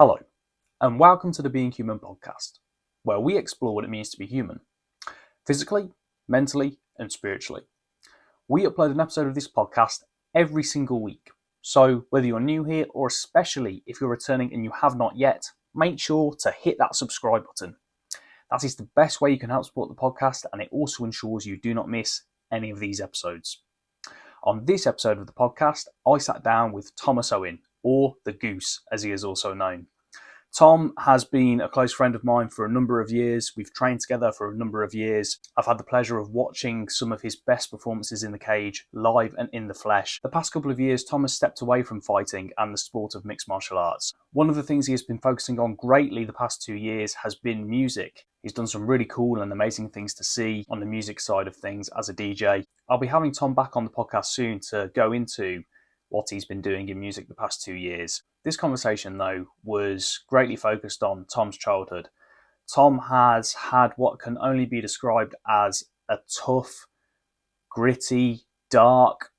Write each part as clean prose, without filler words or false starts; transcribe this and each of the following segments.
Hello, and welcome to the Being Human podcast, where we explore what it means to be human, physically, mentally, and spiritually. We upload an episode of this podcast every single week, so whether you're new here or especially if you're returning and you have not yet, make sure to hit that subscribe button. That is the best way you can help support the podcast, and it also ensures you do not miss any of these episodes. On this episode of the podcast, I sat down with Thomas Owen, or the Goose, as he is also known. Tom has been a close friend of mine for a number of years. We've trained together for a number of years. I've had the pleasure of watching some of his best performances in the cage, live and in the flesh. The past couple of years, Tom has stepped away from fighting and the sport of mixed martial arts. One of the things he has been focusing on greatly the past 2 years has been music. He's done some really cool and amazing things to see on the music side of things as a DJ. I'll be having Tom back on the podcast soon to go into what he's been doing in music the past 2 years. This conversation, though, was greatly focused on Tom's childhood. Tom has had what can only be described as a tough, gritty, dark,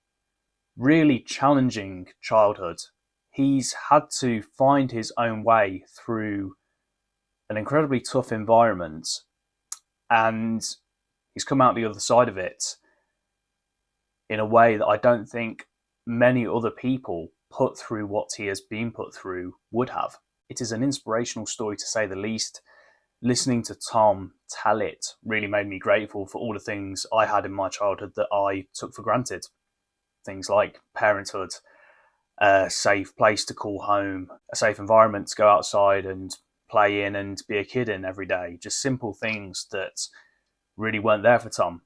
really challenging childhood. He's had to find his own way through an incredibly tough environment, and he's come out the other side of it in a way that I don't think many other people put through what he has been put through would have. It is an inspirational story, to say the least. Listening to Tom tell it really made me grateful for all the things I had in my childhood that I took for granted. Things like parenthood, a safe place to call home, a safe environment to go outside and play in and be a kid in every day. Just simple things that really weren't there for Tom.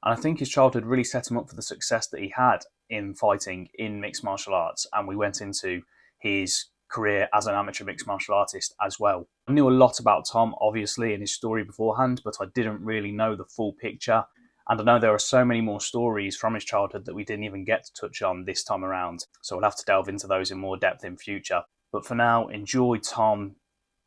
And I think his childhood really set him up for the success that he had in fighting in mixed martial arts. And we went into his career as an amateur mixed martial artist as well. I knew a lot about Tom, obviously, in his story beforehand, but I didn't really know the full picture. And I know there are so many more stories from his childhood that we didn't even get to touch on this time around. So we'll have to delve into those in more depth in future. But for now, enjoy Tom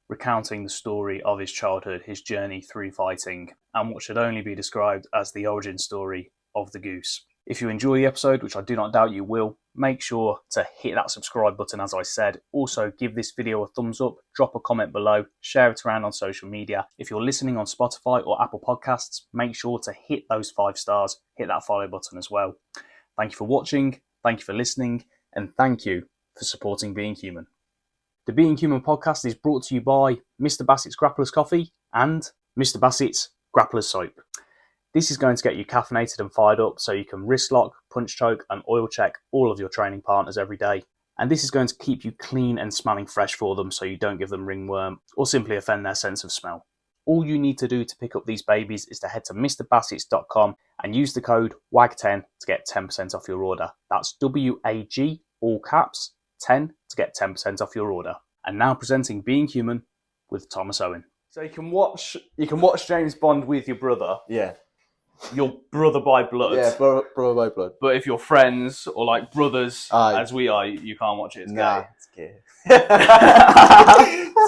recounting the story of his childhood, his journey through fighting, and what should only be described as the origin story of the Goose. If you enjoy the episode, which I do not doubt you will, make sure to hit that subscribe button, as I said. Also, give this video a thumbs up, drop a comment below, share it around on social media. If you're listening on Spotify or Apple Podcasts, make sure to hit those 5 stars, hit that follow button as well. Thank you for watching, thank you for listening, and thank you for supporting Being Human. The Being Human podcast is brought to you by Mr. Bassett's Grappler's Coffee and Mr. Bassett's Grappler's Soap. This is going to get you caffeinated and fired up so you can wrist lock, punch choke and oil check all of your training partners every day. And this is going to keep you clean and smelling fresh for them so you don't give them ringworm or simply offend their sense of smell. All you need to do to pick up these babies is to head to mrbassets.com and use the code WAG10 to get 10% off your order. That's WAG, all caps, 10 to get 10% off your order. And now presenting Being Human with Thomas Owen. So you can watch James Bond with your brother. Yeah. Your brother by blood. Yeah, brother by blood. But if you're friends or like brothers, Aye. as we are, you can't watch it. It's Nah, gay. it's gay.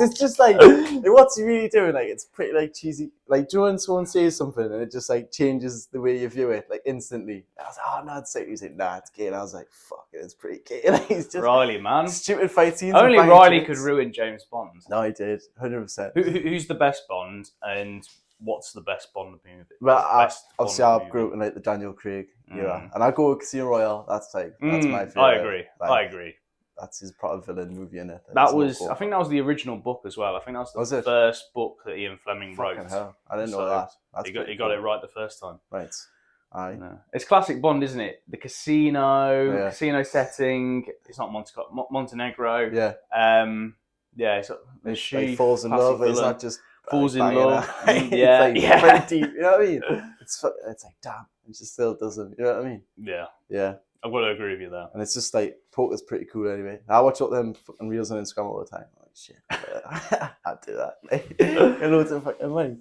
It's just like, what's he really doing? Like, it's pretty like cheesy. Like, do you know when someone says something and it just like changes the way you view it, like instantly? I was like, oh no, it's like, he's like, nah, it's gay. And I was like, fuck it, it's pretty gay. Like, it's just Riley, man. stupid fight scenes. Only Riley could ruin James Bond. No, he did, 100%. Who's the best Bond, and what's the best Bond movie? Well, obviously, I grew up in like the Daniel Craig era, and I go with Casino Royale. That's my favorite. I agree. Like, I agree. That's his proper villain movie in it. I think that was the original book as well. I think that was the first book that Ian Fleming wrote. Hell. I didn't know that. He got it right the first time. Right. Aye. No. It's classic Bond, isn't it? The casino setting. It's not Montenegro. Yeah. Yeah. He falls in love. It's not just falls in love. Yeah. It's very deep. You know what I mean? It's like, damn. It just still doesn't. You know what I mean? Yeah. Yeah. I've got to agree with you there. And it's just like, poker's pretty cool anyway. I watch all them fucking reels on Instagram all the time. I'm like, shit, I'd do that. Loads of fucking money.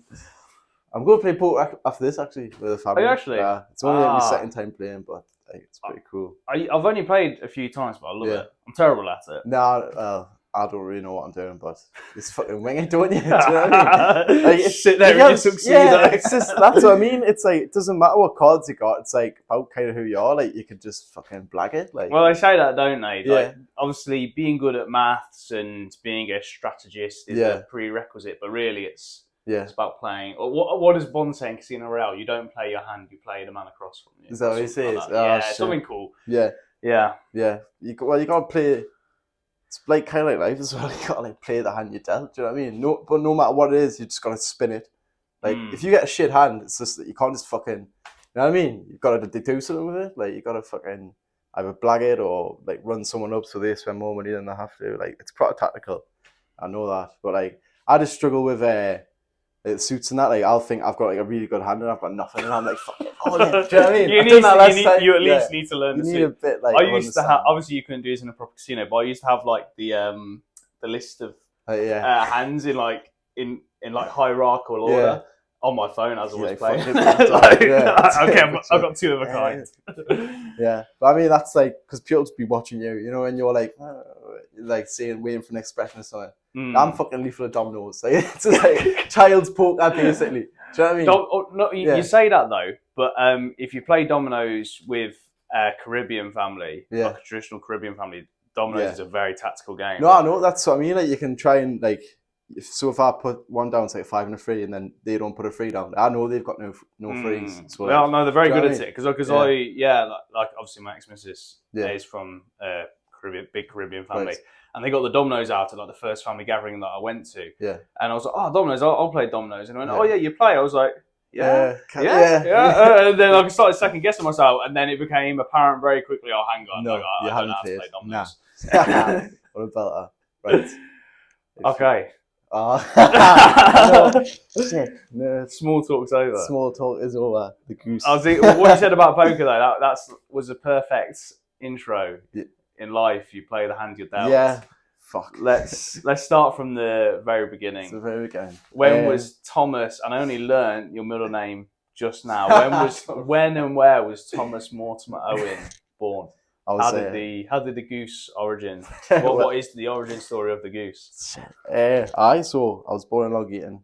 I'm going to play poker after this, actually, with a family. Are you actually? It's only my second time playing, but it's pretty cool. I've only played a few times, but I love it. I'm terrible at it. No, I don't really know what I'm doing, but it's fucking wing it, don't you? Do you know what I mean? Like, sit there and just succeed. Yeah, it's just, that's what I mean. It's like, it doesn't matter what cards you got. It's like about kind of who you are. Like, you could just fucking blag it. Like, well, they say that, don't they? Yeah. Like, obviously, being good at maths and being a strategist is a prerequisite, but really, it's about playing. What does Bond say in Casino Royale? You don't play your hand, you play the man across from you. Is that what he says? Like Oh, yeah, shit. something cool. Yeah. Yeah. Yeah. You gotta play. It's like kind of like life as well. You gotta like play the hand you dealt. Do you know what I mean? But no matter what it is, you just gotta spin it. Like if you get a shit hand, it's just that you can't just fucking. You know what I mean? You've got to do something with it. Like you gotta fucking either blag it or like run someone up so they spend more money than they have to. Like it's pretty tactical. I know that, but like I just struggle with suits and that. Like I'll think I've got like a really good hand and I've got nothing, and I'm like, fucking. Oh, yeah. Do you know what I mean? You at least need to learn the suit. suit. A bit like. I used to have. Obviously, you couldn't do this in a proper casino, but I used to have like the list of hands in like hierarchical order on my phone as I was playing. Okay, I've got two of a kind. Yeah, but I mean that's like because people be watching you, you know, and you're like waiting for an expression or something. I'm fucking lethal at dominoes. Like, it's just like child's poker basically. Do you know what I mean? You say that though, but if you play dominoes with a Caribbean family, like a traditional Caribbean family, dominoes is a very tactical game. No, I know, that's what I mean. Like you can try and like, if I put one down, it's like 5 and a 3, and then they don't put a 3 down. I know they've got no threes. So well, no, they're very good at it because like obviously my ex-missus is from a big Caribbean family. Right. And they got the dominoes out at like the first family gathering that I went to. Yeah. And I was like, oh, dominoes, I'll play dominoes. And I went, oh yeah, you play? I was like, yeah. And then I started second guessing myself, and then it became apparent very quickly. Oh, hang on, I don't know how to play dominoes. Nah. What about that? Right. Okay. No. Small talk's over. Small talk is over. The goose. What you said about poker though, that was a perfect intro. In life, you play the hand you're dealt. Yeah. Fuck. Let's start from the very beginning. It's the very beginning. When was Thomas? And I only learned your middle name just now. When and where was Thomas Mortimer Owen born? How did the goose origin? What is the origin story of the goose? So I was born in Long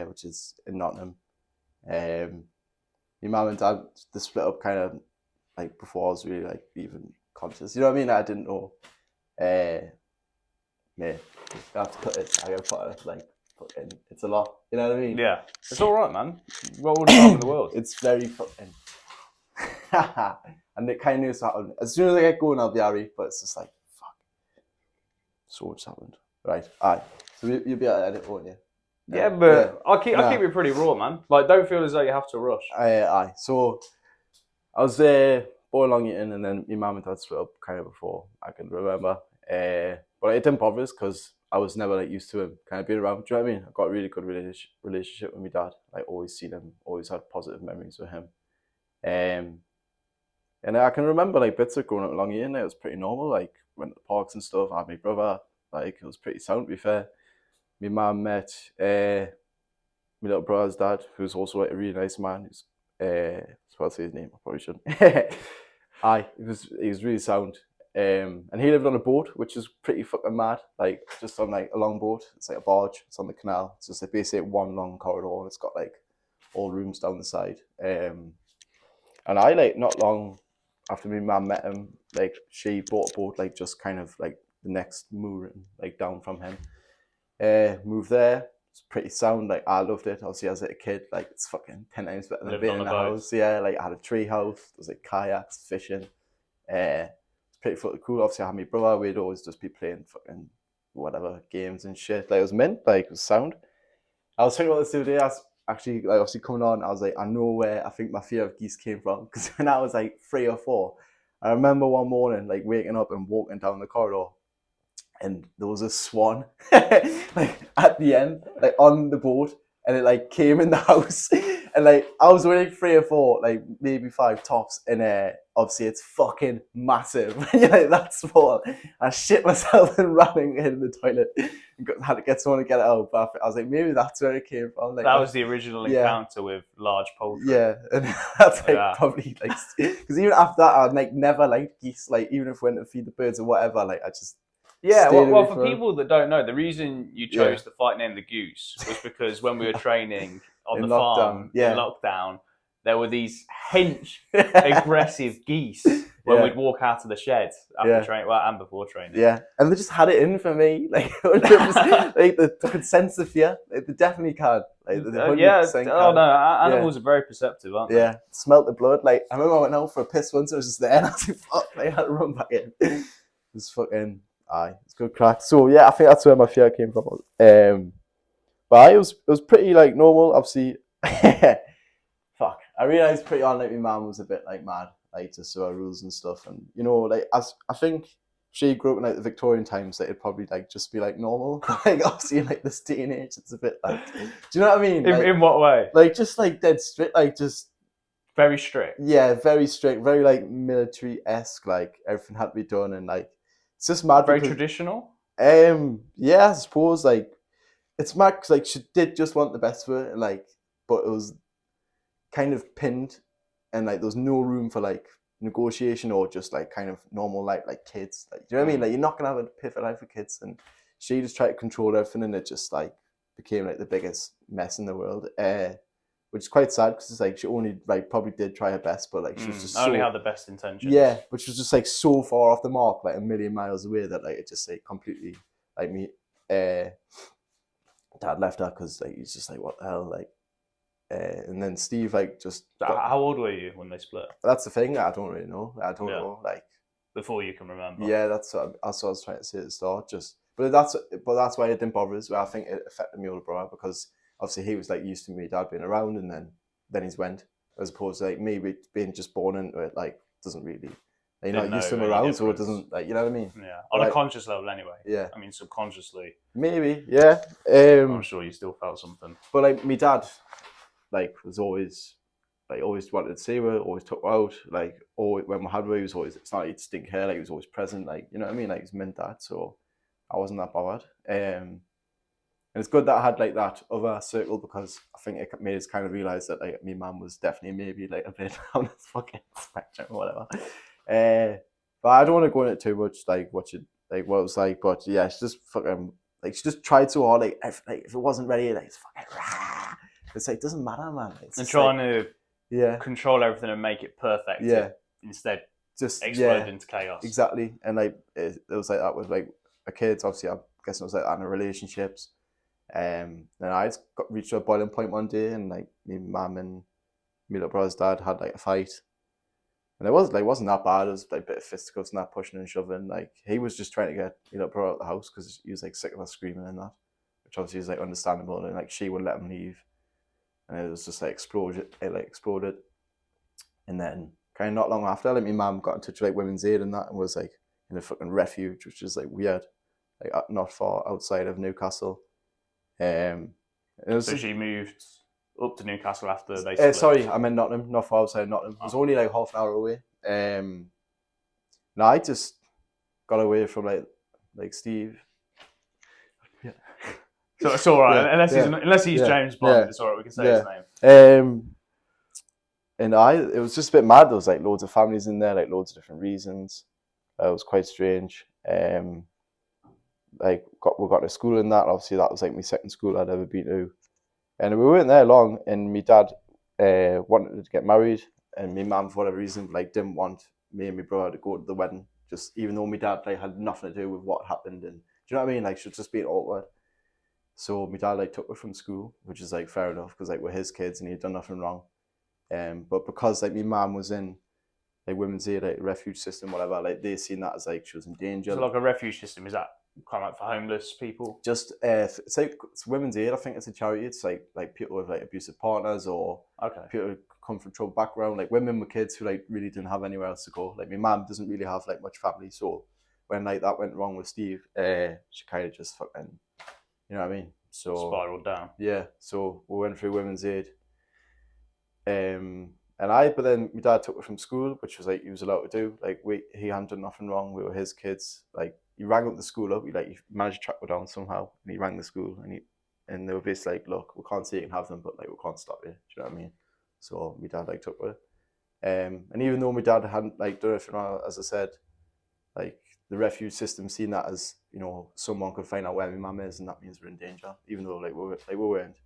which is in Nottingham. My mum and dad they split up kind of like before I was really like even conscious. You know what I mean? I didn't know. I have to cut it. I gotta put it like fucking. It's a lot. You know what I mean? Yeah. It's all right, man. What would happen in the world? It's very fucking. And it kind of needs to happen. As soon as I get going, I'll be alright. But it's just like fuck. So much happened. Right. Alright. So you'll be able to edit, won't you? Yeah, but I'll keep it pretty raw, man. Like, don't feel as though you have to rush. Aye. So I was there. Born along eating, and then my mum and dad split up kind of before I can remember. But it didn't bother us because I was never like used to him kind of being around. Do you know what I mean? I got a really good relationship with my dad. Like always seen him, always had positive memories with him. And I can remember like bits of growing up along eating. It was pretty normal. Like went to the parks and stuff. I had my brother. Like it was pretty sound. To be fair, my mum met my little brother's dad, who's also like a really nice man. Who's supposed to say his name. I probably shouldn't. He was really sound. And he lived on a boat, which is pretty fucking mad. Like just on like a long boat. It's like a barge. It's on the canal. It's just like basically one long corridor, and it's got like all rooms down the side. And I like not long after my mum met him, like she bought a boat, like just kind of like the next mooring, like down from him. Moved there. It's pretty sound. Like I loved it. Obviously, as a kid, like it's fucking 10 times better than being in a house. Yeah, like I had a tree house. There was like kayaks, fishing. It's pretty fucking cool. Obviously, I had my brother. We'd always just be playing fucking whatever games and shit. Like it was mint. Like it was sound. I was thinking about this the other day. I was actually like obviously coming on. I was like, I know where I think my fear of geese came from because when I was like 3 or 4, I remember one morning like waking up and walking down the corridor. And there was a swan like at the end, like on the boat, and it like came in the house. And like I was only 3 or 4, like maybe 5 tops, and obviously it's fucking massive. You're like that's small. I shit myself and running in the toilet. Had to get someone to get it out. But I was like, maybe that's where it came from. Like that was the original encounter with large poultry. Yeah, and that's like probably like because even after that, I'd like never liked geese. Like even if I went to feed the birds or whatever, like I just. Yeah, stayed well, away for from it. people that don't know, the reason you chose the fight name the Goose was because when we were training on In the farm lockdown, in lockdown, there were these hench aggressive geese when we'd walk out of the shed after training, well, and before training. Yeah, and they just had it in for me. Like, like they could sense the fear. Like, they definitely can. Like, they 100% oh can. no, animals are very perceptive, aren't they? Yeah, smelt the blood. Like, I remember I went out for a piss once. I was just there, and I was like, "Fuck!" Like, I had to run back in. It's fucking it's good crack. So yeah, I think that's where my fear came from. But it was pretty like normal. Obviously, fuck. I realized pretty on like my mum was a bit like mad, like to sort of rules and stuff, and you know, like as I think she grew up in like the Victorian times, that it'd probably like just be like normal. Like obviously, in, like this day and age, it's a bit like, do you know what I mean? Like, In what way? like just like dead strict, like just very strict. Yeah, very strict, very like military-esque. Like everything had to be done, and like it's just mad. Very traditional. Yeah, I suppose like it's mad because like she did just want the best for it, and like, but it was kind of pinned, and like there was no room for like negotiation or just like kind of normal life, like kids. Like, do you know what I mean? Like you're not gonna have a perfect life with kids, and she just tried to control everything, and it just like became like the biggest mess in the world. Which is quite sad because it's like she only like probably did try her best, but like she was just only had the best intentions. Yeah, but she was just like so far off the mark, like a million miles away, that like it just like completely like me. Dad left her because like he's just like, what the hell, like. And then Steve like just. How old were you when they split? That's the thing. I don't really know. I don't know. Like before you can remember. Yeah, that's what I was trying to say at the start. But that's why it didn't bother us. I think it affected my older brother because obviously he was like used to me dad being around, and then he's went, as opposed to like me being just born into it, like doesn't really, you're not used to him around, so it doesn't, like, you know what I mean? Yeah, on a conscious level anyway. Yeah, I mean subconsciously. Maybe, yeah. I'm sure you still felt something. But like my dad, like was always wanted to see her, always took her out, like always, when we had her, he was always, it's not like he'd stink hair, like he was always present, like, you know what I mean? Like he's meant that, so I wasn't that bothered. And it's good that I had like that other circle, because I think it made us kind of realise that like my mum was definitely maybe like a bit on the fucking spectrum or whatever. But I don't want to go into it too much, like what it was like. But yeah, she just fucking like, she just tried so hard, like if it wasn't ready, like it's fucking rah. It's like, it doesn't matter, man. It's and trying to control everything and make it perfect. Yeah. Instead, just explode into chaos. Exactly. And like it was like that with like a kids. Obviously, I'm guessing it was like that in relationships. And I just reached a boiling point one day, and like my mum and my little brother's dad had like a fight, and it wasn't that bad. It was like a bit of fisticuffs and that, pushing and shoving. Like he was just trying to get my little brother out of the house because he was like sick of us screaming and that, which obviously is like understandable. And like she wouldn't let him leave, and it was just like exploded. And then kind of not long after, like my mum got in touch with like Women's Aid and that, and was like in a fucking refuge, which is like weird, like not far outside of Newcastle. So she moved up to Newcastle after they split? Sorry, I'm in Nottingham, not far outside Nottingham. It was only like half an hour away. No, I just got away from like Steve. Yeah. So it's all right, unless he's James Bond. It's all right. We can say his name. And it was just a bit mad. There was like loads of families in there, like loads of different reasons. It was quite strange. Like we got to school in that. Obviously, that was like my second school I'd ever been to, and we weren't there long. And my dad wanted to get married, and my mum, for whatever reason, like didn't want me and my brother to go to the wedding. Just even though my dad like had nothing to do with what happened, and do you know what I mean? Like, she was just being awkward. So my dad like took her from school, which is like fair enough because like we're his kids and he'd done nothing wrong. But because like my mum was in like Women's Aid, like refuge system, whatever, like they seen that as like she was in danger. So like a refuge system, is that kind of like for homeless people? Just it's Women's Aid. I think it's a charity. It's like people with like abusive partners or people who come from troubled background, like women with kids who like really didn't have anywhere else to go. Like my mum doesn't really have like much family, so when like that went wrong with Steve, she kind of just fucking, you know what I mean? So spiraled down. Yeah. So we went through Women's Aid. But then my dad took her from school, which was like he was allowed to do. Like he hadn't done nothing wrong. We were his kids. Like he rang up the school up. He managed to track her down somehow, and he rang the school, and they were basically like, look, we can't say you can have them, but like we can't stop you. Do you know what I mean? So my dad like took her. And even though my dad hadn't like done anything wrong, as I said, like the refuge system seen that as, you know, someone could find out where my mum is, and that means we're in danger, even though like we weren't.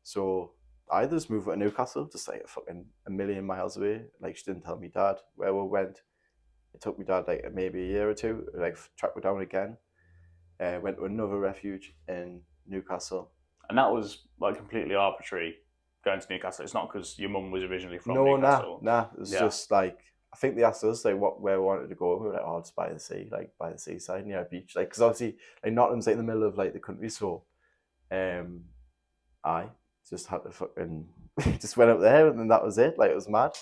So I just moved to Newcastle, just like a million miles away. Like, she didn't tell me dad where we went. It took me dad like maybe a year or two, like track me down again. Went to another refuge in Newcastle. And that was like completely arbitrary, going to Newcastle. It's not because your mum was originally from Newcastle. Nah. It was just like, I think they asked us like where we wanted to go. We were like, oh, just by the sea, like by the seaside near a beach, like, because obviously like Nottingham's like in the middle of like the country, so I just had to fucking just went up there, and then that was it. Like, it was mad.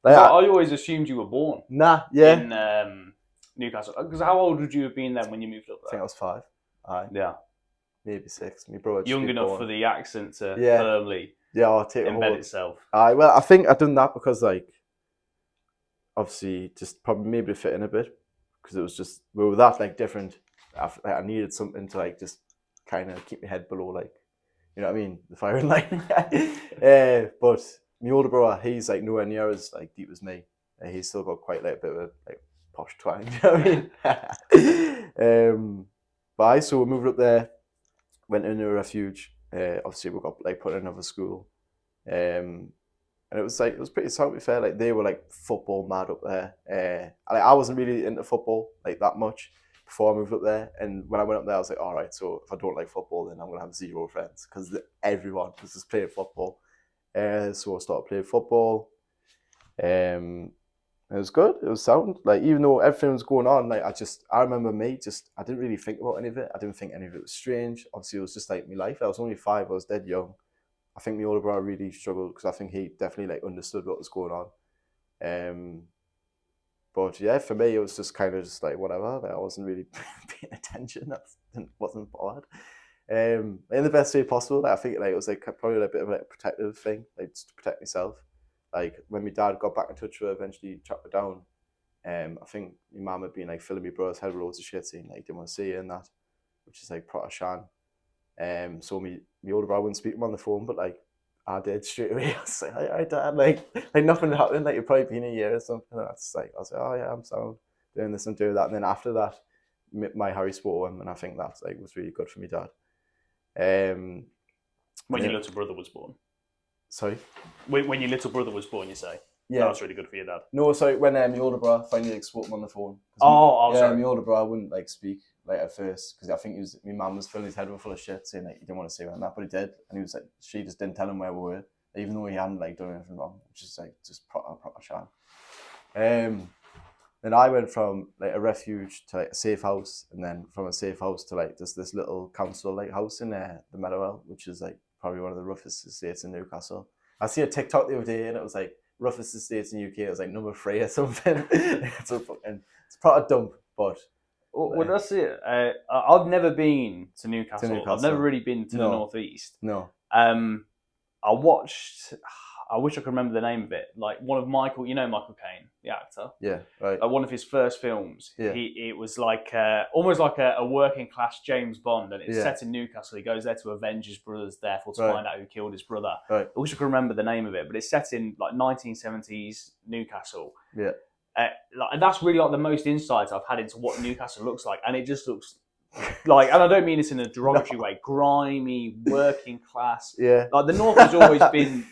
Like, I always assumed you were born. In Newcastle. Because how old would you have been then when you moved up there? I think I was 5. Yeah. Maybe 6. My brother young enough for the accent to firmly I'll take embed itself. Well, I think I've done that because, like, obviously just probably maybe to fit in a bit, because it was just, we were that like different. I needed something to like just kind of keep my head below, like, you know what I mean, the firing line. But my older brother, he's like nowhere near as like deep as me. He's still got quite like a bit of a like posh twang. You know what I mean? So we moved up there, went into a refuge. Obviously we got like put in another school, and it was pretty solid, to be fair. Like, they were like football mad up there. Like, I wasn't really into football like that much before I moved up there, and when I went up there I was like, all right, so if I don't like football, then I'm gonna have 0 friends, because everyone was just playing football. So I started playing football. It was good. It was sound. Like, even though everything was going on, like, I remember I didn't really think about any of it. I didn't think any of it was strange. Obviously, it was just like my life. I was only 5. I was dead young. I think my older brother really struggled, because I think he definitely like understood what was going on. But yeah, for me, it was just kind of just like whatever. Like, I wasn't really paying attention. I wasn't bothered. In the best way possible. Like, I think like it was like probably like a bit of like a protective thing, like just to protect myself. Like, when my dad got back in touch with her, eventually tracked her down. I think my mum had been like filling my brother's head with loads of shit, saying like he didn't want to see her and that, which is like proper shan. So my older brother wouldn't speak to him on the phone, but like I did straight away. I was like, "Hi, Dad," like nothing happened. Like, it'd probably been a year or something. And I was like, "Oh yeah, I'm sound, doing this and doing that." And then after that, my Harry spoke to him, and I think that like was really good for me dad. When your little brother was born. Sorry? When your little brother was born, you say? Yeah. That was really good for your dad. No, sorry, when my older brother finally like spoke to him on the phone. Sorry. My older brother wouldn't like speak like at first, because I think my mum was filling his head full of shit, saying like he didn't want to say that and that, but he did, and he was like, she just didn't tell him where we were, even though he hadn't like done anything wrong, which is like just proper sham. Then I went from like a refuge to like a safe house, and then from a safe house to like just this little council like house in the Meadowell, which is like probably one of the roughest estates in Newcastle. I see a TikTok the other day, and it was like roughest estates in UK. It was like number 3 or something. It's probably a dump, but well, that's it. I've never been to Newcastle. I've never really been to the northeast. No. I watched. I wish I could remember the name of it. Like one of Michael Caine, the actor. Yeah, right. Like one of his first films. Yeah. It was like almost like a working class James Bond, and it's set in Newcastle. He goes there to avenge his brother's death, or to find out who killed his brother. Right. I wish I could remember the name of it, but it's set in like 1970s Newcastle. Yeah. And that's really like the most insight I've had into what Newcastle looks like, and it just looks like, and I don't mean this in a derogatory way, grimy, working class. Yeah. Like the North has always been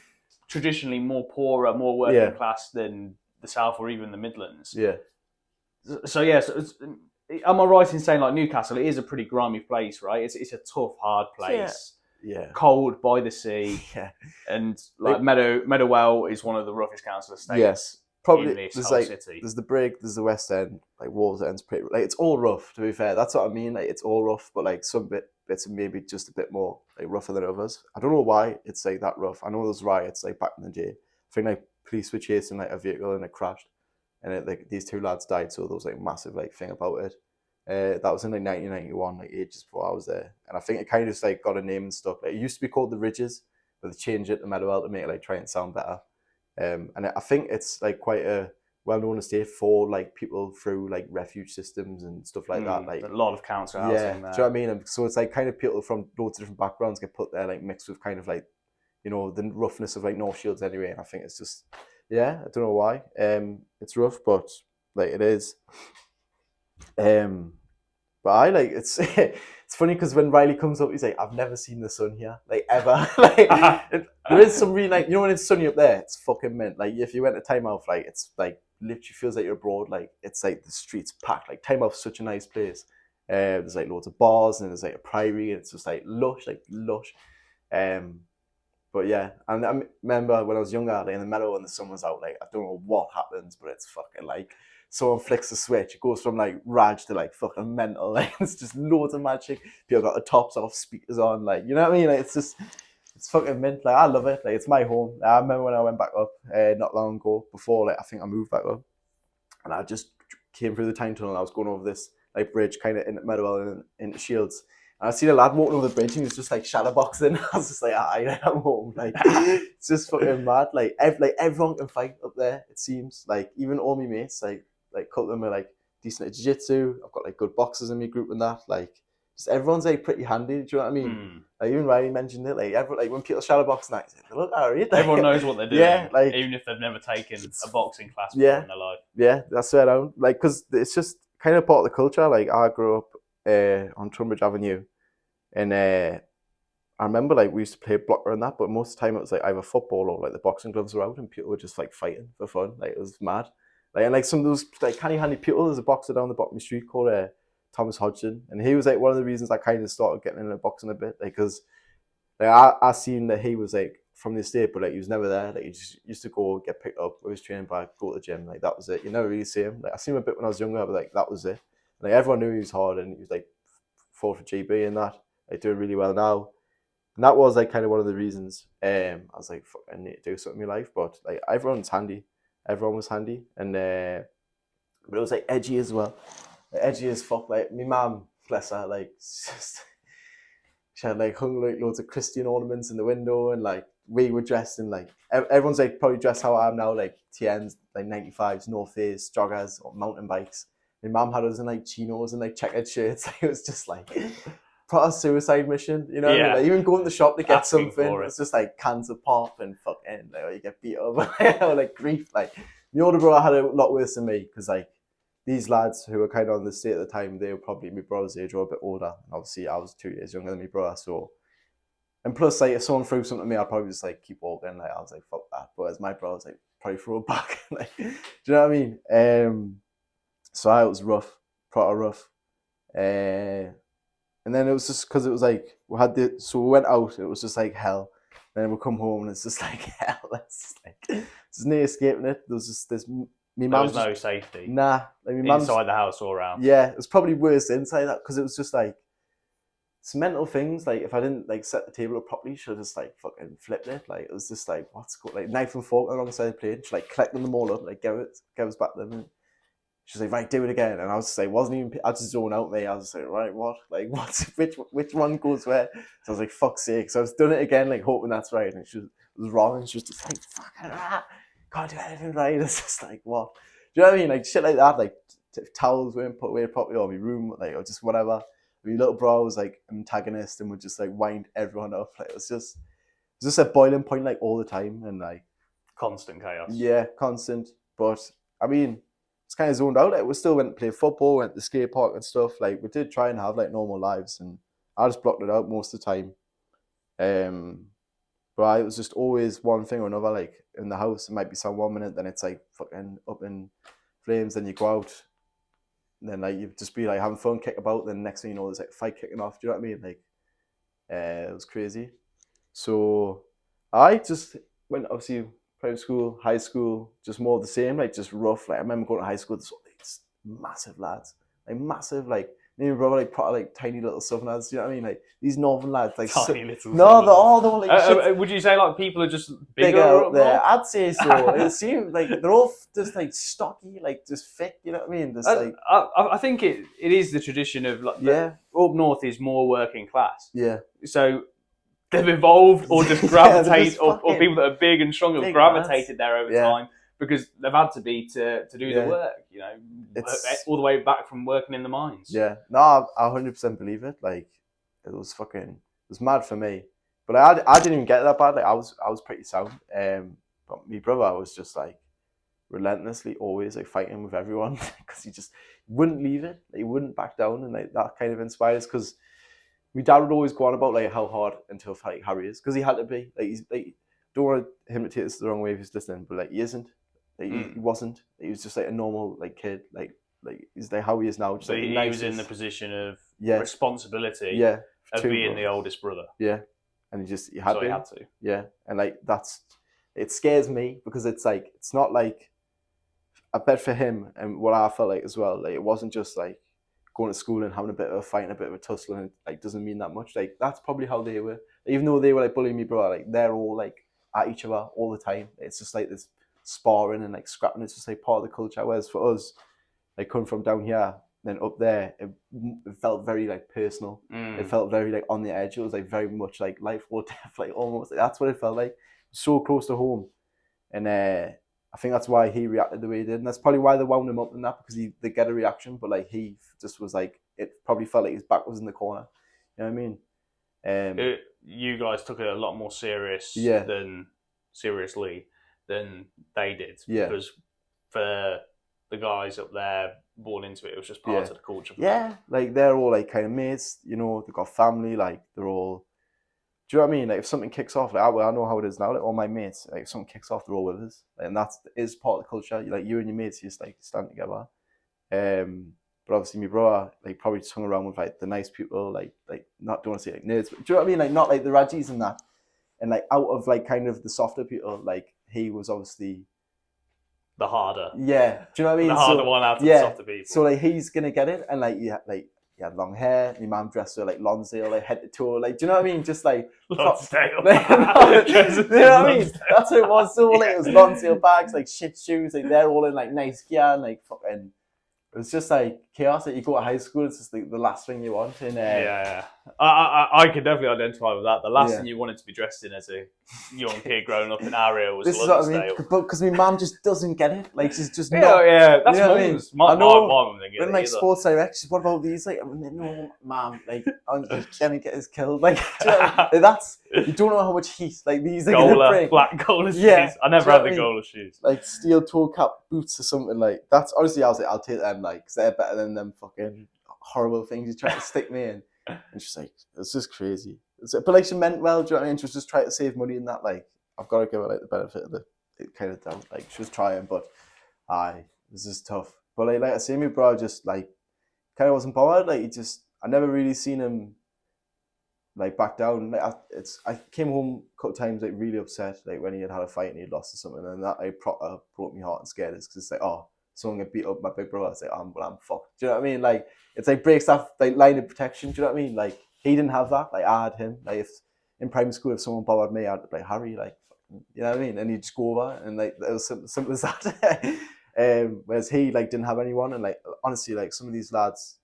traditionally more poorer, more working class than the South or even the Midlands. Yeah. So am I right in saying like Newcastle? It is a pretty grimy place, right? It's a tough, hard place. Yeah. Cold by the sea. Yeah. And like Meadowell is one of the roughest council estates. Yes. Probably in this city. There's the Brig, there's the West End, like Wallsend's pretty like it's all rough, to be fair. That's what I mean. Like it's all rough, but like some bits are maybe just a bit more like rougher than others. I don't know why it's like that rough. I know there's riots like back in the day. I think like police were chasing like a vehicle and it crashed, and like these 2 lads died. So there was like massive like thing about it. That was in like 1991, like ages before I was there, and I think it kind of just like got a name and stuff. Like it used to be called the Ridges, but they changed it to Meadowell to make it like try and sound better. And I think it's like quite a well-known estate for like people through like refuge systems and stuff like that. Like a lot of council housing there. Do you know what I mean? And so it's like kind of people from loads of different backgrounds get put there, like mixed with kind of like, you know, the roughness of like North Shields anyway. And I think it's just, I don't know why. It's rough, but like it is. But I like it's it's funny because when Riley comes up, he's like, "I've never seen the sun here, like ever." Like there is some really like when it's sunny up there, it's fucking mint. Like if you went to Tynemouth, like it's like literally feels like you're abroad. Like it's like the streets packed. Like Tynemouth's such a nice place. There's like loads of bars and there's like a priory and it's just like lush. Um, but yeah, and I remember when I was younger, like in the meadow when the sun was out, like I don't know what happens, but it's fucking like someone flicks the switch, it goes from like rage to like fucking mental. Like it's just loads of magic. People got the tops off, speakers on, like you know what I mean? Like it's fucking mint. Like I love it. Like it's my home. I remember when I went back up not long ago before like I think I moved back up, and I just came through the time tunnel. And I was going over this like bridge kind of into Meadowell and into Shields. And I seen a lad walking over the bridge and he was just like shadowboxing. I was just like, I'm home. Like it's just fucking mad. Like everyone can fight up there. It seems like even all my mates, like a couple of them are like decent at jiu-jitsu. I've got like good boxers in my group and that. Like just everyone's like pretty handy. Do you know what I mean? Like even Riley mentioned it. Like everyone, like when people shadowboxing, like look, Harry. Like, Everyone knows what they're doing. Yeah, like even if they've never taken a boxing class before in their life. Yeah, that's it. Like because it's just kind of part of the culture. Like I grew up on Tunbridge Avenue, and I remember like we used to play blocker and that, but most of the time it was like either football or like the boxing gloves were out and people were just like fighting for fun. Like it was mad. Like and like some of those like canny handy people. There's a boxer down the bottom of the street called Thomas Hodgson, and he was like one of the reasons I kind of started getting into boxing a bit, like because like I seen that he was like from the estate, but like he was never there. Like he just used to go get picked up with his training bag, go to the gym. Like that was it. You never really see him. Like I seen him a bit when I was younger, but like that was it. Like everyone knew he was hard and he was like fought for GB and that, like doing really well now. And that was like kind of one of the reasons. I was like, fuck, I need to do something in my life. But like everyone's handy. Everyone was handy, and but it was like edgy as well. Like, edgy as fuck. Like my mum, bless her, like just she had like hung like loads of Christian ornaments in the window, and like we were dressed in like everyone's like probably dressed how I am now, like TNs, like 95s, North Face, joggers, or mountain bikes. My mum had us in like chinos and like checkered shirts. It was just like proper suicide mission, you know? Yeah. Like, even going to the shop to get Asking something, for it. it's just like cans of pop and fucking like, you get beat up or like grief. Like my older brother had a lot worse than me because like these lads who were kind of on the state at the time, they were probably my brother's age or a bit older. And obviously, I was 2 years younger than my brother, so. And plus, like if someone threw something at me, I'd probably just like keep walking. Like I was like, fuck that. But as my brother was like, probably throw it back. Like, do you know what I mean? So it was rough, proper rough. And then it was just because it was like we went out. It was just like hell. Then we come home and it's just like hell. It's just like there's no escaping it. There was just this. There was no safety. Nah, like my inside the house or around. Yeah, it was probably worse inside that because it was just like it's mental things. Like if I didn't like set the table up properly, she'll just like fucking flipped it. Like it was just like what's called like knife and fork alongside the plate. She like collecting them all up, like give us back them. And she's like, right, do it again. And I was just like, I just zoned out, mate. I was just like, right, what? Like, which one goes where? So I was like, fuck's sake. So I was doing it again, like, hoping that's right. And she was wrong. And she was just like, fucking can't do anything right. It's just like, what? Do you know what I mean? Like, shit like that. Like, towels weren't put away properly or my room, like, or just whatever. My little bro was like antagonist and would just like wind everyone up. Like, it was just a boiling point, like, all the time. And like, constant chaos. Yeah, constant. But I mean, it's kind of zoned out. Like we still went to play football, went to the skate park and stuff. Like we did try and have like normal lives, and I just blocked it out most of the time. But it was just always one thing or another. Like in the house, it might be some 1 minute, then it's like fucking up in flames. Then you go out, and then like you just be like having fun, kick about. Then next thing you know, there's like a fight kicking off. Do you know what I mean? Like, it was crazy. So I just went obviously. Private school, high school, just more of the same, like just rough. Like I remember going to high school, these massive lads, like massive, like me and my brother, like proper, like tiny little southern lads. You know what I mean? Like these northern lads, like tiny little. No, they're all like. Would you say like people are just bigger out there? I'd say so. It seems like they're all just like stocky, like just fit. You know what I mean? Just like I think it is the tradition of like up north is more working class. Yeah. So. They've evolved or just gravitate, or people that are big and strong have gravitated there over time because they've had to be to do the work, you know, all the way back from working in the mines. Yeah, no, I 100% believe it. Like, it was mad for me. But I didn't even get that bad. Like, I was pretty sound. But my brother was just like, relentlessly always like fighting with everyone because he just wouldn't leave it. He wouldn't back down, and like that kind of inspired us because my dad would always go on about like how hard and tough like Harry is because he had to be. Like he's like, don't want him to take this the wrong way if he's listening, but like he isn't. Like, he wasn't. He was just like a normal like kid. Like he's like how he is now. Just, so like, he was in the position of responsibility of being the oldest brother. Yeah, and he had so to. He had to. Yeah, and like it scares me because it's like it's not like I bet for him and what I felt like as well. Like it wasn't just like going to school and having a bit of a fight and a bit of a tussle, and it like doesn't mean that much. Like that's probably how they were. Even though they were like bullying me, bro, like they're all like at each other all the time. It's just like this sparring and like scrapping. It's just like part of the culture. Whereas for us, like coming from down here, then up there, it felt very like personal. It felt very like on the edge. It was like very much like life or death, like almost. Like, that's what it felt like. So close to home, and I think that's why he reacted the way he did, and that's probably why they wound him up in that because they get a reaction. But like he just was like, it probably felt like his back was in the corner. You know what I mean? You guys took it a lot more seriously than they did. Yeah. Because for the guys up there born into it, it was just part of the culture. Yeah, like they're all like kind of mates. You know, they've got family. Like they're all. Do you know what I mean? Like if something kicks off, like I know how it is now. Like all my mates, like if something kicks off, they're all with us, and that is part of the culture. Like you and your mates, you just like stand together. But obviously, my brother like probably just hung around with like the nice people, like not don't want to say like nerds, but do you know what I mean? Like not like the Rajis and that, and like out of like kind of the softer people, like he was obviously the harder. Yeah, do you know what I mean? The harder one out of the softer people. So like he's gonna get it, and like he had long hair. My mum dressed her like Lonsdale, like head to toe. Like, do you know what I mean? Just like Lonsdale. You know what I mean? That's what it was. So like it was Lonsdale bags, like shit shoes. Like they're all in like nice gear, and like fucking. It was just like chaos. Like you go to high school, it's just like the last thing you want. And I could definitely identify with that. The last thing you wanted to be dressed in as a young kid growing up in our area was Lonsdale. But because my mum just doesn't get it. Like she's just not. That's you know Mum's. My mum didn't get it. When like sports directors, what about these? Like, no, mum, like I'm just gonna get us killed. Like, that's you don't know how much heat like these are gonna bring. Black goaler shoes. I never had the goaler shoes. Like steel toe cap boots or something like that's. Honestly, I was like, I'll take them. Like, cause they're better than them fucking horrible things you try to stick me in. And she's like, it's just crazy. But like she meant well, do you know what I mean? She was just trying to save money in that. Like, I've got to give her like the benefit of the kind of doubt. Like, she was trying, but it was just tough. But like I say, my bro just like kind of wasn't bothered. Like, I never really seen him like back down. Like, I came home a couple of times like really upset, like when he had a fight and he'd lost or something, and that like proper broke my heart and scared us because it's like, oh, someone get beat up my big brother. It's like, I'm fucked. Do you know what I mean? Like, it's like breaks that like line of protection. Do you know what I mean? Like, he didn't have that. Like, I had him. Like, if in primary school, if someone bothered me, I'd be like, Harry, like, you know what I mean? And he'd just go over, and like, it was simple as that. Whereas he like didn't have anyone, and like honestly, like some of these lads,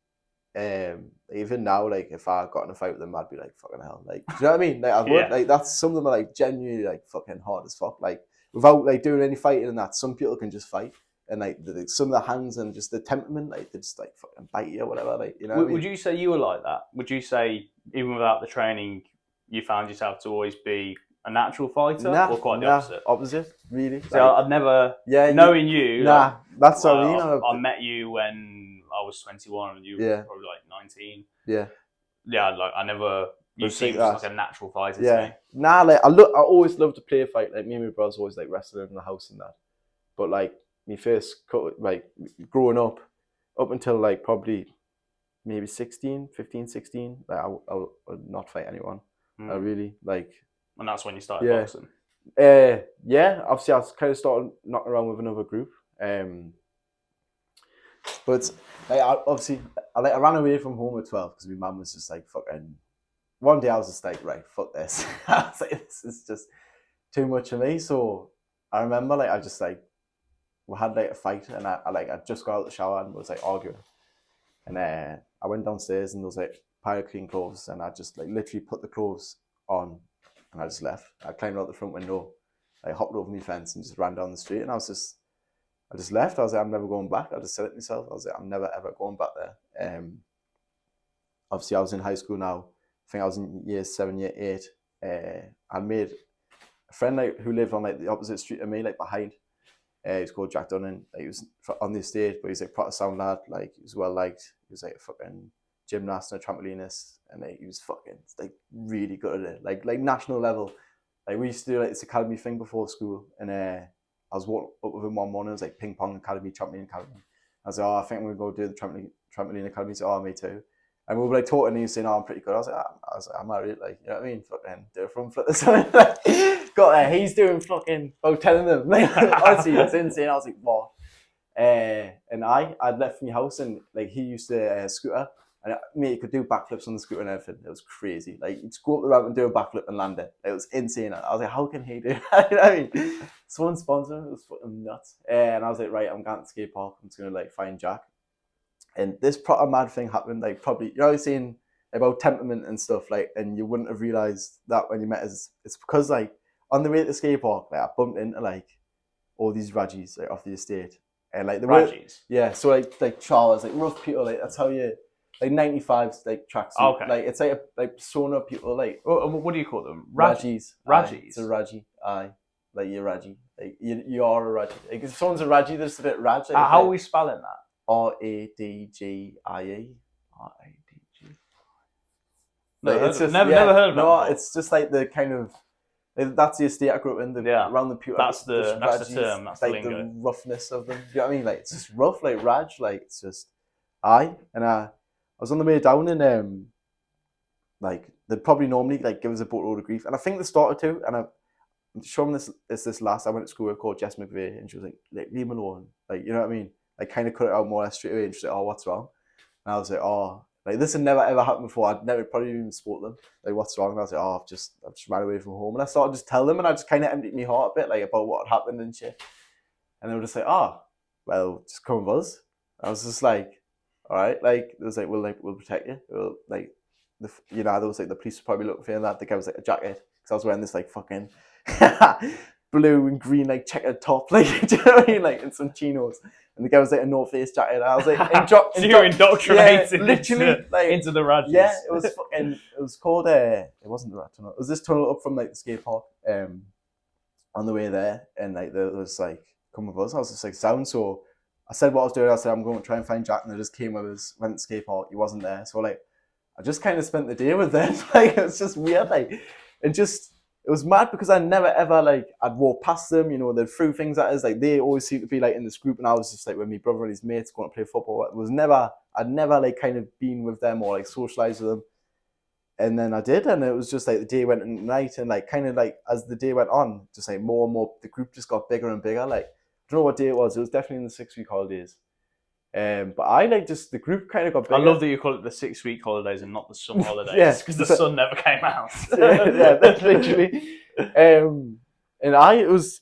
even now, like if I got in a fight with them, I'd be like, fucking hell. Like, do you know what I mean? Like, I would. Like, that's some of them are like genuinely like fucking hard as fuck. Like, without like doing any fighting and that, some people can just fight. And like some of the hands and just the temperament, like they just like fucking bite you or whatever. Like, you know. Would you say you were like that? Would you say even without the training, you found yourself to always be a natural fighter, or quite the opposite? Opposite, really. So like, I'd never, knowing you. That's what I mean. I met you when I was 21, and you were probably like 19. Yeah. Like I never. You seem like a natural fighter to me. Like I always loved to play a fight. Like me and my brothers always like wrestling in the house and that. But like. Me first, like, growing up until, like, probably maybe 15, 16, like, I would not fight anyone. I really, like... And that's when you started boxing? Obviously, I kind of started knocking around with another group. But, like, I ran away from home at 12 because my mum was just, like, fucking... One day I was just like, right, fuck this. I was like, this is just too much for me. So, I remember, like, I just, like, we had like a fight, and I just got out of the shower and was like arguing, and I went downstairs and there was like a pile of clean clothes, and I just like literally put the clothes on, and I just left. I climbed out the front window, I hopped over my fence and just ran down the street, and I just left. I was like, I'm never going back. I just said it myself. I was like, I'm never ever going back there. Obviously I was in high school now. I think I was in year 7, year 8. I made a friend like who lived on like the opposite street of me, like behind. He was called Jack Dunning. Like, he was on the estate, but he's like proper sound lad. Like, he was well liked. He was like a fucking gymnast and a trampolinist, and like, he was fucking like really good at it. Like national level. Like, we used to do like this academy thing before school, and I was walking up with him one morning. It was like ping pong academy, trampoline academy. I was like, oh, I think I'm gonna go do the trampoline academy. He's like, oh, me too. And we were like talking, and he was saying, oh, I'm pretty good. I was like, I'm alright, like, you know what I mean? Fucking do a front flip or something. Got there, he's doing fucking about 10 of them. Like, honestly, it's insane. I was like, what? And I'd left my house, and like, he used to scooter, and mate, he could do backflips on the scooter and everything. It was crazy. Like, he'd go up the ramp and do a backflip and land it. It was insane. I was like, how can he do that? You know what I mean? Someone sponsored him. It was fucking nuts. And I was like, right, I'm going to the skate park. I'm just gonna like find Jack. And this proper mad thing happened, like, probably, you know, I was saying about temperament and stuff, like, and you wouldn't have realised that when you met us. It's because, like, on the way to the skate park, like, I bumped into, like, all these Rajis, like, off the estate. And, like, the Rajis? Yeah, so, like Charles, like, rough people, like, that's how you, like, 95's, like, tracksuit. Okay. Like, it's, like, like, persona people, like. What do you call them? Rajis. Rajis? It's a Raji, aye. Like, you're Raji. Like, you are a Raji. Like, if someone's a Raji, there's a bit Raj. Like, how are we spelling that? Radgie. Radg. Like, it's just, never heard of that. No, it's just like the kind of, like, that's the estate I grew up in. Around the Pewter. That's the term. That's like the lingo. the roughness of them. You know what I mean? Like, it's just rough, like Raj. Like, it's just and I was on the way down, and like, they'd probably normally like give us a boatload of grief, and I think they started to. And I'm showing this last I went to school with called Jess McVeigh, and she was like, leave him alone. Like, you know what I mean? Like, kind of cut it out more or less straight away, and she's like, oh, what's wrong? And I was like, oh, like, this had never ever happened before. I'd never probably even spoke to them. Like, what's wrong? And I was like, oh, I've just ran away from home. And I started just tell them, and I just kind of emptied my heart a bit, like, about what had happened and shit. And they were just like, oh, well, just come with us. I was just like, all right. Like, it was like, we'll protect you. We'll, like, you know, there was like the police were probably looking for you, and that. The guy was like a jacket, because I was wearing this like fucking blue and green like checkered top, like, do you know what I mean? Like, and some chinos. And the guy was like a North Face jacket. And I was like, and you're indoctrinated, yeah, literally, like, into the Rajis. Yeah, it was fucking. It was called. It wasn't the Rat Tunnel. It was this tunnel up from like the skate park. On the way there, and like there was like, come with us. I was just like, sound. So I said what I was doing. I said, I'm going to try and find Jack, and they just came with us. Went to the skate park. He wasn't there. So like, I just kind of spent the day with them. Like, it was just weird. Like, and just. It was mad because I never ever, like, I'd walk past them, you know, they'd throw things at us. Like, they always seemed to be like in this group, and I was just like with my brother and his mates going to play football. I'd never like kind of been with them or like socialized with them. And then I did, and it was just like the day went into night, and like kind of like as the day went on, just like more and more, the group just got bigger and bigger. Like, I don't know what day it was definitely in the 6-week holidays. But I like just the group kind of got bigger. I love that you call it the 6-week holidays and not the summer holidays, because the sun never came out. yeah, that's literally. And it was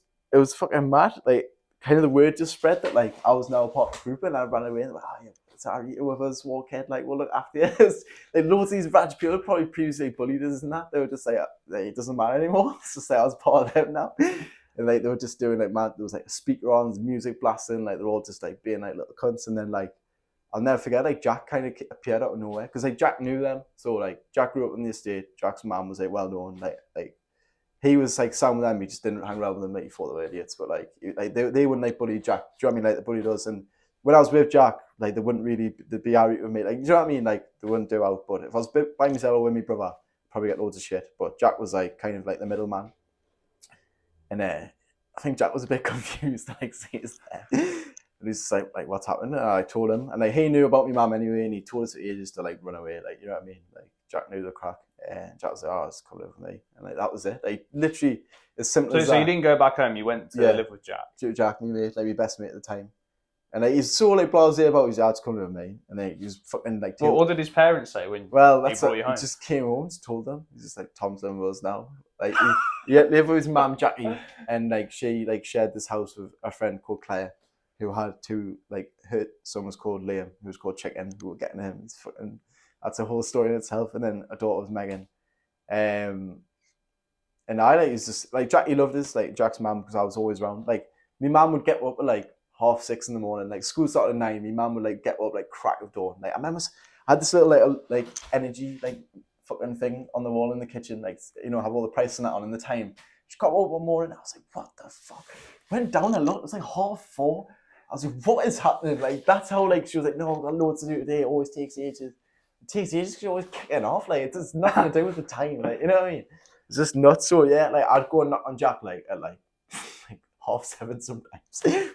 fucking mad. Like, kind of the word just spread that like I was now a part of the group, and I ran away and like, oh yeah, sorry, with us, walk head, like, we'll look after you. Like, loads of these Raj people probably previously bullied us and that. They were just like, it doesn't matter anymore. It's just like I was part of them now. And like they were just doing like mad. There was like a speaker on, music blasting. Like, they're all just like being like little cunts. And then like I'll never forget, like Jack kind of appeared out of nowhere, because like Jack knew them. So like Jack grew up in the estate. Jack's mum was like well known. Like he was like some of them. He just didn't hang around with them. Like, he thought they were idiots. But like they wouldn't like bully Jack. Do you know what I mean? Like the bully does. And when I was with Jack, like they'd be alright with me. Like, do you know what I mean? Like, they wouldn't do out. But if I was by myself or with my brother, I'd probably get loads of shit. But Jack was like kind of like the middleman. And I think Jack was a bit confused, like, seeing us there. And he's just like, what's happened? And I told him, and like he knew about my mum anyway, and he told us for ages to like run away, like, you know what I mean? Like, Jack knew the crack, and Jack was like, oh, it's coming over me, and like that was it. Like, literally as simple as that. So you didn't go back home, you went to live with Jack? Jack, my mate, like my best mate at the time. And like, he's so like blasé about his dad's coming with me, and then he was fucking like. Well, what did his parents say when? Well, that's he brought you home? He just came home, just told them. He's just like, Tom's living with us now. Like, he lived with his mum Jackie, and like she like shared this house with a friend called Claire, who had two, like, her son was called Liam, who was called Chicken, who were getting him. It's fucking, that's a whole story in itself. And then a daughter was Megan. And I like, it's just like Jackie loved us, like Jack's mum, because I was always around. Like, my mum would get up at like 6:30 in the morning. Like, school started at 9. My mum would like get up, like, crack of dawn. Like, I remember I had this little like energy like fucking thing on the wall in the kitchen, like, you know, have all the price and that on in the time. She got over one more and I was like, what the fuck? Went down a lot. It was like 4:30. I was like, what is happening? Like, that's how, like, she was like, no, I've got loads to do today. It always takes ages. It takes ages because you're always kicking off. Like, it has nothing to do with the time. Like, you know what I mean? It's just nuts. So, yeah, like, I'd go and knock on Jack, like, at, like 7:30 sometimes.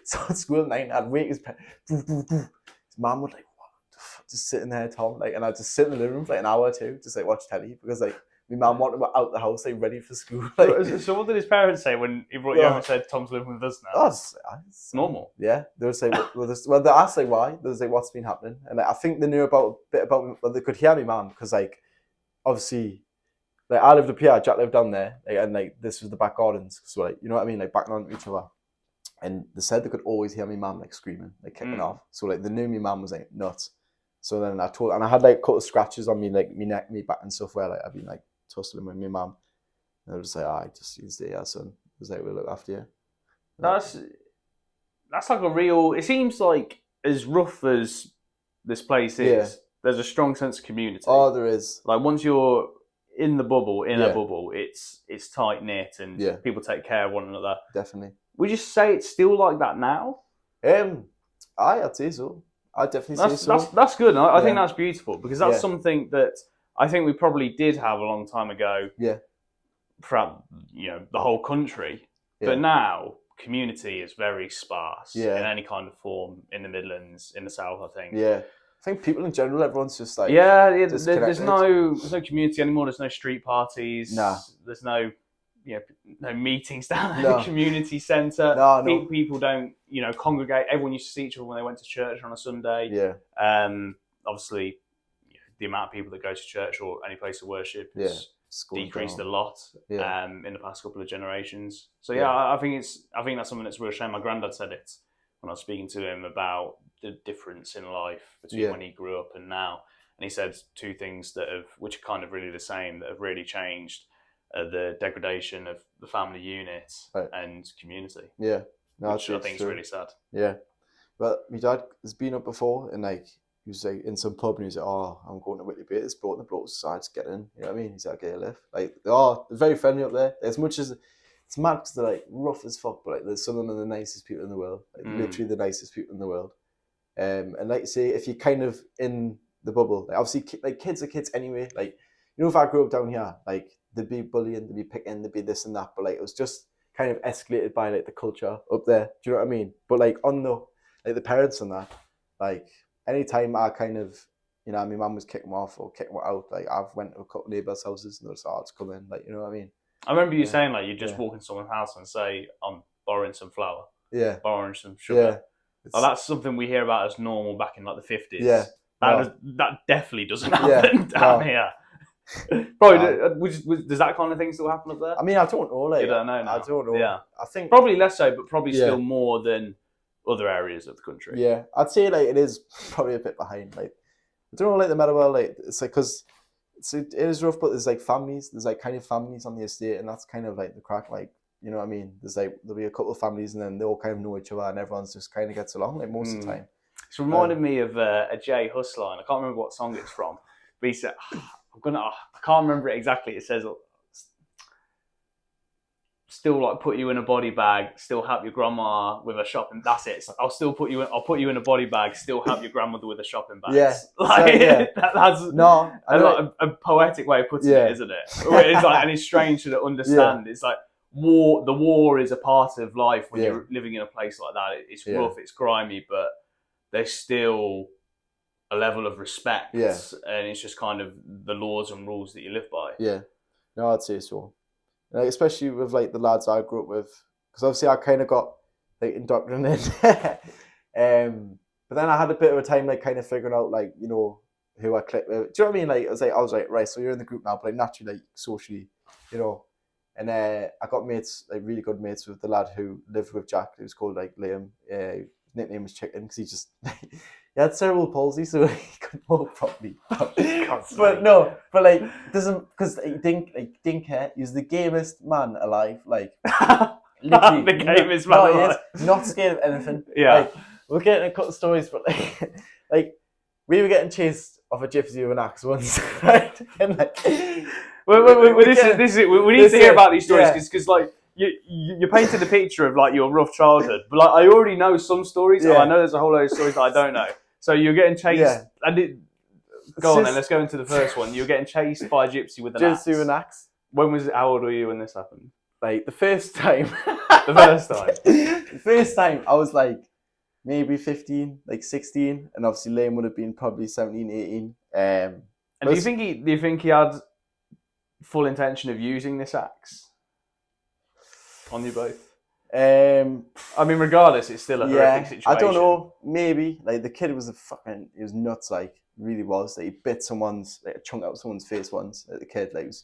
So at school at 9, I'd wake his his mum would like, what the fuck? Just sitting there, Tom, like, and I'd just sit in the living room for like an hour or two, just like watch telly, because like my mum wanted me out the house, like ready for school. Like, so what did his parents say when he brought you home and said, Tom's living with us now? Oh, it's normal. Yeah, they would say, well, they asked like why. They was like, what's been happening? And like, I think they knew a bit about me, well, they could hear me mum, because like obviously, like I lived up here, Jack lived down there, like, and like this was the back gardens, so like, you know what I mean, like backing onto each other. And they said they could always hear me mum like screaming, like kicking off. So like they knew me mum was like nuts. So then and I had like a couple of scratches on me, like me neck, me back and stuff, where like I've been like tussling with my mum. And I was like, I just you stay here, son. I was like, we'll look after you. That's like a real. It seems like as rough as this place is, there's a strong sense of community. Oh, there is. Like once you're in the bubble, a bubble, it's tight knit and people take care of one another. Definitely. Would you say it's still like that now? I'd say so. I'd definitely say so. That's good. I think that's beautiful, because that's something that I think we probably did have a long time ago. Yeah. Throughout, the whole country. Yeah. But now community is very sparse in any kind of form in the Midlands, in the South, I think. Yeah. I think people in general, everyone's just like there's no community anymore. There's no street parties. Nah. There's no no meetings down at the community centre. No. People don't congregate. Everyone used to see each other when they went to church on a Sunday. Yeah. Obviously, the amount of people that go to church or any place of worship has decreased a lot in the past couple of generations. So I think that's something that's a real shame. My granddad said it when I was speaking to him about the difference in life between when he grew up and now. And he said two things which are kind of really the same, that have really changed: the degradation of the family unit and community. Yeah. No, which I think is really sad. Yeah. But my dad has been up before, and like he was like in some pub and he was like, oh, I'm going to Whitley Bay, this bloke, and the bloke's decided to get in. You know what I mean? He's like, okay, lift. Like, they're very friendly up there. As much as it's mad because they're like rough as fuck, but like there's some of them are the nicest people in the world. Like literally the nicest people in the world. And like say, if you're kind of in the bubble, like obviously like kids are kids anyway. Like, if I grew up down here, like there'd be bullying, there'd be picking, there'd be this and that, but like it was just kind of escalated by like the culture up there. Do you know what I mean? But like on the parents and that, like anytime I kind of, my mum was kicking me off or kicking me out, like I've went to a couple of neighbours' houses and they're just, just come in, like, you know what I mean? I remember you saying like you just walk in someone's house and say, I'm borrowing some flour. Yeah. Borrowing some sugar. Yeah. That's something we hear about as normal back in like the 50s. Yeah. That definitely doesn't happen down here. Probably does that kind of thing still happen up there? I mean, I don't know. Like, you don't know now. I don't know. Yeah. I think probably less so, but probably still more than other areas of the country. Yeah, I'd say like it is probably a bit behind. Like, I don't know, like the Meadowell, like it's like because it is rough, but there's like families. There's like kind of families on the estate, and that's kind of like the crack. Like, you know what I mean? There's like there'll be a couple of families, and then they all kind of know each other, and everyone's just kind of gets along like most of the time. It's reminded me of a Jay Huss line. I can't remember what song it's from, but he said, I can't remember it exactly. It says, still like put you in a body bag, still help your grandma with a shopping. That's it. I'll put you in a body bag, still help your grandmother with a shopping bag. Yeah, that's a poetic way of putting it, isn't it? It's like, and it's strange to understand. It's like the war is a part of life when you're living in a place like that. It's rough, it's grimy, but there's still a level of respect, and it's just kind of the laws and rules that you live by. Yeah, no, I'd say so. Like, especially with like the lads I grew up with, because obviously I kind of got like indoctrinated. But then I had a bit of a time like kind of figuring out like who I clicked with. Do you know what I mean? Like I was like right, so you're in the group now, but like naturally like socially, And I got mates, like really good mates with the lad who lived with Jack. He was called like Liam. His nickname was Chicken because he just he had cerebral palsy, so he couldn't walk properly. but like doesn't, because he didn't care. He was the gamest man alive. Like literally, the gamest man alive. Not scared of anything. Yeah. Like, we're getting a couple of stories, but like we were getting chased off a gypsy with an axe once, right? And like, this is it. We need to hear about these stories because like you painted a picture of like your rough childhood, but like I already know some stories, and I know there's a whole load of stories that I don't know. So you're getting chased. Yeah. Go on then. Let's go into the first one. You're getting chased by a gypsy with an axe. Gypsy with an axe. When was it? How old were you when this happened? Like the first time. The first time. The first time I was like maybe 15, like 16, and obviously Liam would have been probably 17, 18. And do you think he had full intention of using this axe on you both? I mean, regardless, it's still a horrific situation. I don't know. Maybe like the kid was he was nuts. Like really was. Like, he bit someone's like a chunk out of someone's face once. Like, the kid, like, was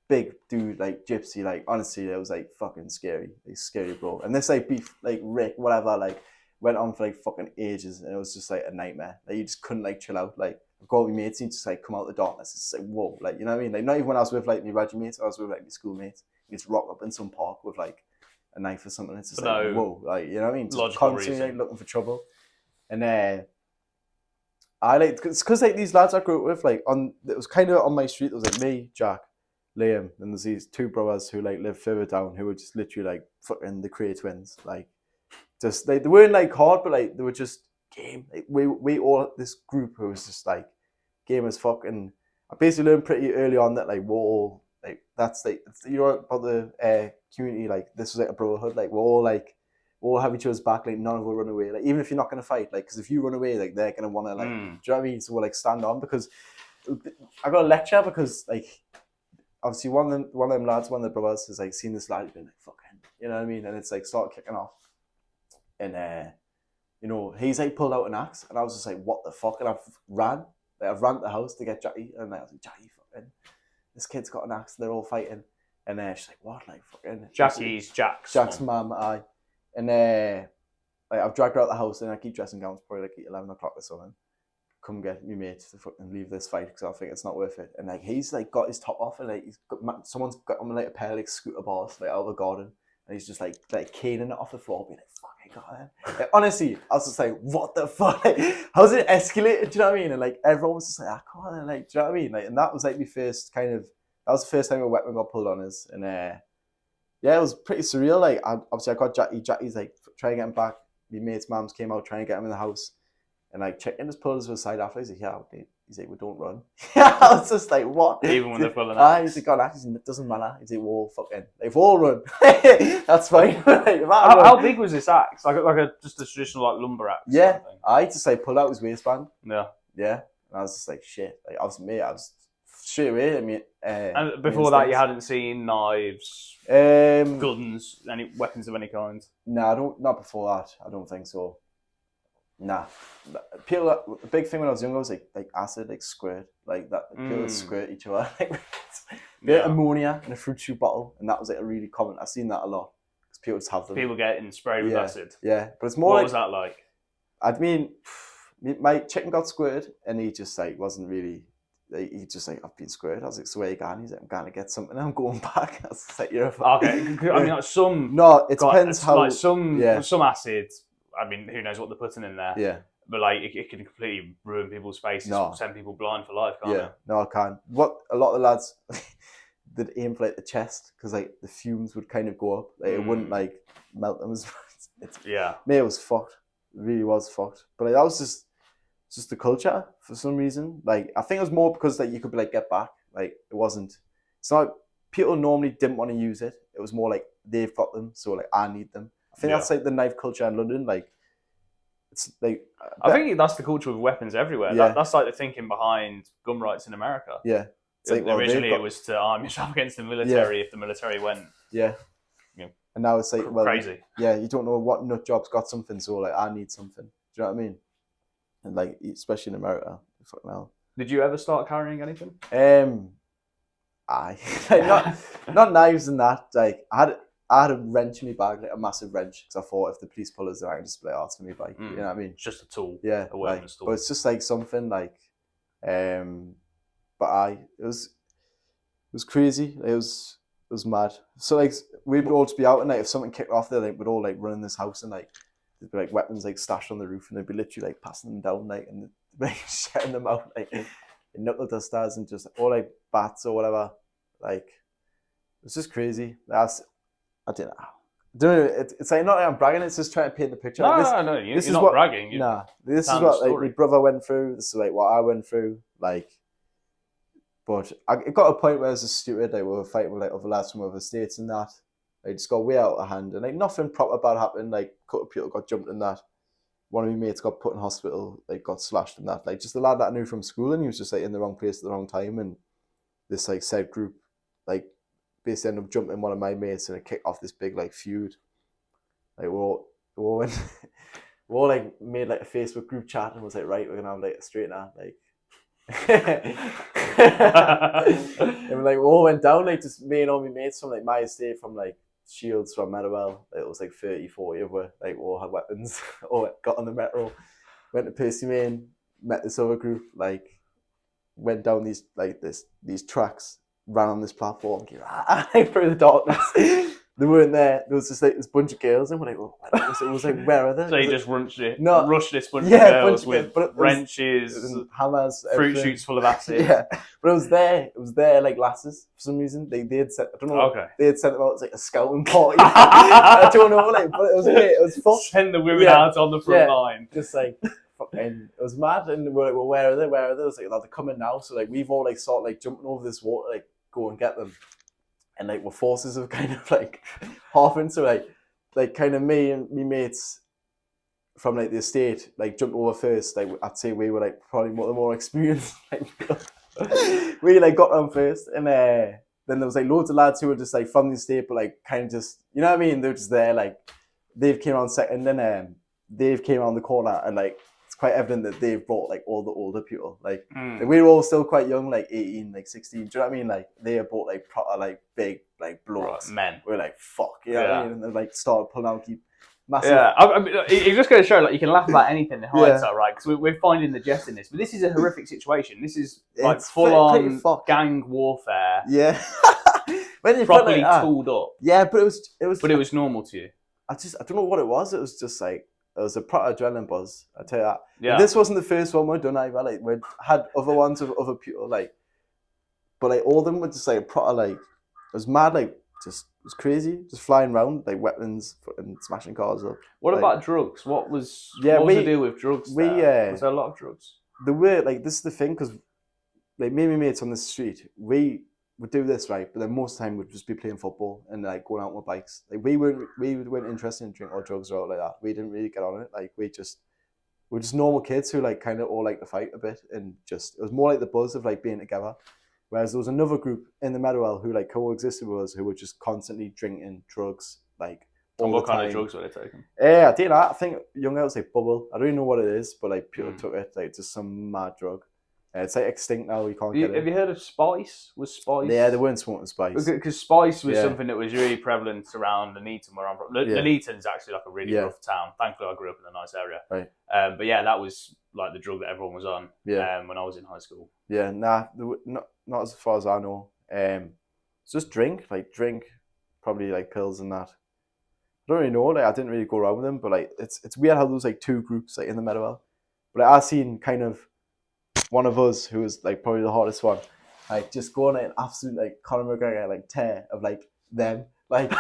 big dude, like gypsy. Like honestly, it was like fucking scary. Like scary, bro. And this like beef, like Rick, whatever, like went on for like fucking ages, and it was just like a nightmare. Like you just couldn't like chill out. Like I've got my mates, and just like come out of the darkness. It's like whoa, like you know what I mean? Like not even when I was with like my regiment mates, I was with like my schoolmates. You just rock up in some park with like a knife or something. It's just like whoa, like you know what I mean? Just constantly like, looking for trouble. And I like because like these lads I grew up with, like it was kind of on my street. There was like me, Jack, Liam, and there's these two brothers who like live further down who were just literally like fucking the Cray twins. Like just like they weren't like hard, but like they were just game. Like we all this group who was just like game as fuck. And I basically learned pretty early on that like we're all like that's like you know about the community, like this was like a brotherhood. Like we all have each other's back. Like none of us will run away. Like even if you're not gonna fight, like because if you run away, like they're gonna want to like do you know what I mean? So we'll like stand on because I got a lecture because like obviously one of them lads, one of the brothers has like seen this lad, he's been like fucking, you know what I mean? And it's like started kicking off, and you know he's like pulled out an axe, and I was just like what the fuck, and I've ran to the house to get Jackie, and I was like Jackie, fucking this kid's got an axe, and they're all fighting, and she's like what, like fucking Jack's mum, aye. And like I've dragged her out the house, and I keep dressing gowns probably like 11 o'clock or something. Come get me mate to fucking leave this fight because I think it's not worth it. And like he's like got his top off, and like someone's got him like a pair of like scooter bars like out of the garden, and he's just like caning it off the floor, being like fucking god. Like, honestly, I was just like, what the fuck? Like, how's it escalated? Do you know what I mean? And like everyone was just like, I can't. And, like, do you know what I mean? Like, and that was like my first that was the first time a weapon got pulled on us, and yeah, it was pretty surreal. Like, obviously, I got Jackie's like trying to get him back. My mate's mums came out trying to get him in the house, and like chicken just pulled us to the side after. He's like, yeah, he's like, we don't run. I was just like, what? Even when they're pulling out. He's like, God, actually, it doesn't matter. He's like, we'll fucking, like, we'll run. That's fine. Like, how big was this axe? Like just a traditional like lumber axe? Yeah, I just like pulled out his waistband. Yeah. Yeah, and I was just like, shit. Like, I was straight away. I mean, and before that, you hadn't seen knives, guns, any weapons of any kind. No, not before that. I don't think so. Nah, people. The big thing when I was younger was like acid, like squirt, like that. People would squirt each other, like ammonia in a fruit shoe bottle, and that was like a really common. I've seen that a lot because people just have them. People getting sprayed with acid. Yeah, but it's more. What like, was that like? I mean, my chicken got squirted, and he just like wasn't really. He just like, I've been squirted. I was like, so where you going? He's like, I'm going to get something. I'm going back. I was like, you're okay. I mean, like some. No, it depends how. Like some acid. I mean, who knows what they're putting in there? Yeah. But like, it can completely ruin people's faces, send people blind for life, can't it? No, I can't. What a lot of the lads did aim for like the chest because like the fumes would kind of go up. Like it wouldn't like melt them as much. Mate, it was fucked. It really was fucked. But like that was just the culture for some reason. Like I think it was more because like you could be like get back. Like it wasn't. It's not people normally didn't want to use it. It was more like they've got them, so like I need them. I think that's like the knife culture in London. Like it's like I think that's the culture of weapons everywhere. Yeah. That's like the thinking behind gun rights in America. Yeah. Like, originally, it was to arm yourself against the military if the military went. Yeah. And now it's like crazy. Yeah, you don't know what nut job's got something, so like I need something. Do you know what I mean? And like especially in America, fucking hell. Did you ever start carrying anything? Like, not knives and that. Like I had a wrench in my bag, like a massive wrench, because I thought if the police pull us, then I can just play arts for me bike. You know what I mean? It's just a tool. Yeah, a weapons tool. But it's just like something like, but it was crazy. It was mad. So like we'd all just be out, and like if something kicked off there, like we'd all like run in this house, and like there'd be like weapons like stashed on the roof, and they'd be literally like passing them down, like and like shouting them out, like knuckle dusters and just all like bats or whatever. Like, it's just crazy. I don't know. It's like not like I'm bragging. It's just trying to paint the picture. No. You're not bragging. This is what like my brother went through. This is like what I went through. Like, but it got a point where it was just stupid. Like we were fighting with like other lads from other states and that. Like just got way out of hand and like nothing proper bad happened. Like a couple of people got jumped in that. One of my mates got put in hospital. Like got slashed in that. Like just the lad that I knew from school, and he was just like in the wrong place at the wrong time. And this like said group like basically ended up jumping one of my mates and it kicked off this big like feud. Like we all went, we all like made like a Facebook group chat and was like, right, we're gonna have like a straightener, like. And like we all went down, like just me and all my mates from like my estate, from like Shields, from Meadowell. Like, it was like 30-40 of us. Like we all had weapons. All got on the metro, went to Percy Main, met this other group. Like went down these tracks, ran on this platform, through the darkness. They weren't there. There was just like this bunch of girls, and we're like, well, it was like, where are they? So you just rushed this bunch of girls with wrenches, hammers, fruit shoots full of acid. Yeah, but it was there like lasses for some reason. They had sent, I don't know. Okay. They had sent them out as like a scouting party. I don't know, like, but it was great. It was fun. Send the women out on the front line. Just like. And it was mad, and we're like, well, where are they? It was like, they're coming now. So like, we've all like sort of like jumping over this water, like go and get them. And like, we're forces of kind of like half into like kind of me and me mates from like the estate like jumped over first. Like I'd say we were like probably the more experienced. Like, we like got on first, and then there was like loads of lads who were just like from the estate, but like kind of just, you know what I mean? They're just there. Like Dave came on second, and then Dave came around the corner, and like it's quite evident that Dave brought like all the older people. Like we were all still quite young, like 18, like 16. Do you know what I mean? Like they brought like proper like big like blokes. Right, men. We're like, fuck, you know what I mean? And they like started pulling out, keep massive. Yeah, I mean, it's just going to show like you can laugh about anything in hindsight, right? Because we're finding the jest in this, but this is a horrific situation. This is like full on gang warfare. Yeah, when you properly tooled up. Yeah, but it was normal to you. I don't know what it was. It was just like, it was a proper adrenaline buzz, I tell you that. Yeah. This wasn't the first one we'd done either. Like we had other ones with other people, like, but like all of them were just like proper, like, it was mad, like, just, it was crazy, just flying around like weapons and smashing cars up. What like, about drugs? What was the deal with drugs? Was there a lot of drugs? There were, like, this is the thing, because like me and my mates on the street, we would do this, right? But then most of the time we'd just be playing football and like going out on bikes. Like we weren't interested in drink or drugs or like that. We didn't really get on it. Like we're just normal kids who like kind of all like to fight a bit, and just, it was more like the buzz of like being together. Whereas there was another group in the Meadowell who like coexisted with us, who were just constantly drinking drugs, like all and what the time. Kind of drugs were they taking? Yeah, I think I think young girls like bubble. I don't even know what it is, but like people took it, like just some mad drug. It's like extinct now. You can't get it. Have you heard of spice? Was spice? Yeah, they weren't smoking spice. Because spice was something that was really prevalent around Nuneaton, where I'm from. Nuneaton's actually like a really rough town. Thankfully, I grew up in a nice area. Right. But yeah, that was like the drug that everyone was on when I was in high school. Yeah, nah, not as far as I know. It's just drink, probably like pills and that. I don't really know. Like I didn't really go around with them, but like it's weird how there's like two groups like in the Meadowell. But like, I seen kind of one of us who was like probably the hardest one, like just going at an absolute like Conor McGregor like tear of like them. Like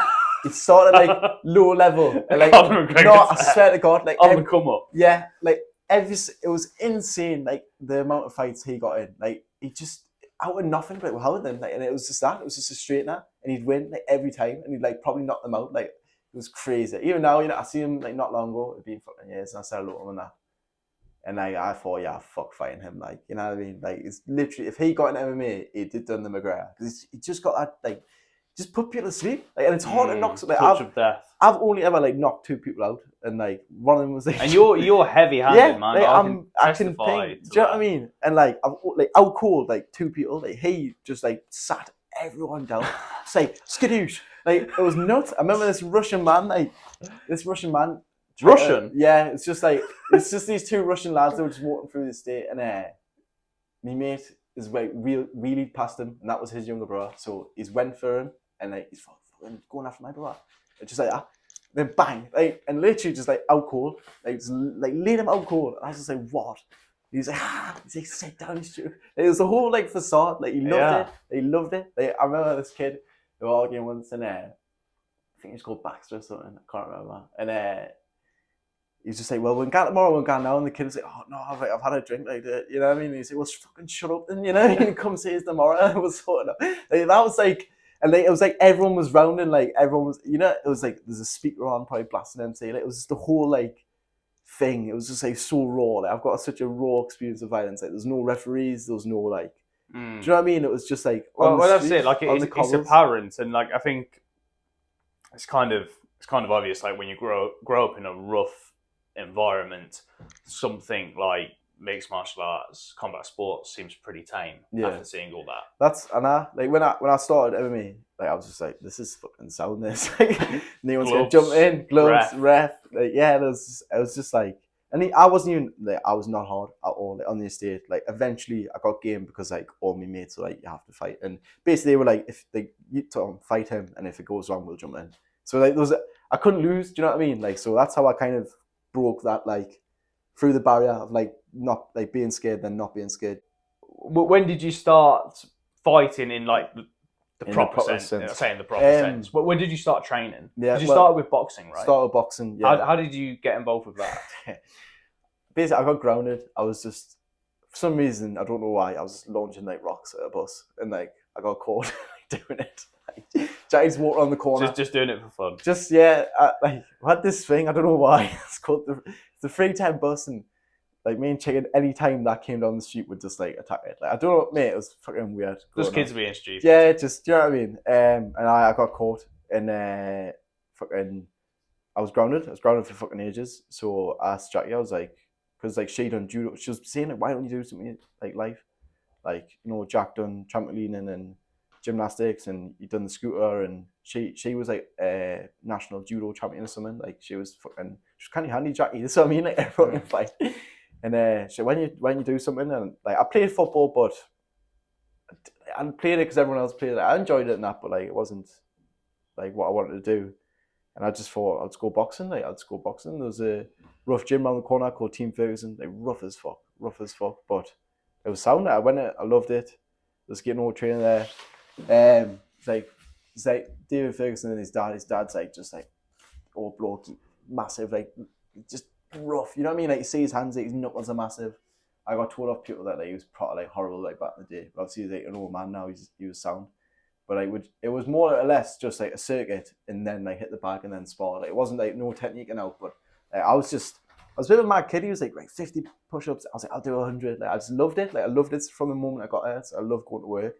it started like low level. And, like I swear to God, like on the come up. Yeah, like it was insane. Like the amount of fights he got in. Like he just out of nothing, but how them like, and it was just that. It was just a straightener, and he'd win like every time, and he'd like probably knock them out. Like it was crazy. Even now, you know, I see him like not long ago. It'd been fucking years, and I said hello to him and that. And like, I thought, yeah, fuck fighting him. Like, you know what I mean? Like, it's literally, if he got in MMA, he did done the McGregor. Because he just got that, like, just put people to sleep. Like, and it's hard to knock. Like, touch of death. I've only ever, like, knocked two people out. And, like, one of them was, like... And you're heavy-handed, man. Like, I can think, do you know what I mean? And, like, I've, like, out cold, like, two people. Like, he just, like, sat everyone down. Just, like, skadoosh. Like, it was nuts. I remember this Russian man, Russian? Yeah, it's just these two Russian lads that were just walking through the state, and my mate is like really past him, and that was his younger brother. So he's went for him, and like he's fucking going after my brother. It's just like that. Then bang, like, and literally just like out cold, like laid him out cold. And I was just like, what? He's like, sit down, he's true. It was the whole like facade. Like he loved it. He loved it. Like, I remember this kid who were arguing once, and I think he's called Baxter or something. I can't remember. And he was just like, well, we'll go tomorrow, we'll go now. And the kid was like, oh no, I've had a drink like that. You know what I mean? He's like, well, fucking shut up then, you know? And come see us tomorrow. And it was sort of like, that was like, and like, it was like everyone was rounding, like everyone was, you know, it was like there's a speaker on, probably blasting MC. Like, it was just the whole like thing. It was just like so raw. Like, I've got such a raw experience of violence. Like, there's no referees, there was no like, do you know what I mean? It was just like, well that's it. Like it's apparent, and like I think it's kind of obvious. Like when you grow up in a rough environment, something like mixed martial arts, combat sports seems pretty tame after seeing all that. That's and when I started MMA, like I was just like, this is fucking sound. This like no one's gonna jump in, gloves, ref. Like, yeah, I was just like, and I wasn't even like, I was not hard at all like, on the estate. Like eventually I got game because like all my mates were like, you have to fight, and basically they were like, if they you fight him, and if it goes wrong, we'll jump in. So like I couldn't lose. Do you know what I mean? Like, so that's how I kind of broke that like through the barrier of like not like being scared then not being scared. When did you start fighting in like the proper sense? Saying the proper sense. But when did you start training? Yeah, you started with boxing, right? Started boxing. Yeah. How did you get involved with that? Basically, I got grounded. I was just for some reason I don't know why I was launching like rocks at a bus and like I got caught doing it. Like, Jackie's walking on the corner. Just doing it for fun. Just like I had this thing. I don't know why. It's called the 310 bus, and like me and Chicken, any time that came down the street would just like attack it. Like I don't know, mate. It was fucking weird. Just kids being stupid. Yeah, just do you know what I mean? And I got caught, and fucking I was grounded. I was grounded for fucking ages. So I asked Jackie. I was like, because like she done judo. She was saying like, why don't you do something like life? Like, you know, Jack done trampolining and gymnastics, and he done the scooter, and she was like a national judo champion or something. Like she was kind of handy, Jackie. That's what I mean. Like everyone can fight. And so when you do something, and like I played football, but I played it because everyone else played it. I enjoyed it and that, but like it wasn't like what I wanted to do. And I just thought I'd go boxing. Like I'd go boxing. There was a rough gym around the corner called Team Ferguson. Like rough as fuck. But it was sound. I went it. I loved it. Just getting all training there. It's like David Ferguson and his dad. His dad's like just like all blokey, massive, like just rough. You know what I mean? Like you see his hands, like his knuckles are massive. I got told off people that like he was probably like horrible like back in the day. But obviously he's like an old man now. He was sound. But it was more or less just like a circuit and then like hit the bag and then spar. Like it wasn't like no technique and out. But like, I was a bit of a mad kid. He was like 50 push-ups. I was like, I'll do 100. Like I just loved it. Like I loved it from the moment I got there. So I loved going to work.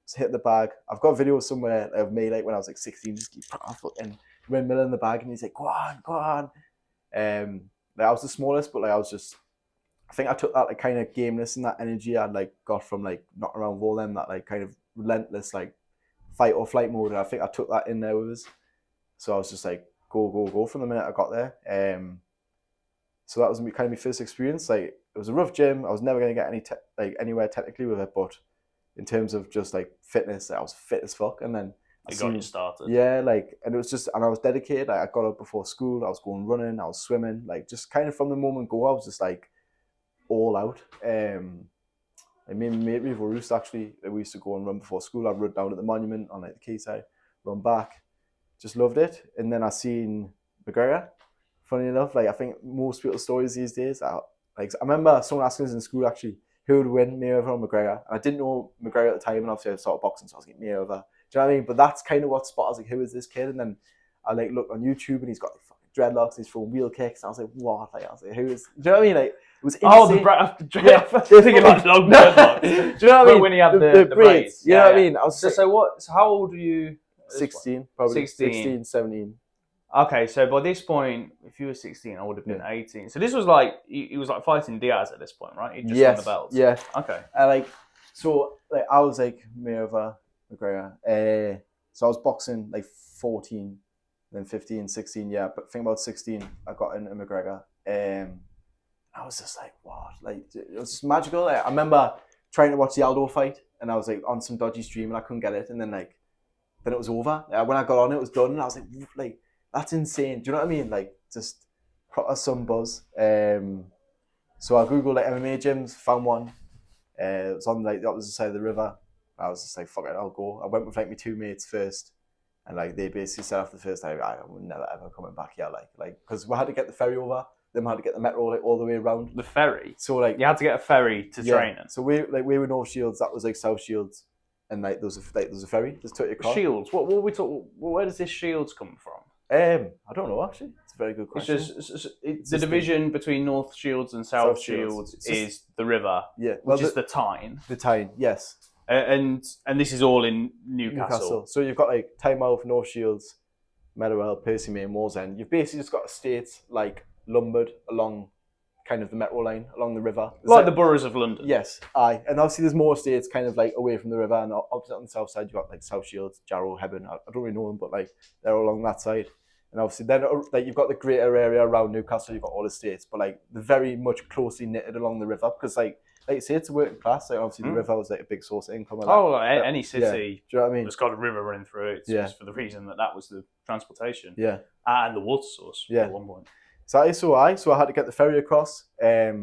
Just hit the bag. I've got videos somewhere of me like when I was like 16, just keep fucking windmill in the bag, and he's like, go on. Like I was the smallest, but like I think I took that like kind of gameness and that energy I'd like got from like knocking around with all them, that like kind of relentless like fight or flight mode. And I think I took that in there with us. So I was just like go from the minute I got there. So that was kind of my first experience. Like it was a rough gym. I was never gonna get anywhere technically with it, but in terms of just like fitness, I was fit as fuck. And then it got you started. Yeah, like, and it was just, and I was dedicated. Like, I got up before school. I was going running. I was swimming. Like, just kind of from the moment go, I was just like all out. I made me with Roughness actually. We used to go and run before school. I'd run down at the monument on like the quayside, run back. Just loved it. And then I seen McGregor. Funny enough, like I think most people's stories these days are like, I remember someone asking us in school actually who would win, Mayweather or McGregor. And I didn't know McGregor at the time, and obviously I started boxing, so I was like Mayweather. Do you know what I mean? But that's kind of what spot. I was like, who is this kid? And then I like looked on YouTube, and he's got like fucking dreadlocks. He's throwing wheel kicks. And I was like, what? Like I was like, who is? Do you know what I mean? Like it was insane. Oh, the dreadlocks. You're thinking like long dreadlocks. Do you know what I mean? When he had the braids. You know what I mean? I was so how old were you? 16, probably 16, 17. Okay, so by this point, if you were 16, I would have been 18. So this was like he was like fighting Diaz at this point, right? He just won the belts. Yeah. Okay. So I was like Mayweather, McGregor. So I was boxing like 14, then 15, 16. Yeah, but think about 16, I got into McGregor. I was just like, what? Like it was just magical. Like, I remember trying to watch the Aldo fight, and I was like on some dodgy stream, and I couldn't get it. And then it was over. When I got on, it was done, and I was like, that's insane. Do you know what I mean? Like just proper some buzz. So I googled like MMA gyms, found one. It was on like the opposite side of the river. I was just like, fuck it, I'll go. I went with like my 2 mates first, and like they basically said after the first time, I'm never ever coming back here, like because we had to get the ferry over, then we had to get the metro like all the way around. The ferry. So like you had to get a ferry to training. So we were North Shields, that was like South Shields, and like there was a ferry just took your car. Shields. What we talk? Where does this Shields come from? I don't know actually. It's a very good question. It's the division between North Shields and South Shields is the river, which is the Tyne. The Tyne, yes. And this is all in Newcastle. So you've got like Tynemouth, North Shields, Meadowhall, Percymain, Wallsend. You've basically just got estates like lumbered along kind of the metro line, along the river. Like the boroughs of London. Yes, aye. And obviously there's more estates kind of like away from the river, and opposite on the south side you've got like South Shields, Jarrow, Hebburn. I don't really know them, but like they're all along that side. And obviously then like you've got the greater area around Newcastle, you've got all the estates, but like they're very much closely knitted along the river because like you say, it's a working class. Like obviously the river was like a big source of income. Any city, do you know what I mean? It's got a river running through it. It's for the reason that was the transportation. Yeah, and the water source. At one point. So I had to get the ferry across. I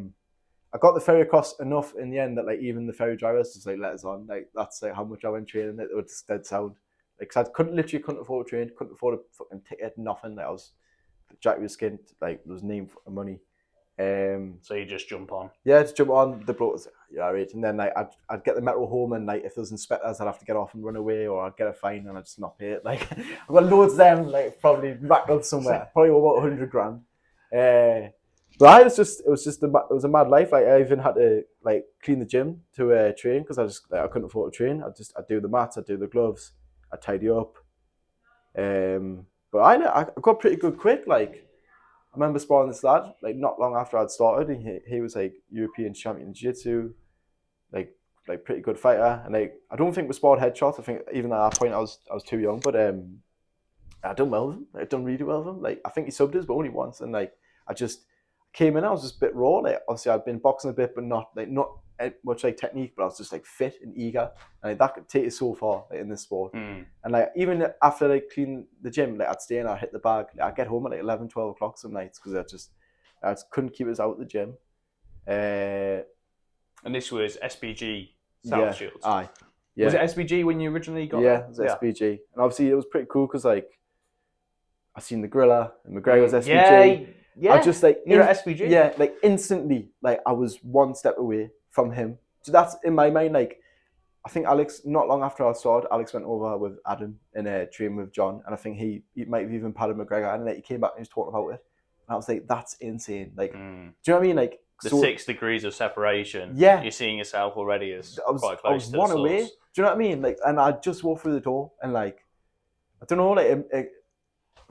got the ferry across enough in the end that like even the ferry drivers just like let us on. Like that's like how much I went training. It was dead sound. Like, cause I couldn't afford a train, couldn't afford a fucking ticket, nothing. Like I was jack with skin, like there was name for money. So you just jump on? Yeah, just jump on. The bloke was right, and then like I'd get the metro home, and like if there was inspectors, I'd have to get off and run away, or I'd get a fine and I'd just not pay it. Like I've got loads of them, like probably racked up somewhere, probably about 100 grand. But it was a mad life. Like I even had to like clean the gym to train because I couldn't afford to train. I'd do the mats, I'd do the gloves, I'd tidy up. But I got pretty good quick. Like I remember sparring this lad like not long after I'd started. He was like European champion in jiu-jitsu, like pretty good fighter. And like I don't think we sparred headshots. I think even at that point I was too young. But I done well with him. I done really well with him. Like I think he subbed us, but only once. And like I just came in. I was just a bit raw. Like obviously I'd been boxing a bit, but not much like technique. But I was just like fit and eager. And like, that could take you so far like, in this sport. And like even after like clean the gym, like I'd stay and I'd hit the bag. Like, I'd get home at like 11, 12 o'clock some nights because I just couldn't keep us out of the gym. And this was SBG South Shields. Aye. Yeah. Was it SBG when you originally got it was SBG. And obviously it was pretty cool because like I seen the Gorilla and McGregor's SBG. Yeah. I just like you're at SBG. Yeah, like instantly, like I was one step away from him. So that's in my mind. Like I think Alex, not long after I started, Alex went over with Adam in a train with John, and I think he might have even padded McGregor, and like he came back and he was talking about it, and I was like, that's insane. Like, do you know what I mean? Like the 6 degrees of separation. Yeah, you're seeing yourself already as quite close. I was one away. Do you know what I mean? Like, and I just walked through the door, and like I don't know, like.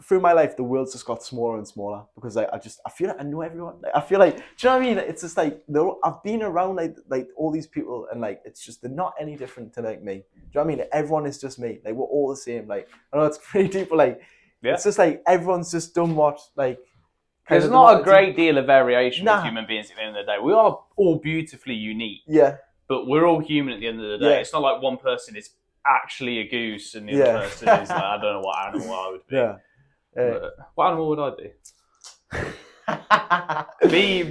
Through my life, the world's just got smaller and smaller because like I feel like I know everyone. Like, I feel like, do you know what I mean? It's just like I've been around like all these people, and like it's just they're not any different to like me. Do you know what I mean? Like, everyone is just me. Like we're all the same. Like I know it's pretty deep, but like it's just like everyone's just done what like. There's not a great deal of variation with human beings at the end of the day. We are all beautifully unique. Yeah. But we're all human at the end of the day. Yeah. It's not like one person is actually a goose and the other person is like I don't know what animal I would be. Yeah. What animal would I be?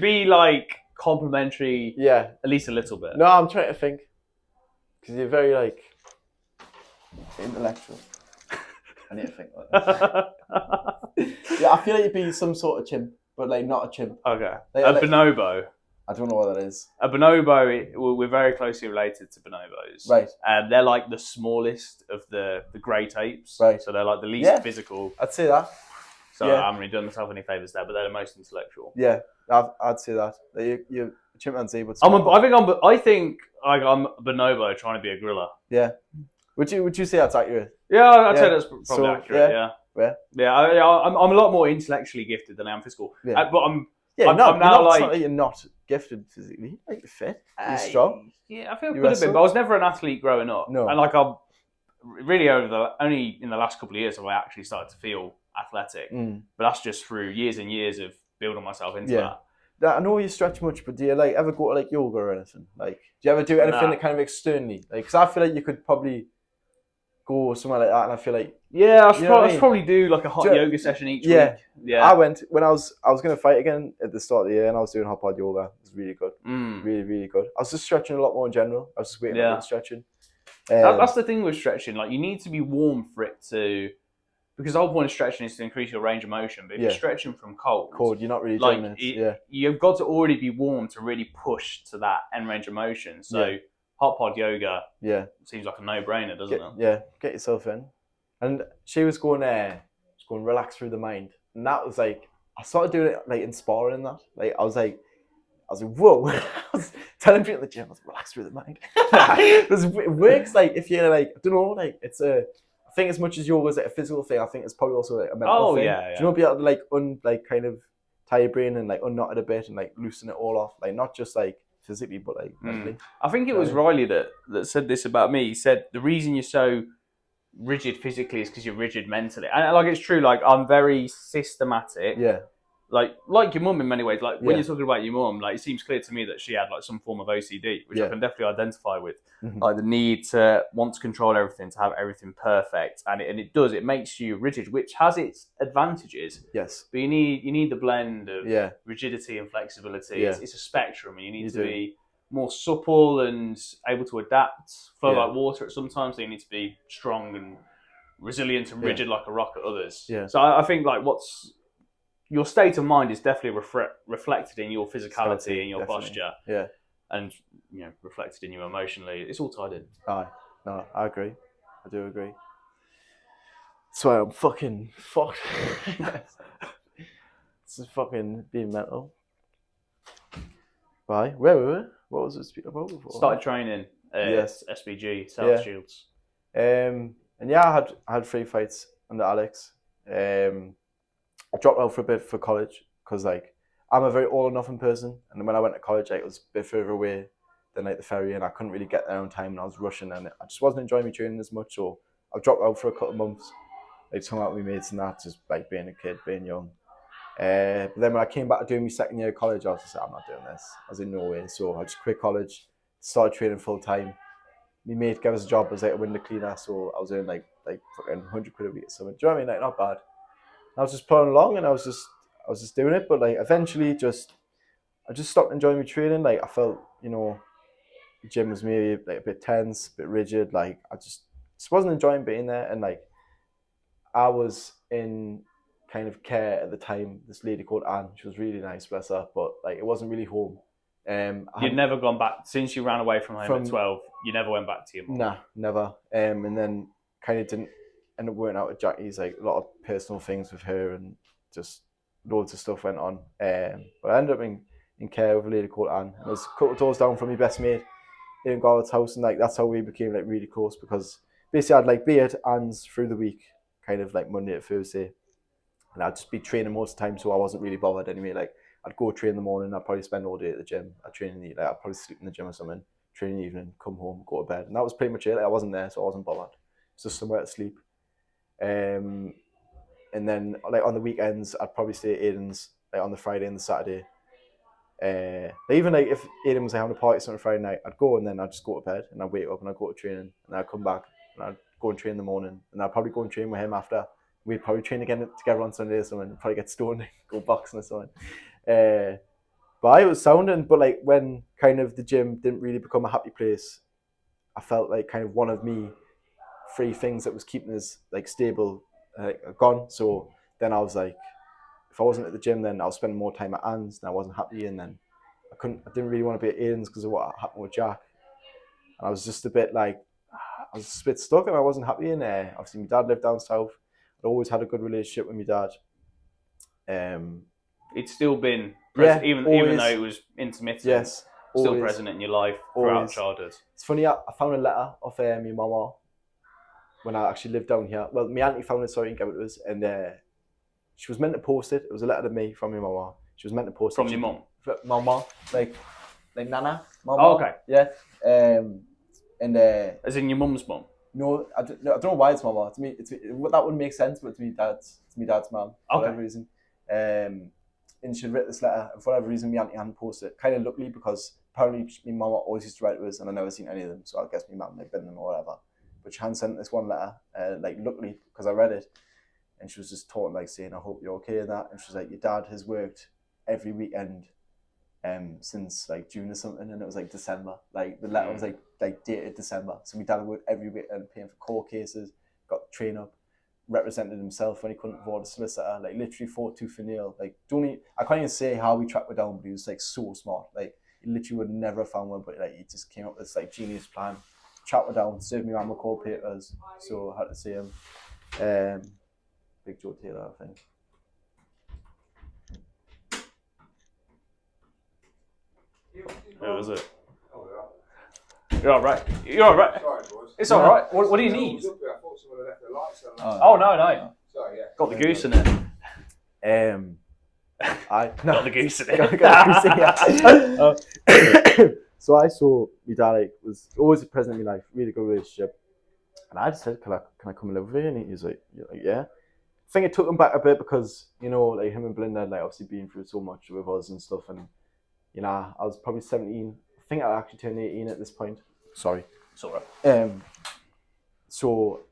be like complimentary. Yeah, at least a little bit. No, I'm trying to think because you're very like intellectual. I need to think like that. Yeah, I feel like you'd be some sort of chimp, but like not a chimp. Okay, like, a bonobo. I don't know what that is. A bonobo, we're very closely related to bonobos. Right. They're like the smallest of the great apes. Right. So they're like the least physical. I'd say that. So I haven't really done myself any favours there, but they're the most intellectual. Yeah, I'd say that. You're chimpanzee, but I think I'm a bonobo trying to be a gorilla. Yeah. Would you say that's accurate? Yeah, I'd say that's probably accurate. Yeah. I'm a lot more intellectually gifted than I am physical. Yeah. But I'm now you're not gifted physically. Like you're fit, you're strong. Yeah, I feel I could have been, but I was never an athlete growing up. No. And like I'm really only in the last couple of years have I actually started to feel athletic. But that's just through years and years of building myself into that. I know you stretch much, but do you like ever go to like yoga or anything? Like, do you ever do anything that kind of externally? Like, because I feel like you could probably go somewhere like that, and I feel like Yeah, I You know what I should mean? probably do like a hot Do you- yoga session each Yeah. week. Yeah. I went when I was going to fight again at the start of the year, and I was doing hot pod yoga. It was really good, really, really good. I was just stretching a lot more in general. I was just waiting on stretching. That's the thing with stretching. Like, you need to be warm for it to, because the whole point of stretching is to increase your range of motion. But if you're stretching from cold, you're not really like doing it. you've got to already be warm to really push to that end range of motion. So hot pod yoga, seems like a no-brainer, doesn't it? Yeah, get yourself in. And she was going relax through the mind, and that was like I started doing it like in sparring and that. Like I was like, whoa! I was telling people at the gym, I was relax through the mind. It works like if you're like I don't know, like it's a. I think as much as yoga is like a physical thing, I think it's probably also like a mental thing. Yeah. Do you know, be able to like kind of tie your brain and like unknot it a bit and like loosen it all off, like not just like physically but like mentally. I think it was Riley that said this about me. He said the reason you're so rigid physically is because you're rigid mentally, and like it's true. Like I'm very systematic. Yeah. Like your mum in many ways. Like when you're talking about your mum, like it seems clear to me that she had like some form of OCD, which I can definitely identify with. Like the need to want to control everything, to have everything perfect, and it does. It makes you rigid, which has its advantages. Yes. But you need the blend of rigidity and flexibility. Yeah. It's a spectrum, and you need to be more supple and able to adapt, flow like water at some times. So you need to be strong and resilient and rigid like a rock at others. Yeah. So I think like your state of mind is definitely reflected in your physicality and your posture. Yeah. And reflected in you emotionally. It's all tied in. No, I agree. I do agree. That's why I'm fucking fucked. This is fucking being mental. Right, where were we? What was it speaking about before? Started training. SBG, South Shields. And I had 3 fights under Alex. I dropped out for a bit for college because like I'm a very all or nothing person, and when I went to college, like, it was a bit further away than like the ferry, and I couldn't really get there on time, and I was rushing, and I just wasn't enjoying my training as much. So I dropped out for a couple of months, like hung out with my mates and that, just like being a kid, being young. But then when I came back to doing my second year of college, I was just like, I'm not doing this. I was in no way, so I just quit college, started training full time. My mate gave us a job as like a window cleaner, so I was earning like fucking 100 quid a week or something. Do you know what I mean? Like, not bad. And I was just pulling along, and I was just doing it, but like eventually I just stopped enjoying my training. Like I felt, the gym was maybe like a bit tense, a bit rigid. Like I just wasn't enjoying being there. And like I was in kind of care at the time. This lady called Anne, she was really nice, bless her, but like it wasn't really home. You'd never gone back since you ran away from home at 12. You never went back to your mum. Nah, never. And then kind of didn't end up working out with Jackie's. Like a lot of personal things with her, and just loads of stuff went on. But I ended up in care with a lady called Anne. I was a couple of doors down from my best mate in Garrett's house, and like that's how we became like really close, because basically I'd like be at Anne's through the week, kind of like Monday to Thursday, and I'd just be training most of the time, so I wasn't really bothered anyway. Like I'd go train in the morning, I'd probably spend all day at the gym. I'd train in the I'd probably sleep in the gym or something, train in the evening, come home, go to bed, and that was pretty much it. Like, I wasn't there, so I wasn't bothered. It's just somewhere to sleep. And then like on the weekends, I'd probably stay at Aiden's like on the Friday and the Saturday. Even like if Aiden was like, having a party on a Friday night, I'd go, and then I'd just go to bed, and I'd wake up and I'd go to training, and I'd come back and I'd go and train in the morning, and I'd probably go and train with him after. We'd probably train again together on Sunday or something, probably get stoned and go boxing or something. But I was sounding, but like when kind of the gym didn't really become a happy place, I felt like kind of one of me 3 things that was keeping us like stable gone. So then I was like, if I wasn't at the gym, then I was spending more time at Anne's, and I wasn't happy, and then I didn't really want to be at Aiden's because of what happened with Jack, and I was just a bit like, I was a bit stuck, and I wasn't happy in there. Obviously my dad lived down south. I'd always had a good relationship with my dad. It's still been present, even though it was intermittent. Yes, still always, present in your life throughout childhood. It's funny, I found a letter of my mama when I actually lived down here. Well, my auntie found it, sorry, in Goose, and she was meant to post it. It was a letter to me from my mama. She was meant to post from it. From your mum? Mama, like Nana. Mama. Oh, okay. Yeah. And as in your mum's mum? No, I don't know why it's mama. To me, that wouldn't make sense, but it's my dad's mum for whatever reason. And she'd written this letter, and for whatever reason, my auntie hadn't posted it. Kind of luckily, because apparently my mama always used to write to us, and I never seen any of them. So I guess my mum had been them or whatever. but she hadn't sent this one letter, like luckily, because I read it, and she was just talking like saying, I hope you're okay and that, and she was like, your dad has worked every weekend since like June or something, and it was like December, like the letter was like dated December, so my dad worked every weekend paying for court cases, got the train up, represented himself when he couldn't afford a solicitor, like literally fought tooth and nail, like I can't even say how he tracked her down, but he was like so smart, like he literally would never have found one, but like he just came up with this like genius plan, tracked her down, served me around with court papers, so I had to see him. Big Joe Taylor, I think. Who was it? You're all right. You're all right. Sorry, boys. It's all right. What do you need? I thought someone had left their lights on. Oh no. Sorry, yeah. Got the goose in it. Got the goose in it. So I saw my dad like was always a present in my life, really good relationship, and I just said, "Can I come and live with you?" And he was like, "Yeah." I think it took him back a bit because like him and Belinda had like obviously been through so much with us and stuff, and I was probably 17. I think I actually turned 18 at this point. Sorry. It's all right. So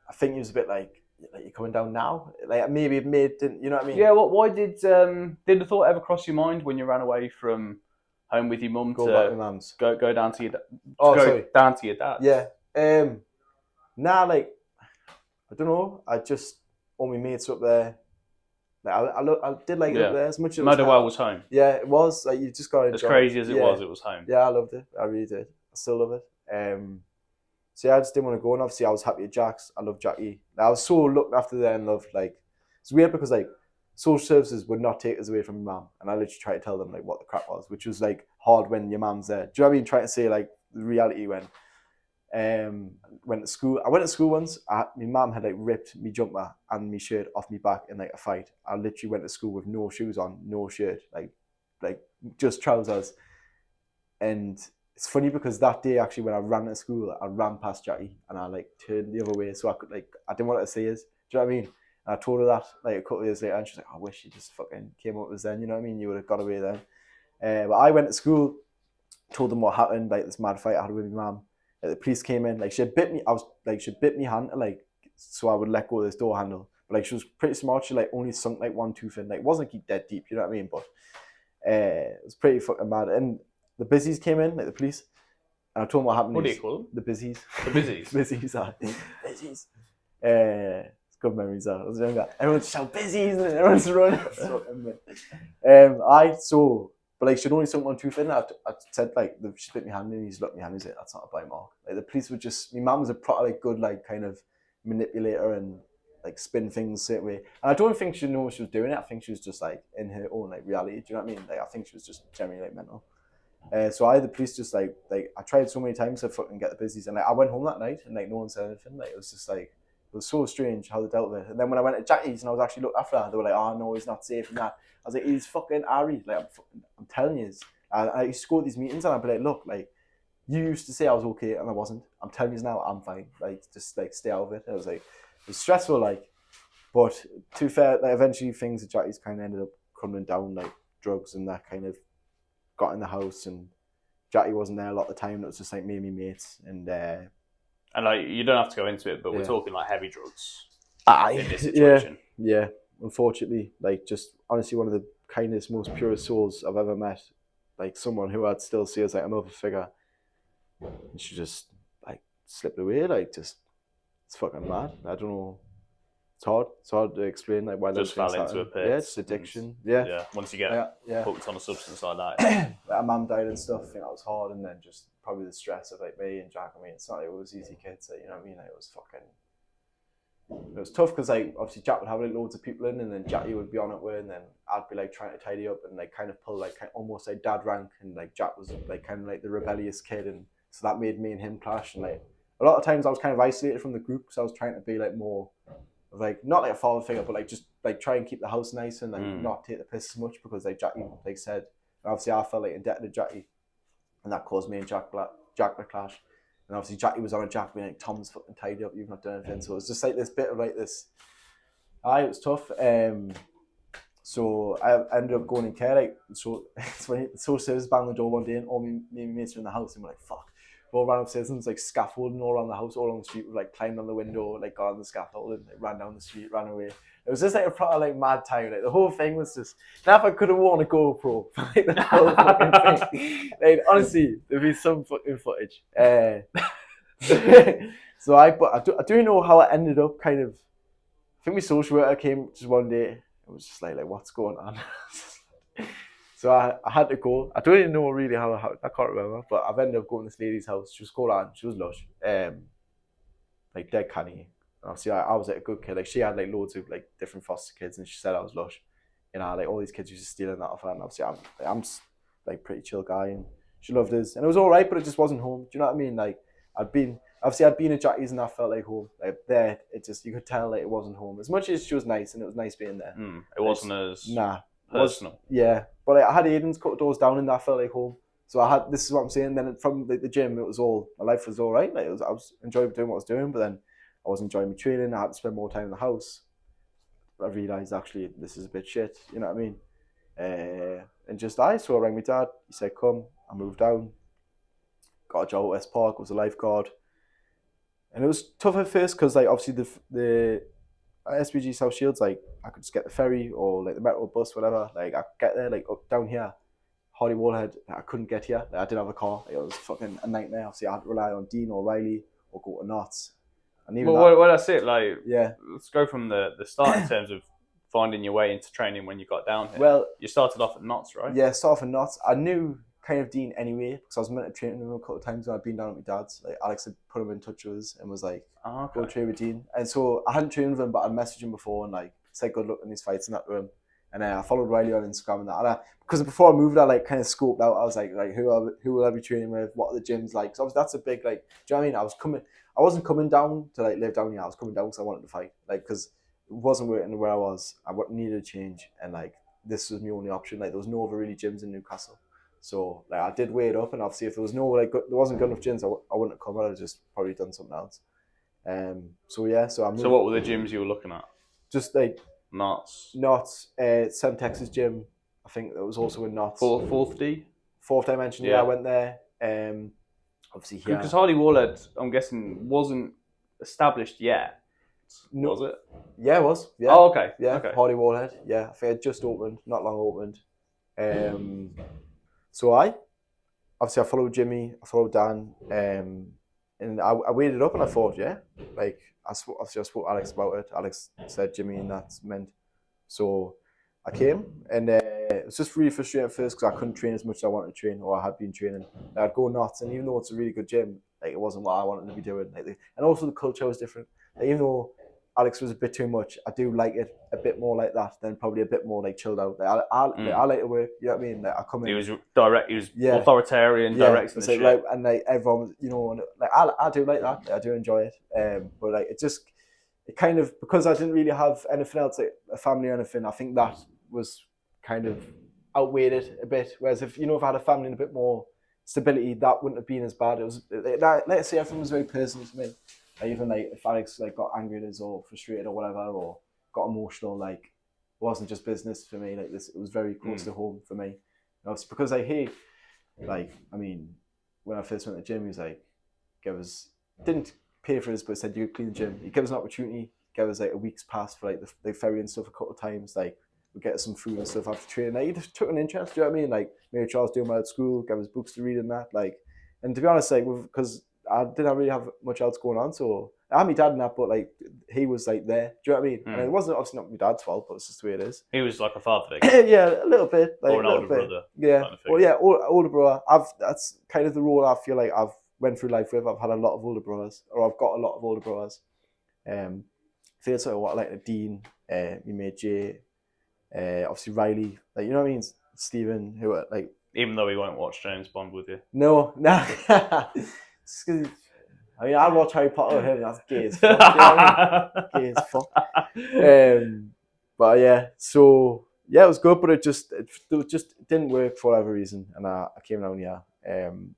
I think he was a bit like you're coming down now. Like maybe it made, you know what I mean? Yeah. Why did the thought ever cross your mind when you ran away from home with your mum Go back to mum's. Go down to your down to your dad? Yeah. Nah, like I don't know. I just all my mates up there. Like I did like it up there as much as Motherwell was home. Yeah, it was. Like you just got to as crazy as it was home. Yeah, I loved it. I really did. I still love it. So yeah, I just didn't want to go, and obviously I was happy at Jack's. I love Jackie. Like, I was so looked after there and loved. Like it's weird because like social services would not take us away from my mum, and I literally tried to tell them like what the crap was, which was like hard when your mum's there. Do you know what I mean? Trying to say like the reality when. Went to school. I went to school once. My mum had like ripped me jumper and my shirt off my back in like a fight. I literally went to school with no shoes on, no shirt, like just trousers. And it's funny because that day actually when I ran to school, I ran past Jackie and I like turned the other way so I could I didn't want her to see us. Do you know what I mean? And I told her that like a couple of years later, and she's like, I wish you just fucking came up with us then. You know what I mean? You would have got away then. But I went to school, told them what happened, like this mad fight I had with my mum. The police came in, like she had bit me. She bit me hand, like so I would let go of this door handle. But like she was pretty smart. She like only sunk like one tooth in. Like it wasn't like dead deep, you know what I mean? But it was pretty fucking bad. And the busies came in, like the police, and I told them what happened. What do you call them? The busies. The busies. Busies. It's good memories. I was younger. Everyone's shout busies and everyone's running. But like she'd only sunk one tooth in. I said like she bit my hand and he's looked at my hand and he's like, that's not a bite mark. Like the police would just, my mum was a proper like good like kind of manipulator and like spin things a certain way. And I don't think she knew what she was doing. I think she was just like in her own like reality. Do you know what I mean? Like I think she was just generally like mental. So I had the police just like I tried so many times to fucking get the busies, and like I went home that night and like no one said anything. Like it was just like it was so strange how they dealt with it. And then when I went to Jackie's and I was actually looked after her, they were like, oh no, he's not safe and that. I was like, he's fucking Ari. Like I'm telling you. I used to go to these meetings and I'd be like, look, like you used to say I was okay and I wasn't. I'm telling you now, I'm fine. Like just like stay out of it. It was like it was stressful, like, but to be fair, like eventually things at Jackie's kind of ended up crumbling down, like drugs and that kind of got in the house, and Jackie wasn't there a lot of the time. It was just like me and my mates, and like you don't have to go into it, but we're talking like heavy drugs in this situation. Yeah. Unfortunately, like just honestly one of the kindest, most purest souls I've ever met. Like someone who I'd still see as like a mother figure, and she just like slipped away. Like just it's fucking mad. I don't know. It's hard to explain like why just fell into a pit. Yeah, it's addiction. Yeah. Once you get hooked on a substance like that. Like, mum died and stuff. I think that was hard, and then just probably the stress of like me and Jack. I mean, it's not like it was easy kids. Like, you know what I mean? Like, it was fucking. It was tough because like obviously Jack would have like loads of people in, and then Jackie would be on it with, and then I'd be like trying to tidy up and like kind of pull like almost like dad rank, and like Jack was like kind of like the rebellious kid, and so that made me and him clash. And like a lot of times I was kind of isolated from the group because I was trying to be like more of like not like a father figure, but like just like try and keep the house nice and like not take the piss as much because like Jackie like said, and obviously I felt like indebted to Jackie, and that caused me and Jack the clash. And obviously Jackie was on a Jack being like, Tom's fucking tidy up, you've not done anything. So it was just like this bit of like this, it was tough. So I ended up going in care, like, so it's when the social service banged the door one day and all me and my mates were in the house and we're like, fuck, We all ran upstairs and was like scaffolding all around the house, all along the street. We like climbed on the window, like got on the scaffold and like, ran down the street, ran away. It was just like a proper like mad time. Like the whole thing was just. Now if I could have worn a GoPro, for, like the whole fucking thing, like honestly, there'd be some fucking footage. So I do know how I ended up kind of. I think my social worker came just one day. It was just like what's going on? So I had to go. I don't even know really how I can't remember, but I've ended up going to this lady's house. She was called Anne. She was lush, like dead canny. Obviously, I was like a good kid. Like she had like loads of like different foster kids, and she said I was lush. You know, like all these kids used to stealing that off her. And obviously, I'm like pretty chill guy, and she loved us, and it was all right, but it just wasn't home. Do you know what I mean? Like I'd been at Jackie's, and that felt like home. Like there, it just you could tell like it wasn't home. As much as she was nice, and it was nice being there. It wasn't as personal. Yeah, but like, I had Aiden's cut doors down, and that felt like home. So I had. This is what I'm saying. Then from the gym, it was all my life was all right. Like I was enjoying doing what I was doing, but then I was enjoying my training. I had to spend more time in the house. I realised actually this is a bit shit. You know what I mean? And so I rang my dad. He said, "Come." I moved down. Got a job at West Park. Was a lifeguard. And it was tough at first because like obviously the SPG South Shields, like I could just get the ferry or like the metro bus, whatever. Like I could get there, like up down here, Hardy Wallhead. I couldn't get here. Like, I didn't have a car. Like, it was fucking a nightmare. Obviously, I had to rely on Dean or Riley or go to Knots. And even well, that's it. Like, yeah. Let's go from the start in terms of finding your way into training when you got down here. Well, you started off at Knots, right? Yeah, started off at Knots. I knew kind of Dean anyway because I was meant to train with him a couple of times when I'd been down at my dad's. Like Alex had put him in touch with us and was like, go train with Dean. And so I hadn't trained with him, but I'd messaged him before and like said good luck in these fights and that to him. And I followed Riley on Instagram and that. And because before I moved, I like kind of scoped out. I was like who will I be training with? What are the gyms like? So that's a big like. Do you know what I mean? I wasn't coming down to like live down here. I was coming down because I wanted to fight. Like because it wasn't working where I was. I needed a change, and like this was my only option. Like there was no other really gyms in Newcastle. So like I did weigh it up, and obviously if there was no like there wasn't good enough gyms, I wouldn't have come. I'd have just probably done something else. So I moved. So what were the gyms you were looking at? Just like Knots, South Texas gym. I think that was also in Knots. Fourth dimension. Yeah, I went there. Obviously here because Hardy Wallhead, I'm guessing, wasn't established yet. No. Was it? Yeah, it was. Yeah. Oh, okay. Yeah, okay. Hardy Wallhead. Yeah, I think it just opened, not long opened. So I followed Jimmy, I followed Dan, and I weighed it up and I thought, yeah, like I spoke to Alex about it. Alex said Jimmy and that's meant. So I came and it was just really frustrating at first because I couldn't train as much as I wanted to train or I had been training. Like, I'd go nuts, and even though it's a really good gym, like it wasn't what I wanted to be doing. Like, and also the culture was different. Like, even though Alex was a bit too much, I do like it a bit more like that than probably a bit more like chilled out. Like, I like to work, you know what I mean? Like I come in. He was direct. He was authoritarian, directing the shit. Like, and like everyone, you know, and, like I do like that. Like, I do enjoy it. But like it kind of, because I didn't really have anything else, like a family or anything. I think that was kind of outweighed it a bit. Whereas if I had a family and a bit more stability, that wouldn't have been as bad. It was let's say everything was very personal to me. Like, even like if Alex like got angry at us or frustrated or whatever or got emotional, like it wasn't just business for me. Like this, it was very close to home for me. It's because when I first went to the gym, he was like, didn't pay for us, but said you clean the gym. He gave us an opportunity, gave us like a week's pass for like the ferry and stuff a couple of times. Like we get us some food and stuff after training. Like he just took an interest. Do you know what I mean? Like made sure I was doing well at school, gave us books to read and that. Like, and to be honest, like because I didn't really have much else going on, so I had my dad in that, but like he was like there. Do you know what I mean? And it wasn't obviously not my dad's fault, but it's just the way it is. He was like a father figure. Yeah, a little bit. Like, or an older brother. Yeah. Kind of well, yeah, older brother. That's kind of the role I feel like I've went through life with. I've had a lot of older brothers, or I've got a lot of older brothers. Feels like what I like Dean, my mate Jay, obviously Riley. Like, you know what I mean? Stephen, who are like. Even though he won't watch James Bond with you. No. I mean, I'd watch Harry Potter with him. That's gay as fuck. You know what I mean? Gay as fuck. But yeah, so yeah, it was good, but it just didn't work for whatever reason, and I came down here, and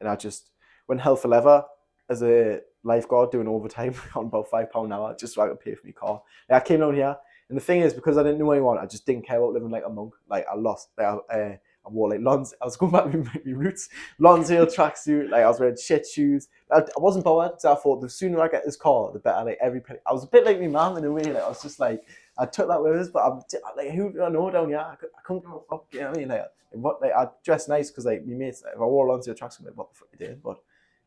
I just went hell for leather as a lifeguard doing overtime on about £5 an hour just so I could pay for my car. Like, I came down here, and the thing is, because I didn't know anyone, I just didn't care about living like a monk. Like I lost. Like, I I wore like I was going back to my roots, Lonsdale tracksuit, like I was wearing shit shoes. I wasn't bothered because I thought the sooner I get this car, the better. Like I was a bit like my mum in a way. Like I was just like, I took that with us, but I'm like, who do I know down here? I couldn't give a fuck. You know what I mean? Like I dressed nice because like my mates, like, if I wore Lonsdale tracksuit, I'm like, what the fuck you doing? But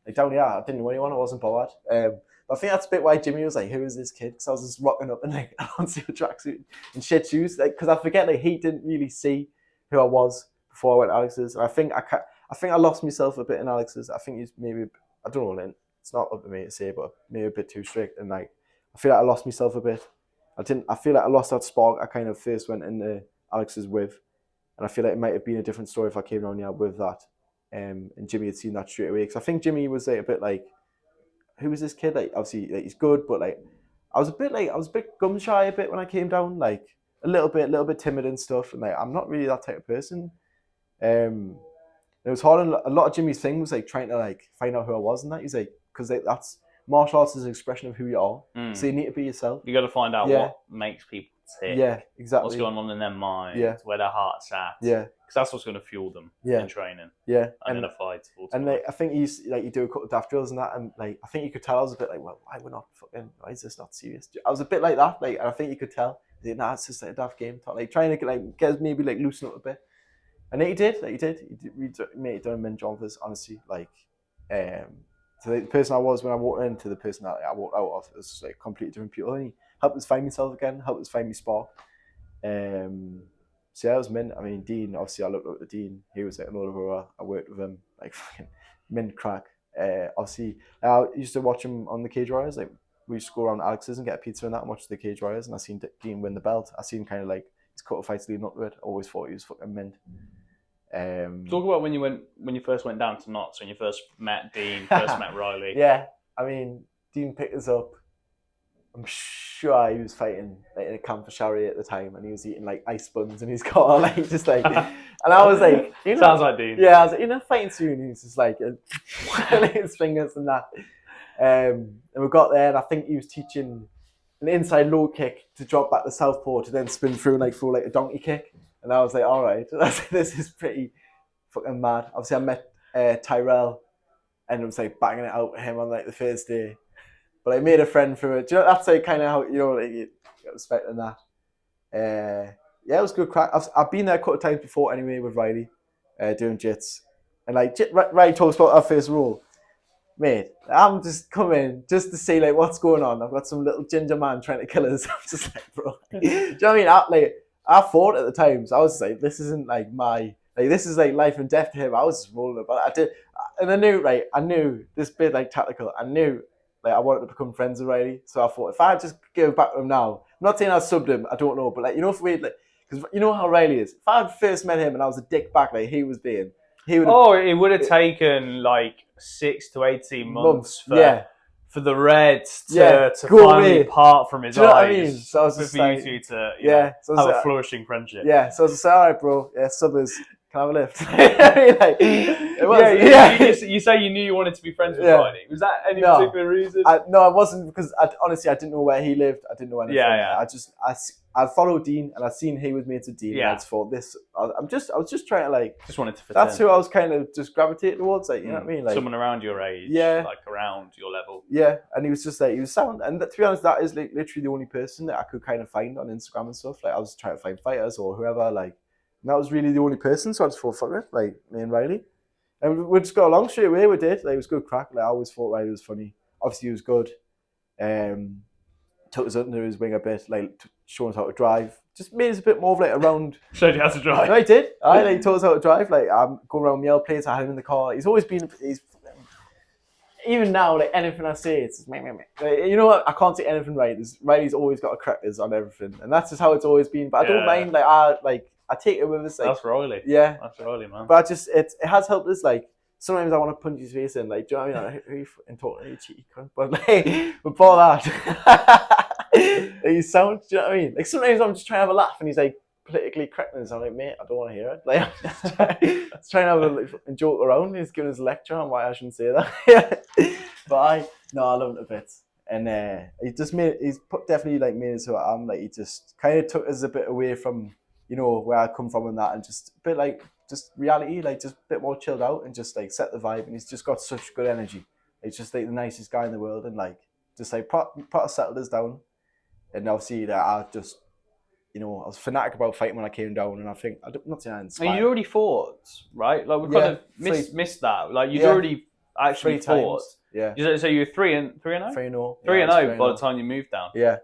like down here, I didn't know anyone. I wasn't bothered. But I think that's a bit why Jimmy was like, who is this kid? Because I was just rocking up in like a Lonsdale tracksuit and shit shoes. Like because I forget like he didn't really see who I was before I went to Alex's. And I think I lost myself a bit in Alex's. I think he's maybe, I don't know, it's not up to me to say, but maybe a bit too strict. And like, I feel like I lost myself a bit. I feel like I lost that spark I kind of first went into Alex's with. And I feel like it might have been a different story if I came down here with that. And Jimmy had seen that straight away. Because I think Jimmy was like a bit like, who was this kid? Like, obviously, like, he's good, but like, I was a bit gum shy a bit when I came down, like a little bit timid and stuff. And like, I'm not really that type of person. It was hard. And a lot of Jimmy's thing was like trying to like find out who I was and that. He's like, because like, that's martial arts is an expression of who you are. So you need to be yourself. You got to find out what makes people tick. Yeah, exactly. What's going on in their mind. Yeah. Where their heart's at. Yeah. Because that's what's going to fuel them in training. Yeah. And in a fight. Ultimately. And like, I think you do a couple of daft drills and that, and like I think you could tell I was a bit like, well, why is this not serious? I was a bit like that, like, and I think you could tell. Like, nah, it's just like a daft game, like trying to get maybe like loosen up a bit. And he did. He made it done in Jonvers, honestly. Like, so the person I was when I walked into the person that I walked out of, it was just like completely different people. And he helped us find myself again, helped us find me spark. So yeah, it was mint. I mean, Dean, obviously I looked up to Dean. He was like another brother. I worked with him, like fucking mint crack. Obviously, I used to watch him on the Cage Warriors. Like, we used to go around Alex's and get a pizza and that and watch the Cage Warriors. And I seen Dean win the belt. I seen kind of like his couple of fights leading up to it. I always thought he was fucking mint. Talk about when you first went down to Knots, when you first met Dean, first met Riley. Yeah, I mean, Dean picked us up. I'm sure he was fighting like in a camp for Shari at the time, and he was eating like ice buns in his car, like just like. And I was like, sounds like Dean. Yeah, I was like, fighting soon. He was just like his fingers and that. And we got there, and I think he was teaching an inside low kick to drop back the southpaw to then spin through and like throw like a donkey kick. And I was like, all right, this is pretty fucking mad. Obviously, I met Tyrell, and I was like banging it out with him on like the first day. But I made a friend through it. Do you know, that's like kind of how, you know, like you get respect in that. Yeah, it was good crack. I've been there a couple of times before anyway with Riley, doing jits. And like, Riley talks about our first rule. Mate, I'm just coming just to see like what's going on. I've got some little ginger man trying to kill us. I'm just like, bro. Do you know what I mean? I thought at the times, I was like, this isn't like this is like life and death to him. I was just rolling about it. And I knew this bit like tactical. I knew like I wanted to become friends with Riley. So I thought if I just give back to him now, I'm not saying I subbed him, I don't know, but like, you know, if we like, because you know how Riley is. If I had first met him and I was a dick back like he was being, he would have. Oh, it would have taken like 6 to 18 months for the Reds to finally part from his eyes. Do you know what I mean? So I was just for like, you two to so have a flourishing friendship. Yeah, so I was just like, all right, bro. Yeah, subbers. Can I have a lift? You say you knew you wanted to be friends with Riley. Was that any particular reason? No, I wasn't, because honestly I didn't know where he lived. I didn't know anything. I followed Dean, and I'd seen he was mates with Dean. And I just thought I was just trying to like. Just wanted to fit That's in. who I was kind of just gravitating towards, like, you know what I mean, like someone around your age, like around your level. Yeah, and he was just like, he was sound, and to be honest, that is like literally the only person that I could kind of find on Instagram and stuff. Like I was trying to find fighters or whoever, like. And that was really the only person, so I just thought, fuck it, like, me and Riley. And we just got along straight away, we did. Like, it was good crack. Like, I always thought Riley was funny. Obviously, he was good. Took us under his wing a bit, like, showing us how to drive. Just made us a bit more of, like, around... Showed you how to drive. No, he did. He taught us how to drive. Like, I'm going around Yale Place, I had him in the car. He's always been... Even now, like, anything I say, it's just... Like, you know what? I can't say anything right. Riley's always got a crackers on everything. And that's just how it's always been. But I don't mind, I take it with us. Like, that's Riley. Yeah. That's Riley, man. But it has helped us, like, sometimes I want to punch his face in, like, do you know what I mean? Like, who are you fucking talking to, you cheeky cunt? But, like, before that, he sounds, do you know what I mean? Like, sometimes I'm just trying to have a laugh and he's, like, politically correct and I'm like, mate, I don't want to hear it. Like, I'm just trying to have a joke around. He's giving us a lecture on why I shouldn't say that. But I love it a bit. And he's definitely, like, made us who I am. Like, he just kind of took us a bit away from you know, where I come from and that, and just a bit like just reality, like just a bit more chilled out and just like set the vibe. And he's just got such good energy. He's just like the nicest guy in the world, and like just like proper settled us down. And obviously that I just, you know, I was fanatic about fighting when I came down, and I think I'm not saying I inspired. And you'd already fought, right? Like we kind of missed that. Like you'd already actually fought. Yeah. So you were 3-0? 3-0. 3-0 by the time you moved down. Yeah.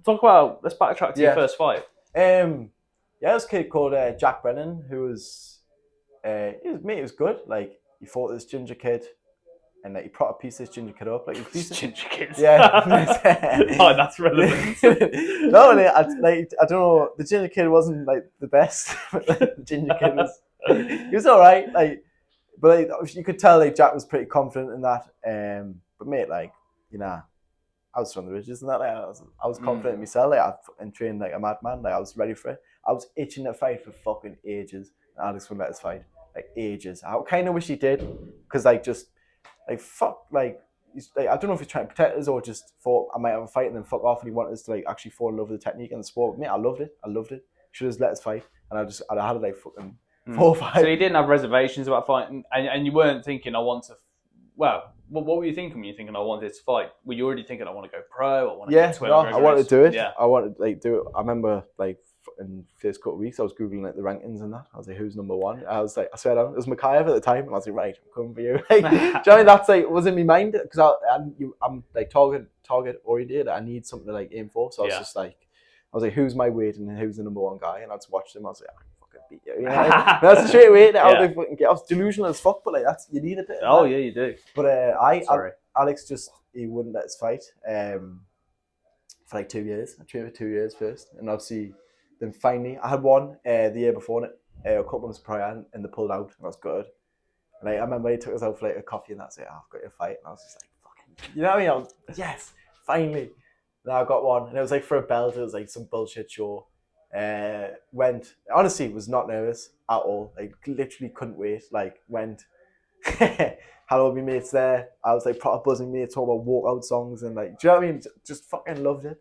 Talk about, let's backtrack to your first fight. Yeah, this kid called Jack Brennan, who was, he was good. Like, he fought this ginger kid, and like, he proper pieced this ginger kid up. Like, ginger kids. Yeah. Oh, that's relevant. No, I don't know. The ginger kid wasn't like the best. But like, the ginger kid was, he was all right. Like, but like, you could tell like Jack was pretty confident in that. But mate, like, you know, I was from the ridges and that. Like, I was confident in myself. Like, I trained like a madman. Like, I was ready for it. I was itching to fight for fucking ages. And Alex wouldn't let us fight. Like, ages. I kind of wish he did, because like just like fuck, like, I don't know if he's trying to protect us or just thought I might have a fight and then fuck off, and he wanted us to like actually fall in love with the technique and the sport. But mate, I loved it. Should have let us fight, and I had like fucking 4 or 5. So you didn't have reservations about fighting, and you weren't thinking I want to. Well, what were you thinking when you were thinking I wanted to fight? Were you already thinking I want to go pro? I want to I wanted to do it. Yeah. I wanted to like do it. I remember like in the first couple of weeks I was googling like the rankings and that. I was like, who's number one? I was like, I swear down, it was Mikhaev at the time, and I was like, right, I'm coming for you. Like, do you know, that's like was in my mind, because I'm like target oriented. I need something to like aim for. So I was just like, I was like, who's my weight and who's the number one guy? And I just watched him. I was like, I can fucking beat you. You know, like, that's the straight way. I was delusional as fuck, but like that's, you need a bit. Oh yeah, you do. But Alex just, he wouldn't let us fight for like 2 years. I trained for 2 years first, and obviously then finally I had one the year before it, a couple months prior, and they pulled out, and I was good. And like, I remember he took us out for like a coffee, and that's it. I've got your fight, and I was just like, fucking, you know what I mean? I was, yes, finally. Now I got one, and it was like for a belt. It was like some bullshit show. Went, honestly, was not nervous at all. Like, literally couldn't wait. Like, went. Had all my mates there. I was like proper buzzing mates, talking about walkout songs, and like, do you know what I mean? Just fucking loved it.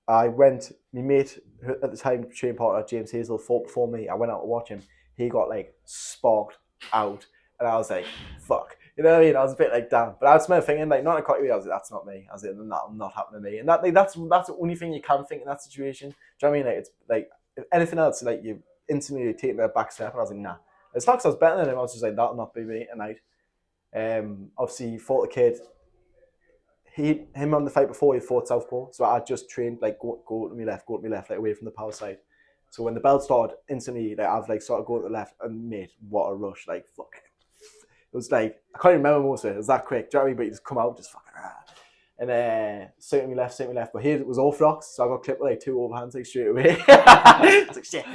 I went, my mate at the time, training partner James Hazel, fought before me. I went out to watch him. He got like sparked out, and I was like, fuck. You know what I mean? I was a bit like, damn. But I was thinking, like, not in a cocky way, I was like, that's not me. I was like, that'll not happen to me. And that, like, that's the only thing you can think in that situation. Do you know what I mean? Like, it's like, if anything else, like, you instantly take a back step, and I was like, nah. It's not because I was better than him, I was just like, that'll not be me tonight. Obviously, he fought a kid. Him on the fight before, he fought Southpaw. So I just trained, like, go to my left, like, away from the power side. So when the bell started, instantly, like, I've, like, started going to the left, and mate, what a rush. Like, fuck. It was like, I can't even remember most of it. It was that quick. Do you know what I mean? But you just come out, just fucking and straight to me left. But here it was orthodox, so I got clipped with like 2 overhands like straight away. I was like, shit.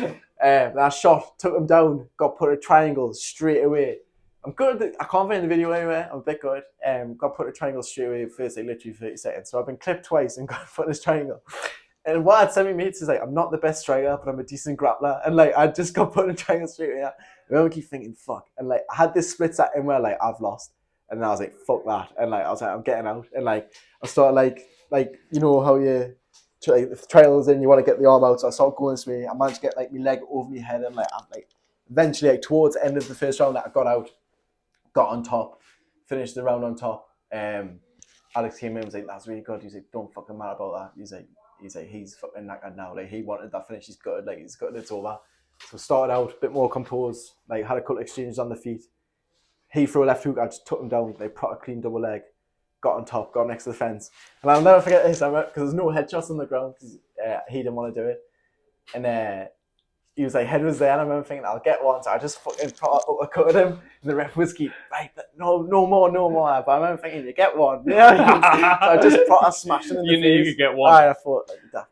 That shot took him down, got put a triangle straight away. I'm good at I can't find the video anywhere. I'm a bit good. Got put a triangle straight away first, like literally 30 seconds. So I've been clipped twice and got put in this triangle. And what I'd send me mates is like, I'm not the best striker, but I'm a decent grappler. And like, I just got put in a triangle straight away. I remember keep thinking, fuck. And like, I had this split second where like, I've lost. And then I was like, fuck that. And like, I was like, I'm getting out. And like, I started like, you know how you, like, if the triangle's in, you want to get the arm out. So I started going this way. I managed to get like my leg over my head. And like, I'm like, eventually, like towards the end of the first round, like, I got out, got on top, finished the round on top. Alex came in and was like, that's really good. He's like, don't fucking matter about that. He's fucking knackered now. Like, he wanted that finish. He's gutted. Like, he's gutted. It's over. So started out a bit more composed. Like, had a couple of exchanges on the feet. He threw a left hook. I just took him down. Like, put a clean double leg. Got on top. Got next to the fence. And I'll never forget this. Because there's no headshots on the ground. Because he didn't want to do it. And he was like, head was there. And I remember thinking, I'll get one. So I just fucking uppercutted him. And the ref was keep, right, no more. But I remember thinking, you get one. Yeah. So I just smashed him in the face. You knew you could get one. I thought, like, that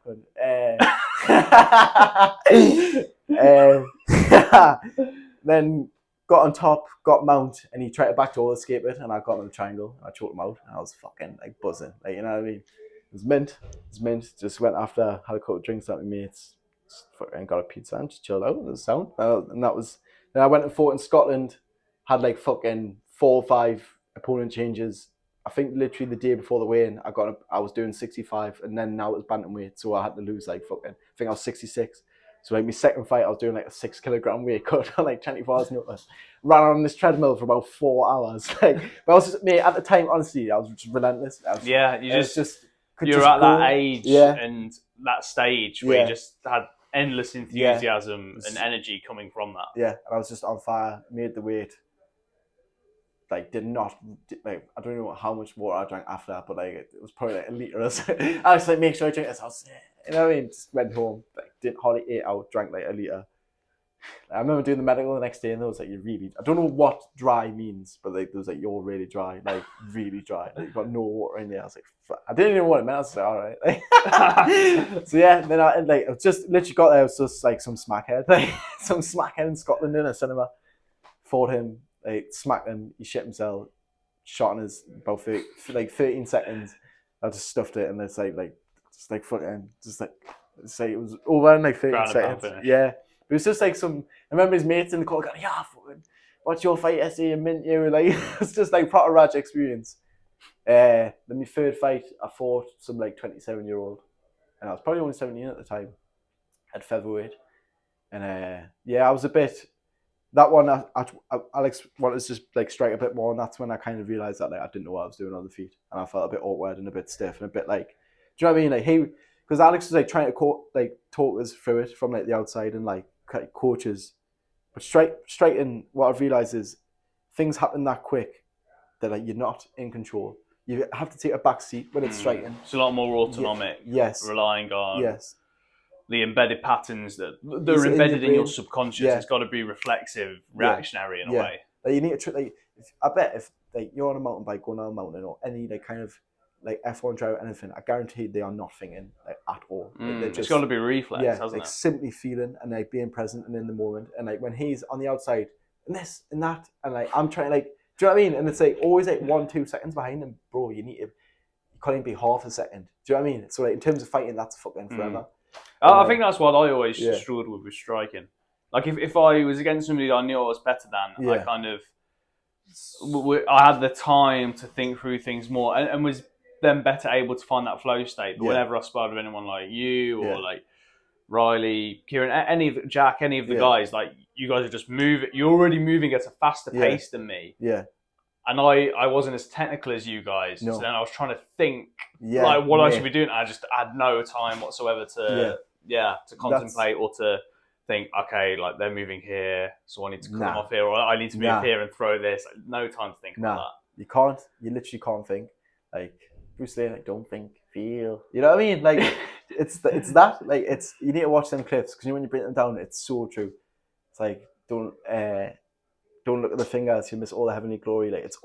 good. Then got on top, got mount, and he tried to backdoor escape it, and I got him in the triangle. And I choked him out, and I was fucking like buzzing. Like, you know what I mean? It was mint. Just went after, had a couple of drinks with my mates, and got a pizza and just chilled out. It was sound. And that was. Then I went and fought in Scotland, had like fucking 4 or 5 opponent changes. I think literally the day before the weigh-in, I was doing 65, and then now it was bantamweight, so I had to lose like fucking. I think I was 66. So like my second fight, I was doing like a 6 kilogram weight cut on like 24 hours notice. Ran on this treadmill for about 4 hours. Like, but I was just, mate, at the time, honestly, I was just relentless. You're at that age and that stage where you just had endless enthusiasm and energy coming from that. Yeah, and I was just on fire. Made the weight. Like, I don't know how much water I drank after that, but like it was probably like a litre or something. I was like, make sure I drink this. I was, you know what I mean? Just went home, like didn't hardly eat out, drank like a litre. I remember doing the medical the next day, and they was like, "You're really." I don't know what dry means, but like, there was like, "You're really dry, like really dry. Like, you've got no water in there." I was like, fuck. I didn't even know what it meant. I was like, "All right." Like, so yeah, then I just literally got there. It was just like some smackhead, like some smackhead in Scotland in a cinema. Fought him, like smacked him. He shit himself, shot in his about 13 seconds. I just stuffed it, and it's like fucking, just like say it was over in like 13 seconds. Yeah. It was just like I remember his mates in the court going, "Yeah, fucking, watch your fight yesterday and mint you." Like, it's just like proper Raj experience. Then my third fight, I fought some like 27-year-old, and I was probably only 17 at the time, at featherweight. And I was a bit, that one, Alex wanted to just like strike a bit more, and that's when I kind of realised that like I didn't know what I was doing on the feet, and I felt a bit awkward and a bit stiff and a bit like, do you know what I mean? Like, hey, because Alex was like trying to talk us through it from like the outside and like coaches, but straight in, what I've realised is things happen that quick that like you're not in control. You have to take a back seat when it's striking. It's a lot more autonomic. Yes. Relying on the embedded patterns that they're embedded in your subconscious. Yeah. It's got to be reflexive, reactionary in a way. Like, you need to I bet if like you're on a mountain bike going down a mountain or any like kind of like F1 driver, anything, I guarantee they are not thinking like at all. Like, it's got to be reflex, hasn't like it? Simply feeling and like being present and in the moment. And like when he's on the outside, and this and that, and like I'm trying like, do you know what I mean? And it's like always like 1-2 seconds behind him, bro. You can't even be half a second. Do you know what I mean? So like in terms of fighting, that's fucking forever. I think that's what I always struggled with striking. Like if I was against somebody I knew I was better than, I kind of, I had the time to think through things more and was then better able to find that flow state. But whenever I sparred with anyone like you or like Riley, Kieran, any of the guys, like you guys are just moving. You're already moving at a faster pace than me. Yeah. And I wasn't as technical as you guys. No. So then I was trying to think like what I should be doing. I just had no time whatsoever to contemplate or to think, okay, like they're moving here, so I need to cut them off here, or I need to move here and throw this. Like, no time to think about that. You can't. You literally can't think. Like Bruce Lee, like, don't think, feel. You know what I mean? Like it's that. Like you need to watch them clips because when you break them down, it's so true. It's like don't look at the fingers, you miss all the heavenly glory. Like it's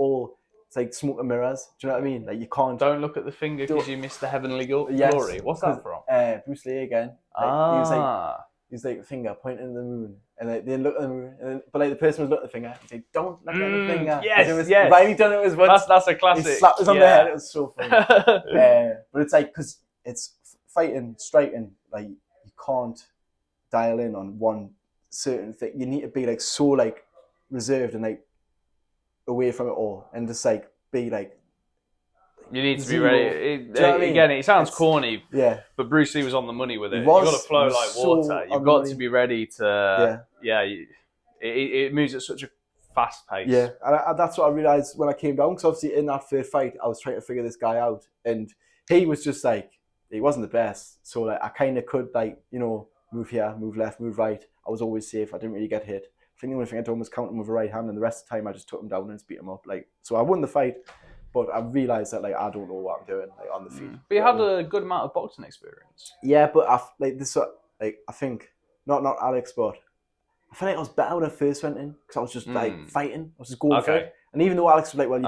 like smoke and mirrors. Do you know what I mean? Like you can't. Don't look at the finger because you miss the heavenly glory. Yes, what's that from? Bruce Lee again. Like, he's like finger pointing at the moon, and like, they look at the moon, but like the person was looking at the finger. He's like, don't look at the finger. Yes. But I only done it was once. That's a classic. He slapped us on the head. It was so funny. But it's like because it's fighting, striking. Like you can't dial in on one certain thing. You need to be like so like reserved and like away from it all, and just like be like. You need to be ready. Again, it sounds corny, but Bruce Lee was on the money with it. You've got to flow like water. You've got to be ready to. It moves at such a fast pace. Yeah, and that's what I realised when I came down. Because obviously in that third fight, I was trying to figure this guy out, and he was just like he wasn't the best. So like I kind of could like move here, move left, move right. I was always safe. I didn't really get hit. I think the only thing I done was count him with a right hand, and the rest of the time I just took him down and just beat him up. Like so, I won the fight. But I realised that like I don't know what I'm doing like on the feet. But you had a good amount of boxing experience. Yeah, but I think not Alex, but I feel like I was better when I first went in because I was just like fighting. I was just going for it. And even though Alex was like, "Well,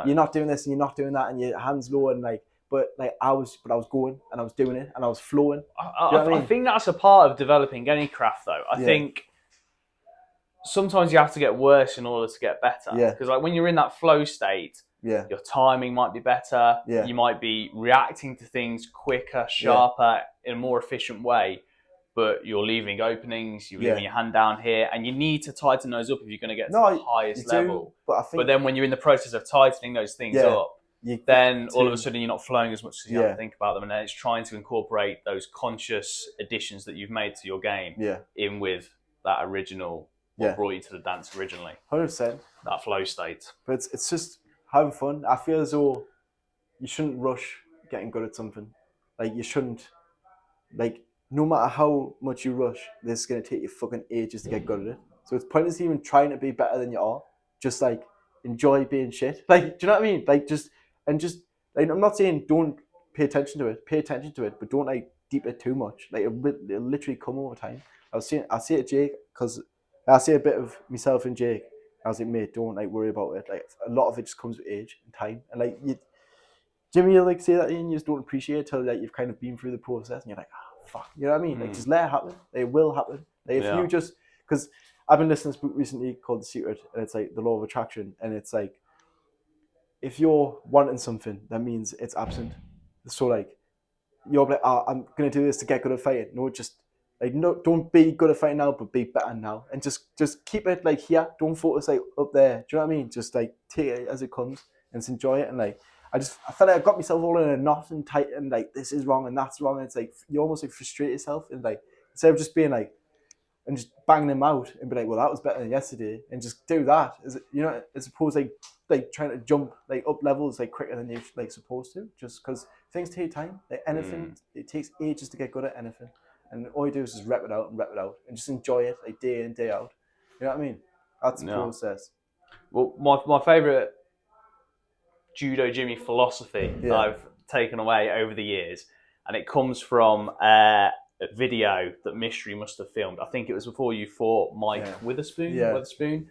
you're not doing this and you're not doing that, and your hands low," and like, but I was going and I was doing it and I was flowing. I think that's a part of developing any craft, though. I think. Sometimes you have to get worse in order to get better. Yeah. Because like when you're in that flow state, your timing might be better. Yeah. You might be reacting to things quicker, sharper, in a more efficient way. But you're leaving openings, you're leaving your hand down here, and you need to tighten those up if you're going to get to the highest level. But then when you're in the process of tightening those things up, then all of a sudden you're not flowing as much as you have to think about them, and then it's trying to incorporate those conscious additions that you've made to your game in with that original, what brought you to the dance originally. 100%. That flow state. But it's just having fun. I feel as though you shouldn't rush getting good at something. Like, you shouldn't, like, no matter how much you rush, this is going to take you fucking ages to get good at it. So it's pointless even trying to be better than you are. Just, like, enjoy being shit. Like, do you know what I mean? Like, like, I'm not saying don't pay attention to it. Pay attention to it, but don't, like, deep it too much. Like, it'll literally come over time. I say to Jake, because I see a bit of myself and Jake. I was like, mate, don't, like, worry about it. Like, a lot of it just comes with age and time. And, like, Jimmy will, like, say that and you just don't appreciate it till, like, you've kind of been through the process and you're like, oh, fuck. You know what I mean? Like, just let it happen. It will happen. Like, if you just, because I've been listening to this book recently called The Secret, and it's like the law of attraction, and it's like, if you're wanting something, that means it's absent. So, like, you're like, oh, I'm gonna do this to get good at fighting. No, just, like, no, don't be good at fighting now, but be better now, and just keep it, like, here. Don't focus, like, up there. Do you know what I mean? Just, like, take it as it comes and just enjoy it. And, like, I felt like I got myself all in a knot and tight, and, like, this is wrong and that's wrong. And it's like you almost, like, frustrate yourself, and, like, instead of just being like, and just bang them out and be like, well, that was better than yesterday, and just do that, you know, as opposed to, like trying to jump, like, up levels, like, quicker than you're, like, supposed to, just because things take time. Like, anything, it takes ages to get good at anything, and all you do is just rep it out and just enjoy it, like, day in, day out. You know what I mean? That's the process. Well, my favourite Judo Jimmy philosophy that I've taken away over the years, and it comes from a video that Mystery must have filmed. I think it was before you fought Mike Witherspoon.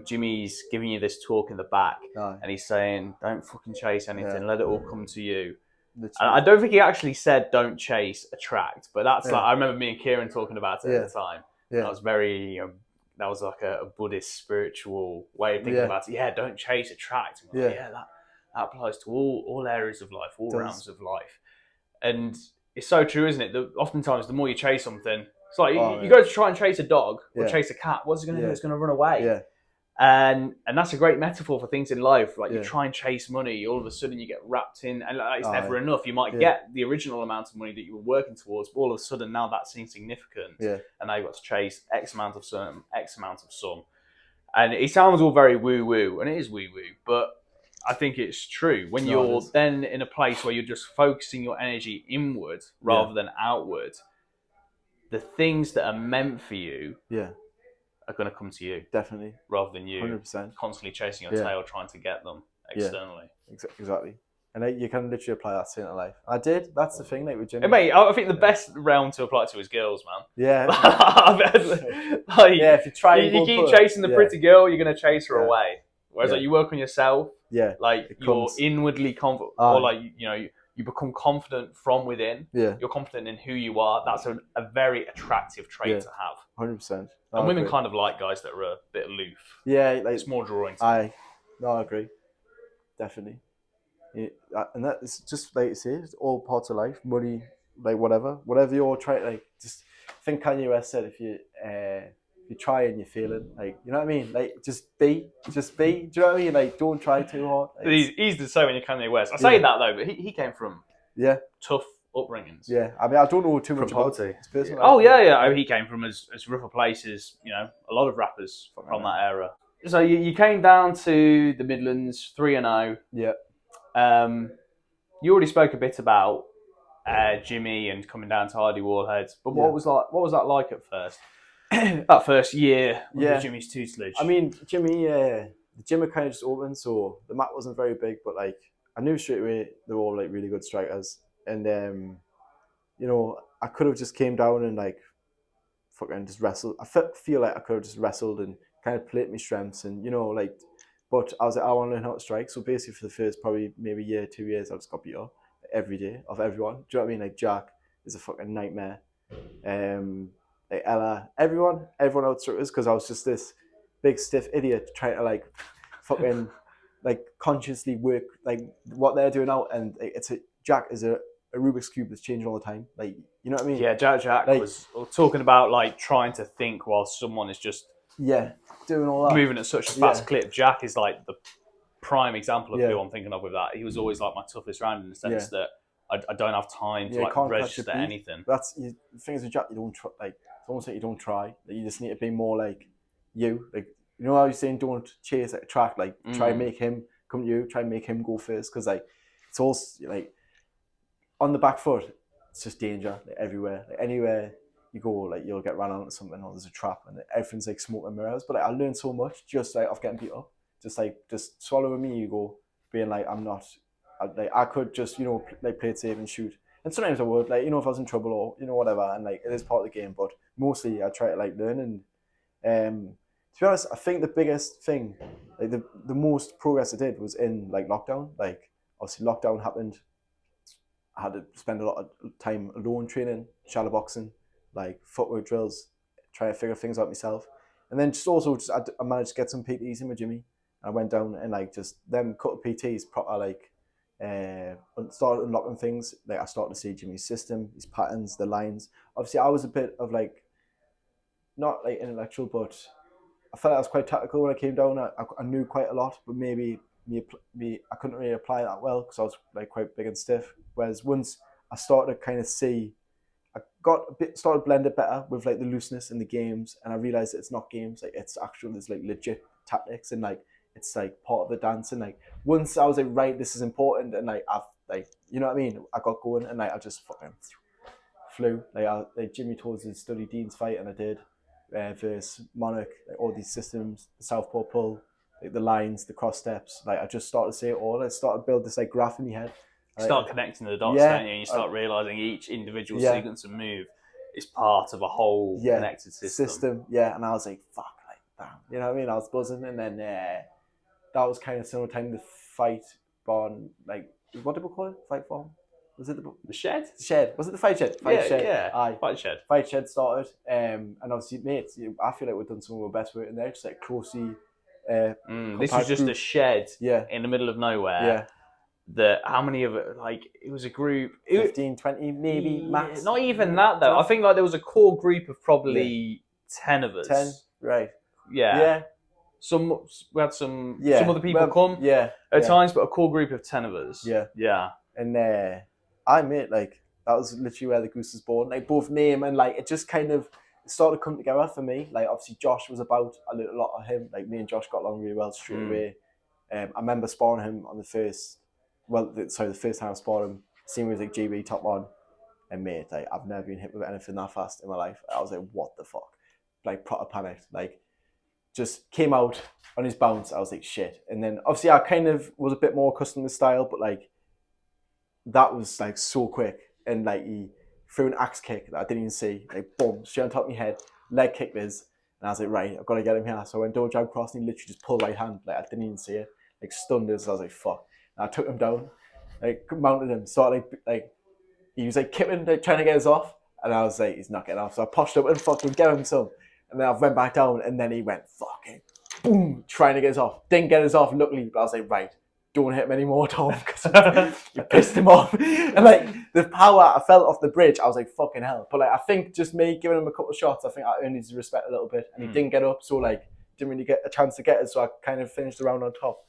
Jimmy's giving you this talk in the back, and he's saying, don't fucking chase anything, let it all come to you. And I don't think he actually said don't chase, attract, but that's like, I remember me and Kieran talking about it at the time. That was very, that was like a Buddhist spiritual way of thinking about it. Don't chase, attract. And that applies to all areas of life, all realms of life. And it's so true, isn't it? That oftentimes, the more you chase something, it's like you go to try and chase a dog or chase a cat. What's it going to do? It's going to run away. And that's a great metaphor for things in life. Like, you try and chase money, all of a sudden you get wrapped in, and it's never enough. You might get the original amount of money that you were working towards, but all of a sudden now that seems significant. And now you've got to chase X amount of sum, X amount of sum. And it sounds all very woo-woo, and it is woo-woo, but I think it's true. When you're then in a place where you're just focusing your energy inward rather than outward, the things that are meant for you are going to come to you. Definitely. Rather than you 100%. constantly chasing your tail, trying to get them externally. Exactly. And you can literally apply that to your life. I did. That's the thing, like, with Jimmy. Hey, mate, I think the best realm to apply it to is girls, man. Yeah. Like, if you try, you keep chasing the pretty girl, you're going to chase her away. Whereas like, you work on yourself, like, you're inwardly confident, or like, you become confident from within. You're confident in who you are. That's a very attractive trait to have. 100%. And women kind of like guys that are a bit aloof. Like, it's more drawing to I agree. Definitely. And that is just, like you say, it's all parts of life. Money, like, whatever you're trying, like, just think Kanye West said, if you try and you're failing, like, you know what I mean? Like, just be. Do you know what I mean? Like, don't try too hard. Like, he's the same when you're Kanye West. I say that though, but he came from tough upbringings. I mean, I don't know too much about his personal life. Oh, he came from as rough a place as, a lot of rappers from that era. So you came down to the Midlands 3-0. You already spoke a bit about Jimmy and coming down to Hardy Warheads, but what was that like at first? That first year under Jimmy's tutelage. I mean, Jimmy, the gym had kind of just opened, so the mat wasn't very big, but, like, I knew straight away they were all, like, really good strikers, and I could have just came down and, like, fucking just wrestled. I feel like I could have just wrestled and kind of played my strengths, and like, but I was like, I want to learn how to strike. So basically, for the first probably maybe year, 2 years, I just got beat up every day of everyone. Do you know what I mean? Like, Jack is a fucking nightmare. Like, Ella, everyone outstruck us because I was just this big stiff idiot trying to, like, fucking, like, consciously work, like, what they're doing out, and Jack is a Rubik's Cube that's changing all the time. Like, you know what I mean? Yeah, Jack like, was talking about, like, trying to think while someone is just doing all that, moving at such a fast clip. Jack is like prime example of Yeah. who I'm thinking of with that. He was always like my toughest round in the sense that I don't have time to you like can't catch register a beat. anything. That's the thing is with Jack. You don't try. Like it's almost like you don't try. Like, you just need to be more like you. Like you know how you're saying don't chase at a track. Like try and make him come to you. Try and make him go first because like it's also like on the back foot. It's just danger like, everywhere. Like, anywhere you go, like you'll get run onto something or there's a trap and everything's like smoke and mirrors. But like, I learned so much just like off getting beat up. Just swallowing me ego, being like I'm not. I could just like play it safe and shoot. And sometimes I would, like, if I was in trouble or, whatever, and, like, it is part of the game, but mostly I try to, like, learn. And to be honest, I think the biggest thing, like, the most progress I did was in, like, lockdown. Like, obviously, lockdown happened. I had to spend a lot of time alone training, shadow boxing, like, footwork drills, trying to figure things out myself. And then I managed to get some PTs in with Jimmy. I went down and, like, just them couple PTs, proper, like, started unlocking things. Like I started to see Jimmy's system, his patterns, the lines. Obviously, I was a bit of like, not like intellectual, but I felt like I was quite tactical when I came down. I knew quite a lot, but maybe I couldn't really apply that well because I was like quite big and stiff. Whereas once I started to kind of see, I started blended better with like the looseness in the games, and I realized that it's not games, like it's actual, there's like legit tactics and like it's like part of the dance. And like once I was like, right, this is important, and like I've like, you know what I mean, I got going and like I just fucking flew. Like Jimmy told us to study Dean's fight, and I did versus Monarch, like all these systems, the southpaw pull, like the lines, the cross steps. Like I just started to say it all. I started to build this like graph in my head. You start connecting the dots, don't you? And you start realizing each individual sequence and move is part of a whole connected system. Yeah, and I was like, fuck, like damn, you know what I mean? I was buzzing, and then that was kind of similar time the fight barn, like what did we call it? Fight farm? Was it the shed? The shed. Was it the fight shed? Shed. Yeah. Aye. Fight shed. Fight shed started. And obviously, mates, I feel like we've done some of our best work in there, just like closely. This was just a shed in the middle of nowhere. Yeah. How many of it, like, it was a group... 15, 20 maybe, max. Not even that, though. I think like there was a core group of probably 10 of us. 10, right. Yeah. We had some other people come at times, but a core group of 10 of us. Yeah. And I admit, like, that was literally where the Goose was born. Like, both name and, like, it just kind of started to come together for me. Like, obviously, Josh was about, I learned a lot of him. Like, me and Josh got along really well straight away. I remember sparring him on the first time I sparred him, seeing he was like GB top one. And mate, like, I've never been hit with anything that fast in my life. I was like, what the fuck? Like, proper panicked. Like, just came out on his bounce. I was like, shit. And then obviously I kind of was a bit more accustomed to the style, but like that was like so quick. And like he threw an axe kick that I didn't even see. Like boom, straight on top of my head, leg kicked his. And I was like, right, I've got to get him here. So I went door jab cross and he literally just pulled right hand. Like I didn't even see it. Like stunned us. So I was like, fuck. And I took him down, like mounted him. So like he was like kipping, like, trying to get us off. And I was like, he's not getting off. So I pushed up and fucking get him some. And then I went back down, and then he went fucking boom, trying to get us off. Didn't get us off, luckily. But I was like, right, don't hit him anymore, Tom, because you pissed him off. And like the power I felt off the bridge, I was like, fucking hell. But like I think just me giving him a couple of shots, I think I earned his respect a little bit. And he didn't get up, so like didn't really get a chance to get it. So I kind of finished the round on top.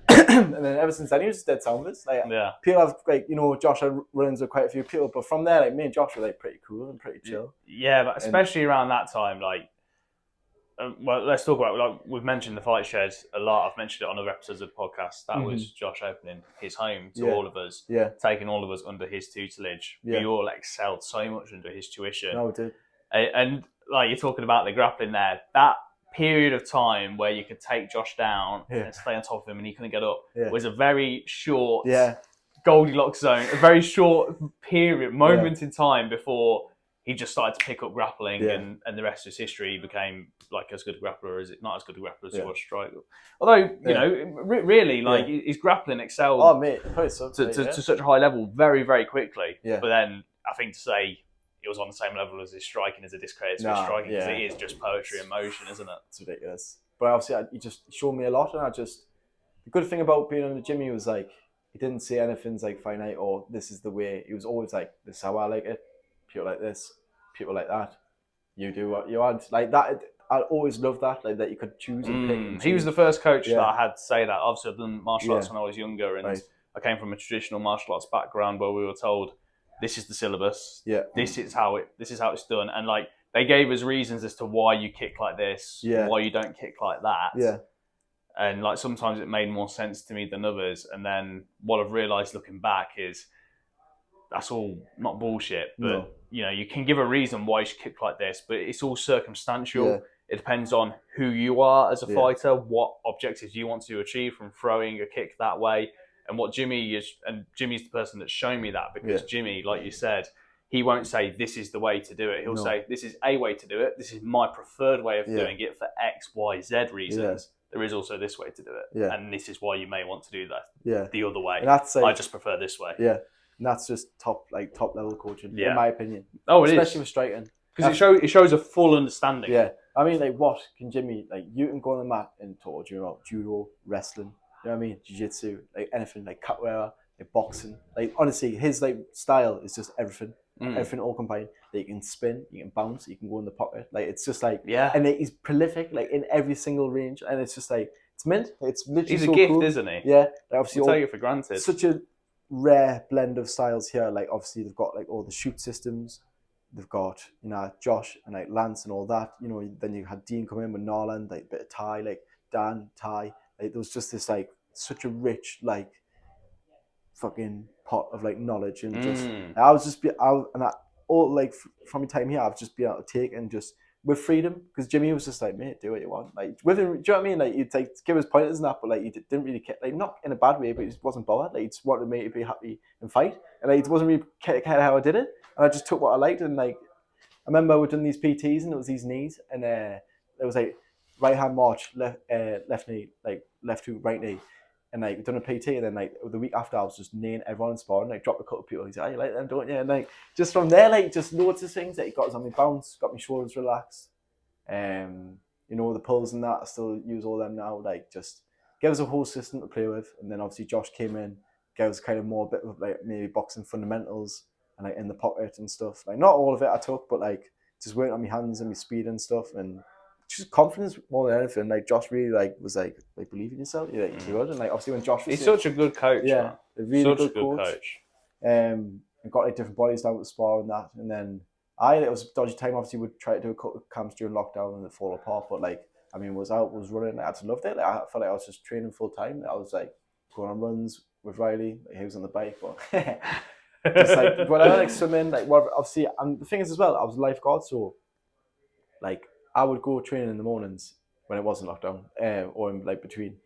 And then ever since then, he was just dead soundless. Like people have like Josh had run-ins with quite a few people, but from there, like me and Josh were like pretty cool and pretty chill. Yeah, but especially around that time, like. Well, let's talk about, like, we've mentioned the fight shed a lot. I've mentioned it on other episodes of the podcast. That was Josh opening his home to all of us, taking all of us under his tutelage. We all excelled so much under his tuition. No, we did. And like you're talking about the grappling there, that period of time where you could take Josh down and stay on top of him and he couldn't get up was a very short Goldilocks zone, a very short moment in time before he just started to pick up grappling, and the rest is history. He became like as good a grappler as not as good a grappler as he was striker. Although really, like his grappling excelled. Oh mate, to such a high level very, very quickly. Yeah. But then I think to say it was on the same level as his striking is a discredit to his striking because it is just poetry in motion, isn't it? It's ridiculous. But obviously, he just showed me a lot, and the good thing about being under Jimmy was like he didn't say anything's like finite or this is the way. He was always like, this is how I like it. People like this, people like that. You do what you want. Like that. I always loved that, like that you could choose and pick. And He was the choose. first coach Yeah. that I had to say that. Obviously, I've done martial arts Yeah. when I was younger, and Right. I came from a traditional martial arts background where we were told, "This is the syllabus. Yeah. This is how it's done," and like they gave us reasons as to why you kick like this, Yeah. why you don't kick like that. Yeah. And like sometimes it made more sense to me than others. And then what I've realised looking back is that's all not bullshit, but No. you know, you can give a reason why you should kick like this, but it's all circumstantial. Yeah. It depends on who you are as a Yeah. fighter, what objectives you want to achieve from throwing a kick that way, and what Jimmy is. And Jimmy's the person that's shown me that, because Yeah. Jimmy, like you said, he won't say this is the way to do it. He'll No. say this is a way to do it. This is my preferred way of Yeah. doing it for X, Y, Z reasons. There is also this way to do it, Yeah. and this is why you may want to do that Yeah. the other way. And that's I like, just prefer this way. yeah. And that's just top level coaching, Yeah. in my opinion. Oh, it Especially is, with striking. because it shows a full understanding. Yeah. I mean, like, what can Jimmy, like, you can go on the mat and talk about judo, wrestling, you know what I mean? Jiu-jitsu, like anything, like capoeira, like boxing. Like, honestly, his, like, style is just everything. Everything all combined. Like, you can spin, you can bounce, you can go in the pocket. Like, it's just like, Yeah. and like, he's prolific, like, in every single range. And it's just like, it's mint. It's literally He's a so gift, cool. isn't he? Yeah. Like, obviously, We'll all, take it for granted. such a rare blend of styles here. Like, obviously they've got like all the shoot systems, they've got, you know, Josh and like Lance and all that, you know. Then you had Dean come in with Narland, like a bit of Thai, like Dan, Thai. Like, there was just this like such a rich like fucking pot of like knowledge, and just I was just all like from my time here, I've just been able to take and just with freedom, because Jimmy was just like, mate, do what you want. Like, with him, do you know what I mean? Like, you'd like give us pointers and that, but like, he didn't really care, like, not in a bad way, but he just wasn't bothered. Like, he just wanted me to be happy and fight, and like, he wasn't really care how I did it, and I just took what I liked. And like, I remember we'd done these PTs, and it was these knees, and it was like right hand march, left knee, like left hook, right knee. And like, we'd done a PT, and then like the week after, I was just kneeing everyone in sparring, like dropped a couple of people. He's like, oh, you like them, don't you? And like, just from there, like, just loads of things. Like, he got us on my bounce, got my shoulders relaxed. You know, the pulls and that, I still use all them now. Like, just gave us a whole system to play with. And then obviously Josh came in, gave us kind of more a bit of like maybe boxing fundamentals and like in the pocket and stuff. Like, not all of it I took, but like just working on my hands and my speed and stuff, and just confidence more than anything. Like, Josh really like was like believe in yourself, you're like, good. And like, obviously when Josh was He's such a good coach. yeah, man. a really Such good a good coach. And got like different bodies down with the spar and that. And then it was a dodgy time. Obviously, we'd try to do a couple of camps during lockdown and it fall apart. But like, I mean, was running. I just loved it. Like, I felt like I was just training full time. I was like going on runs with Riley. Like, he was on the bike, but just like whatever, like swimming, like whatever. Obviously, and the thing is as well, I was a lifeguard, so like I would go training in the mornings when it wasn't lockdown, or in like between.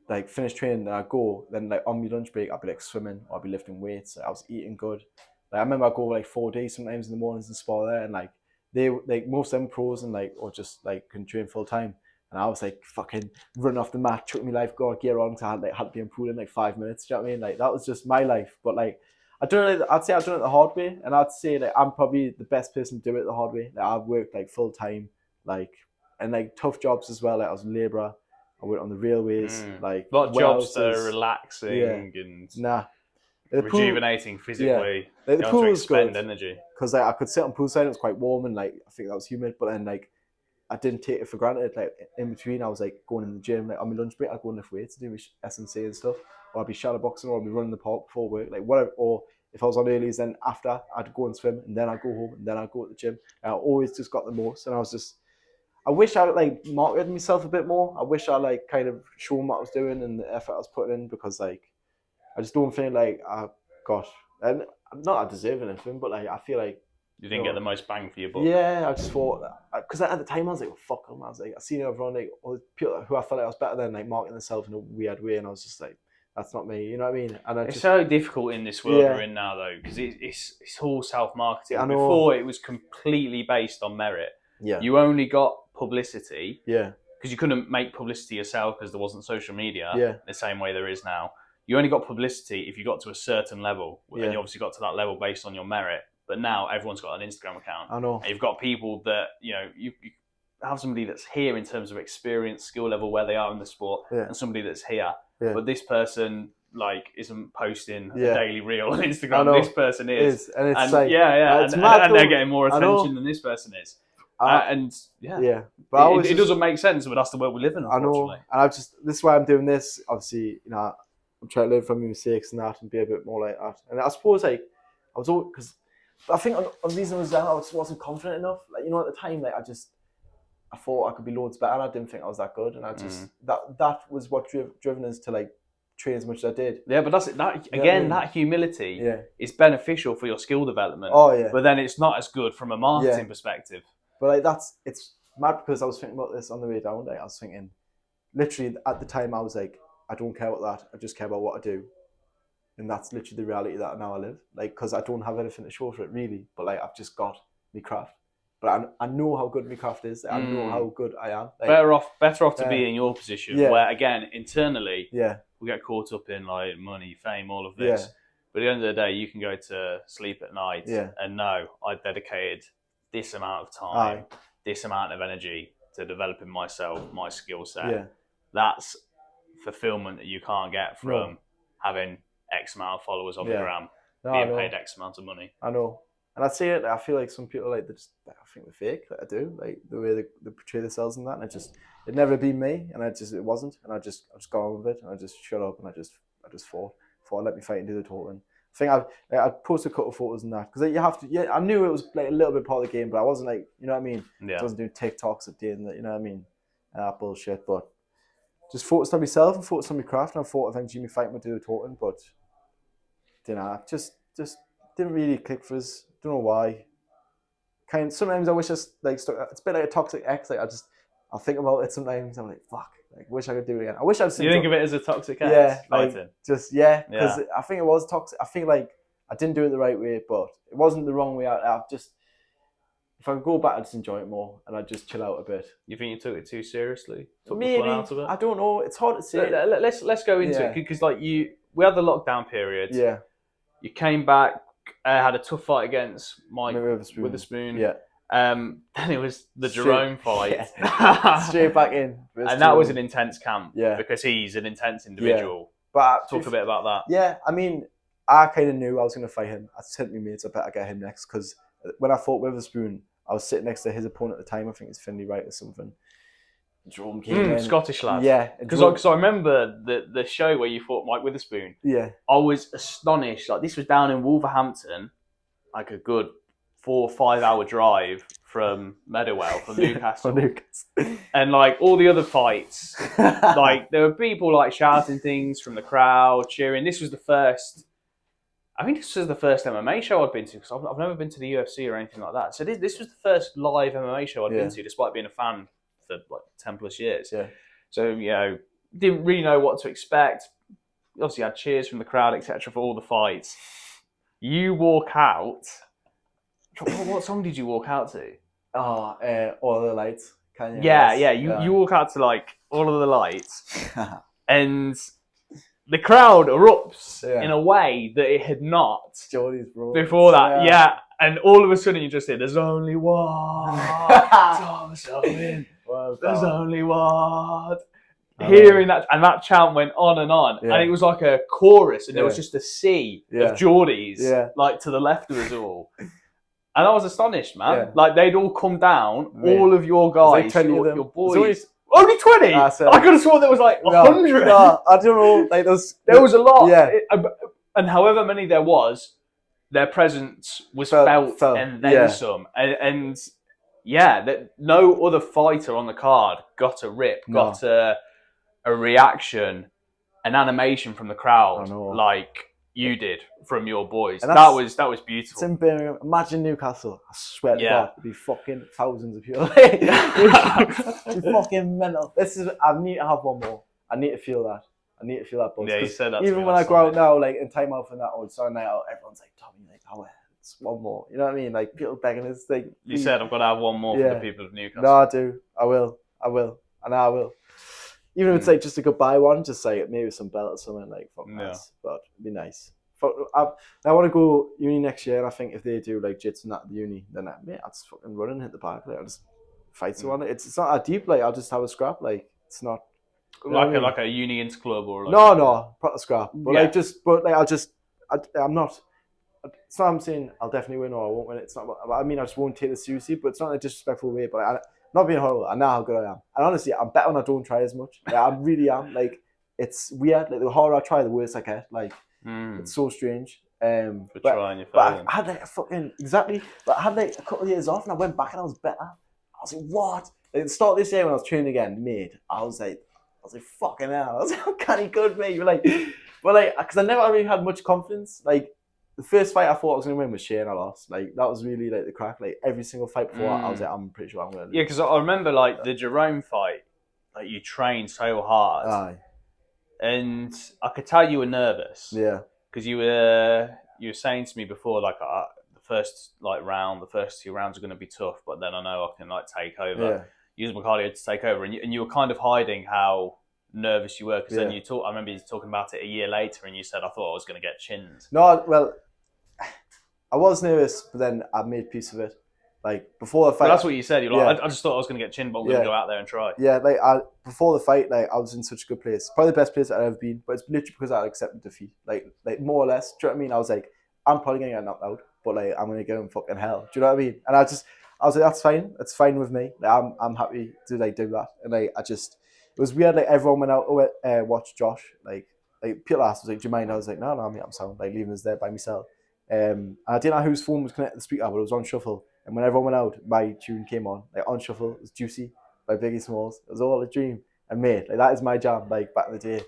Like, finish training, then I'd go, then like on my lunch break, I'd be like swimming, or I'd be lifting weights. I was eating good. Like, I remember I'd go like 4 days sometimes in the mornings and spar there, and like they like most of them pros and like, or just like can train full time. And I was like fucking running off the mat, chucking my lifeguard gear on, because I had to be in pool in like 5 minutes. Do you know what I mean? Like, that was just my life. But like, I'd say I've done it the hard way, and I'd say like I'm probably the best person to do it the hard way. Like, I've worked like full time, like, and like tough jobs as well. Like, I was a labourer. I went on the railways, like a lot of jobs that are relaxing and rejuvenating physically. Like, the pool to was expend good energy. because like I could sit on poolside. It was quite warm, and like I think that was humid. But then like I didn't take it for granted. Like, in between, I was like going in the gym. Like, on my lunch break, I'd go and lift weights to do S&C and stuff, or I'd be shadow boxing, or I'd be running the park before work, like whatever. Or if I was on earlys, then after I'd go and swim, and then I'd go home, and then I'd go to the gym. And I always just got the most, and I wish I like marketed myself a bit more. I wish I like kind of shown what I was doing and the effort I was putting in, because like I just don't feel like and not I deserve anything, but like I feel like you didn't get the most bang for your buck. Yeah, I just thought, because at the time I was like, well, fuck them. I was like, I seen everyone like all the people who I felt like I was better than, like marketing themselves in a weird way, and I was just like, that's not me. You know what I mean? And it's so difficult in this world we're in now, though, because it's all self-marketing. I know. Before, it was completely based on merit. Yeah. You only got publicity. Yeah. Because you couldn't make publicity yourself because there wasn't social media. Yeah. The same way there is now. You only got publicity if you got to a certain level, Yeah. and you obviously got to that level based on your merit. But now everyone's got an Instagram account. I know. And you've got people that, you have somebody that's here in terms of experience, skill level, where they are in the sport, and somebody that's here. Yeah. But this person like isn't posting a Yeah. daily reel on Instagram. This person is. And it's And like, it's mad and they're though. getting more I know. attention than this person is. But it doesn't make sense, but that's the world we live in, unfortunately. I know, and this is why I'm doing this. Obviously, I'm trying to learn from my mistakes and that, and be a bit more like that. And I suppose like I was always, because I think on the reason I was down, I just wasn't confident enough. Like, at the time, like I thought I could be loads better, and I didn't think I was that good, and I just that was what driven us to like train as much as I did. Yeah, but that's that again. That humility is beneficial for your skill development. Oh yeah. But then it's not as good from a marketing perspective. But like it's mad, because I was thinking about this on the way down. Like, I was thinking, literally at the time, I was like, I don't care about that. I just care about what I do, and that's literally the reality that now I live. Like, because I don't have anything to show for it really, but like I've just got my craft. But I know how good my craft is. I know how good I am. Like, better off to be in your position, where again internally, we get caught up in like money, fame, all of this. But at the end of the day, you can go to sleep at night and know I dedicated this amount of time, this amount of energy to developing myself, my skill set. Yeah. That's fulfillment that you can't get from having X amount of followers on the gram, being paid X amount of money. I know. And I see it. I feel like some people I think they're fake. Like I do, like the way they portray themselves and that. And it never been me, and it wasn't. And I just got on with it, and I just shut up, and I just fought. Let me fight and do the talking. I think I posted a couple of photos and that, because you have to. Yeah, I knew it was like a little bit part of the game, but I wasn't like, you know what I mean. Yeah. I wasn't doing TikToks of doing that, you know what I mean. That bullshit, but just focused on myself and focused on my craft, and I thought eventually my fight would do the talking, but just didn't really click for us. Don't know why. Sometimes I wish it's a bit like a toxic ex. Like I'll think about it sometimes. I'm like, fuck. Like, wish I could do it again. I wish I'd seen. You think of it as a toxic ex? Yeah, because I think it was toxic. I think like I didn't do it the right way, but it wasn't the wrong way. If I could go back, I'd just enjoy it more, and I'd just chill out a bit. You think you took it too seriously? Took Maybe. The fun out of it? I don't know. It's hard to say. Let's go into it, because like we had the lockdown period. Yeah. You came back. Had a tough fight against Mike Witherspoon. Yeah. Then it was the Jerome fight. Straight back in. And that was an intense camp. Yeah. Because he's an intense individual. Yeah. But talk a bit about that. Yeah, I mean, I kind of knew I was going to fight him. I said to my mates, I better get him next, because when I fought Witherspoon, I was sitting next to his opponent at the time. I think it's Finley Wright or something. Jerome came in. Scottish lad. Yeah. Because I remember the show where you fought Mike Witherspoon. Yeah. I was astonished. Like, this was down in Wolverhampton, like a good 4 or 5 hour drive from Meadowell, from Newcastle. And like all the other fights, like there were people like shouting things from the crowd, cheering. This was the first MMA show I'd been to, because I've never been to the UFC or anything like that. So this was the first live MMA show I'd been to, despite being a fan for like 10 plus years. Yeah. So, didn't really know what to expect. Obviously had cheers from the crowd, etc. for all the fights. You walk out. What song did you walk out to? All of the Lights. You walk out to like All of the Lights, and the crowd erupts in a way that it had not before that. Yeah. And all of a sudden you just hear, "There's only one Thomas Owen. There's only one." Hearing that, and that chant went on, and it was like a chorus, and there was just a sea of Geordies like to the left of us all. And I was astonished, man. Yeah. Like, they'd all come down, all of your guys, like your boys. Only 20? I could have sworn there was like 100. No, I don't know. Like, there was a lot. Yeah. And however many there was, their presence was felt and then some. And that no other fighter on the card got a rip, got a reaction, an animation from the crowd like you did from your boys. And that was beautiful. It's in Birmingham. Imagine Newcastle. I swear to God, it'd be fucking thousands of people. It'd be fucking mental. I need to have one more. I need to feel that. Buzz. Yeah, you said that. Even when I go out now, like in time out for that old Saturday night out, everyone's like, "Tommy, like, it's one more." You know what I mean? Like, people begging us. Like, you said, "I've got to have one more for the people of Newcastle." No, I do. I will. And I will. Even if it's like just a goodbye one, just like maybe some belt or something, like, fuck nice. But it'd be nice. I want to go uni next year, and I think if they do like jits and that at the uni, then I'll just fucking run and hit the park. Like, I'll just fight someone. It's not that deep. Like, I'll just have a scrap. Like, it's not like a uni inter club or like no proper scrap. But I'm not. it's not I'm saying I'll definitely win or I won't win. It's not. I mean, I just won't take this seriously. But it's not in a disrespectful way. But not being horrible. I know how good I am. And honestly, I'm better when I don't try as much. Like, I really am. Like, it's weird. Like, the harder I try, the worse I get. Like, it's so strange. For trying, you're but failing. I had like a fucking exactly. But I had like a couple of years off, and I went back and I was better. I was like, what? Like, at the start of this year when I was training again, mate, I was like, fucking hell. I was like, how can he good, mate? You're like, because I never really had much confidence. Like, the first fight I thought I was going to win was Shane. I lost. Like, that was really like the crack. Like, every single fight before, I was like, I'm pretty sure I'm going to lose. Yeah, because I remember like the Jerome fight, like you trained so hard. Aye. And I could tell you were nervous. Yeah. Because you were saying to me before, like, the first like the first 2 rounds are going to be tough, but then I know I can like take over. Yeah. Use my cardio to take over, and you were kind of hiding how nervous you were, because then I remember you talking about it a year later, and you said, I thought I was going to get chinned. No, well, I was nervous, but then I made peace of it. Like, before the fight, that's what you said. You're like, I just thought I was going to get chinned, but I'm going to go out there and try. Yeah, like before the fight, like I was in such a good place, probably the best place I've ever been. But it's literally because I accepted defeat, like more or less. Do you know what I mean? I was like, I'm probably going to get knocked out, but like I'm going to go in fucking hell. Do you know what I mean? And I was like, that's fine. It's fine with me. Like, I'm happy to like do that. And like it was weird. Like, everyone went out to watch Josh. Like Peter asked, was like, do you mind? I was like, no, I'm sound. Like, leaving us there by myself. And I didn't know whose phone was connected to the speaker, but it was on shuffle. And when everyone went out, my tune came on. Like, on shuffle, it was Juicy by Biggie Smalls. It was all a dream. And mate, like, that is my jam, like, back in the day.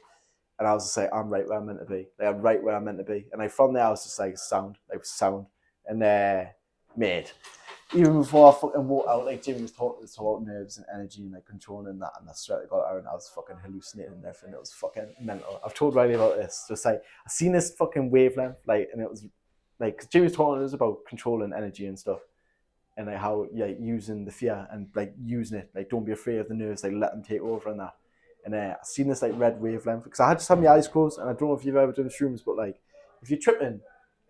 And I was just like, I'm right where I'm meant to be. Like, I'm right where I'm meant to be. And like, from there, I was just like, sound. And mate, even before I fucking walked out, like, Jimmy was talking about nerves and energy and like controlling that. And I swear to God, Aaron, I was fucking hallucinating and everything. It was fucking mental. I've told Riley about this. Just like, I seen this fucking wavelength, like, and it was like, because Jimmy was talking to us about controlling energy and stuff. And like how using the fear and like using it, like, don't be afraid of the nerves, like, let them take over and that. And I seen this like red wavelength, because I had just had my eyes closed, and I don't know if you've ever done shrooms, but like, if you're tripping and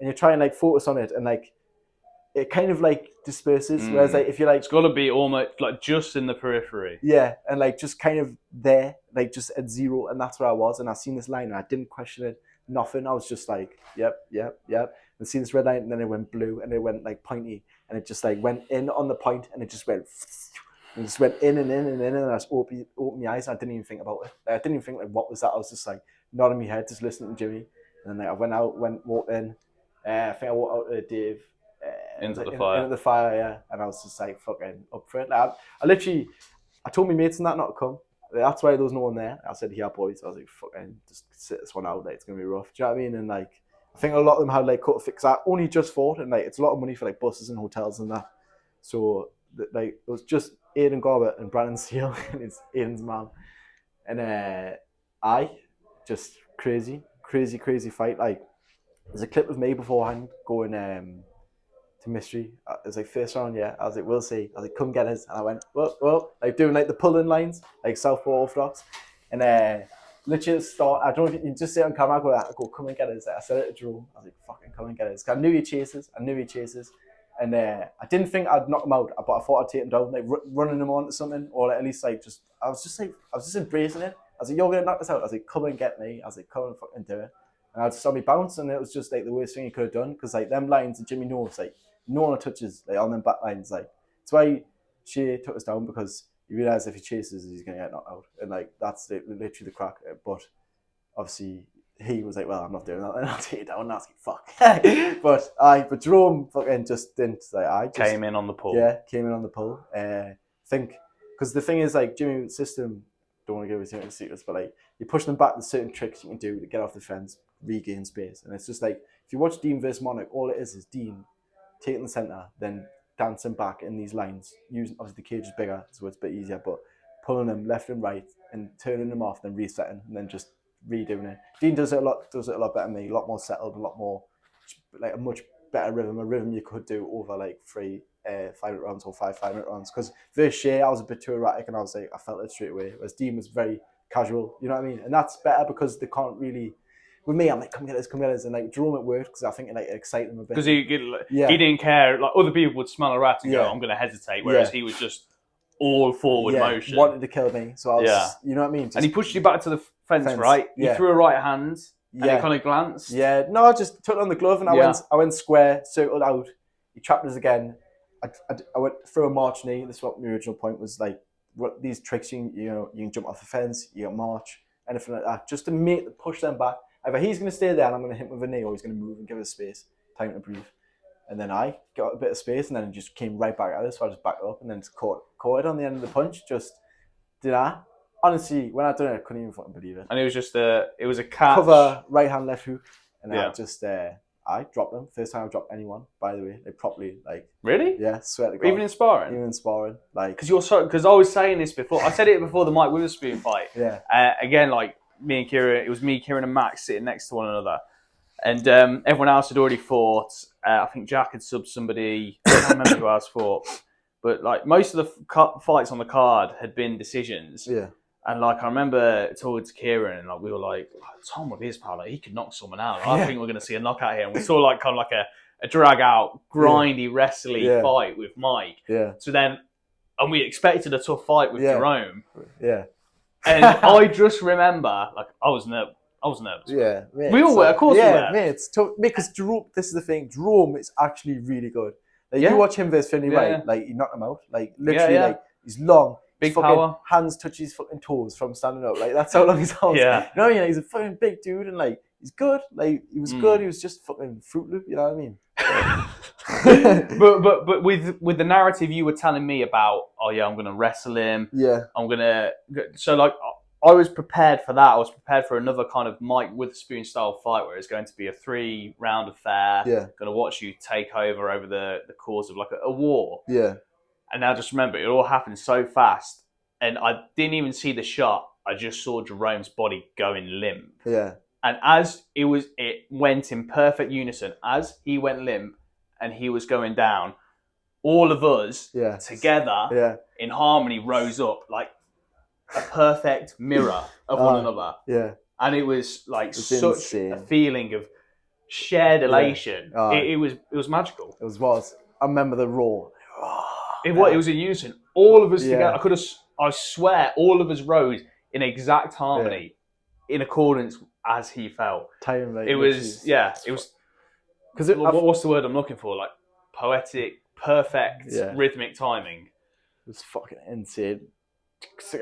you're trying like focus on it, and like it kind of like disperses. Whereas like if you're like, it's got to be almost like just in the periphery. Yeah, and like just kind of there, like just at zero, and that's where I was. And I seen this line, and I didn't question it, nothing. I was just like, yep. And see this red line, and then it went blue, and it went like pointy, and it just like went in on the point, and it just went, and it just went in and in and in, and I just opened my eyes, and I didn't even think about it. Like, I didn't even think like, what was that? I was just like nodding my head, just listening to Jimmy, and then like, I walked in. I think I walked out to Dave. Into the fire, yeah. And I was just like fucking up for it. Like, I told my mates and that not to come. That's why there was no one there. I said, yeah, boys. I was like, fucking just sit this one out. Like, it's gonna be rough. Do you know what I mean? And like, I think a lot of them had like cut a fix. I only just fought, and like, it's a lot of money for like buses and hotels and that. So like, it was just Aidan Gorbett and Brandon Steele and it's Aidan's mum. And I just crazy fight. Like, there's a clip of me beforehand going to Mystery. It was like first round, yeah. I was like, we'll see. I was like, come get us. And I went, whoa, like doing like the pulling lines, like Southpaw Orthodox. And literally at the start, I don't know if you just say it on camera, I go, come and get us. I said it to Jerome. I was like, fucking come and get us. I knew he chases. And I didn't think I'd knock him out, but I thought I'd take him down, like running him onto something, or at least like I was just embracing it. I was like, you're gonna knock this out. I was like, come and get me. I was like, come and fucking do it. And I just saw me bounce, and it was just like the worst thing he could have done, because like them lines that Jimmy knows, like no one touches like on them back lines. Like, that's why she took us down, because he realised if he chases, he's gonna get knocked out, and like that's literally the crack. But obviously he was like, well, I'm not doing that, and I'll take it down. And I was like, fuck. but Jerome fucking just didn't. Like, came in on the pull. Yeah, came in on the pull. Think, because the thing is, like, Jimmy's system, don't want to give it too secrets, but like, you push them back, there's certain tricks you can do to get off the fence, regain space. And it's just like, if you watch Dean versus Monarch, all it is Dean taking the centre, then dancing back in these lines, using, obviously the cage is bigger, so it's a bit easier, but pulling them left and right and turning them off, then resetting, and then just redoing it. Dean does it a lot better than me, a lot more settled, a lot more, like, a much better rhythm, a rhythm you could do over like 3 5-minute rounds or 5-minute rounds. Because versus Shea, I was a bit too erratic, and I was like, I felt it straight away, whereas Dean was very casual, you know what I mean? And that's better, because they can't really, with me, I'm like, come get us, and like Jerome, it worked, because I think it like excited him a bit. Because he didn't care, like other people would smell a rat and go, I'm going to hesitate, whereas he was just all forward motion. Wanted to kill me, so I was, you know what I mean? And he pushed you back to the fence. Right? He threw a right hand, And he kind of glanced. Yeah, no, I just took on the glove and I went square, circled out. He trapped us again. I went through a march knee. This is what my original point was like. What these tricks, you can jump off the fence, you can march, anything like that, just to push them back. Either he's going to stay there and I'm going to hit him with a knee, or he's going to move and give us space, time to breathe. And then I got a bit of space, and then it just came right back at us. So I just backed up and then just caught it on the end of the punch. Honestly, when I done it, I couldn't even fucking believe it. And it was just it was a catch. Cover, right hand, left hook, and I dropped them. First time I've dropped anyone, by the way. They properly, like... Really? Yeah, swear to God. Even in sparring? Even in sparring. Like... Because I was saying this before. I said it before the Mike Witherspoon fight. Yeah. Again, like, me and Kieran, it was me, Kieran and Max sitting next to one another. And everyone else had already fought. I think Jack had subbed somebody. I can't remember who else fought. But, like, most of the fights on the card had been decisions. Yeah. And, like, I remember talking to Kieran, and, like, we were like, Tom with his power, like, he could knock someone out. Like, I think we're going to see a knockout here. And we saw, like, kind of like a drag-out, grindy, wrestly fight with Mike. Yeah. So then, and we expected a tough fight with Jerome. Yeah. And I just remember, like, I was nervous. Yeah. Mate, we all were, of course we were. Yeah, mate, it's tough. Because Jerome, this is the thing, Jerome is actually really good. Like, you watch him versus Finley Wright, like, you knock him out. Like, literally, like, he's long. Big power. Hands touch his fucking toes from standing up. Like, that's how long his arms. Yeah. You know what I mean? He's a fucking big dude, and, like, he's good. Like, he was good. He was just fucking Fruit Loop, you know what I mean? but with the narrative you were telling me about, I'm gonna wrestle him. Yeah. So like I was prepared for that. I was prepared for another kind of Mike Witherspoon style fight where it's going to be a 3-round affair. Yeah. Gonna watch you take over the course of like a war. Yeah. And now just remember, it all happened so fast, and I didn't even see the shot. I just saw Jerome's body going limp. Yeah. And as it went in perfect unison. As he went limp and he was going down, all of us together in harmony rose up like a perfect mirror of one another. Yeah. And it was like such insane. a feeling of shared elation. It was magical. It was. I remember the roar. It was in unison. All of us together. I swear, all of us rose in exact harmony, in accordance as he felt. Time, like, it was. Because what's the word I'm looking for? Like poetic, perfect, rhythmic timing. It was fucking insane.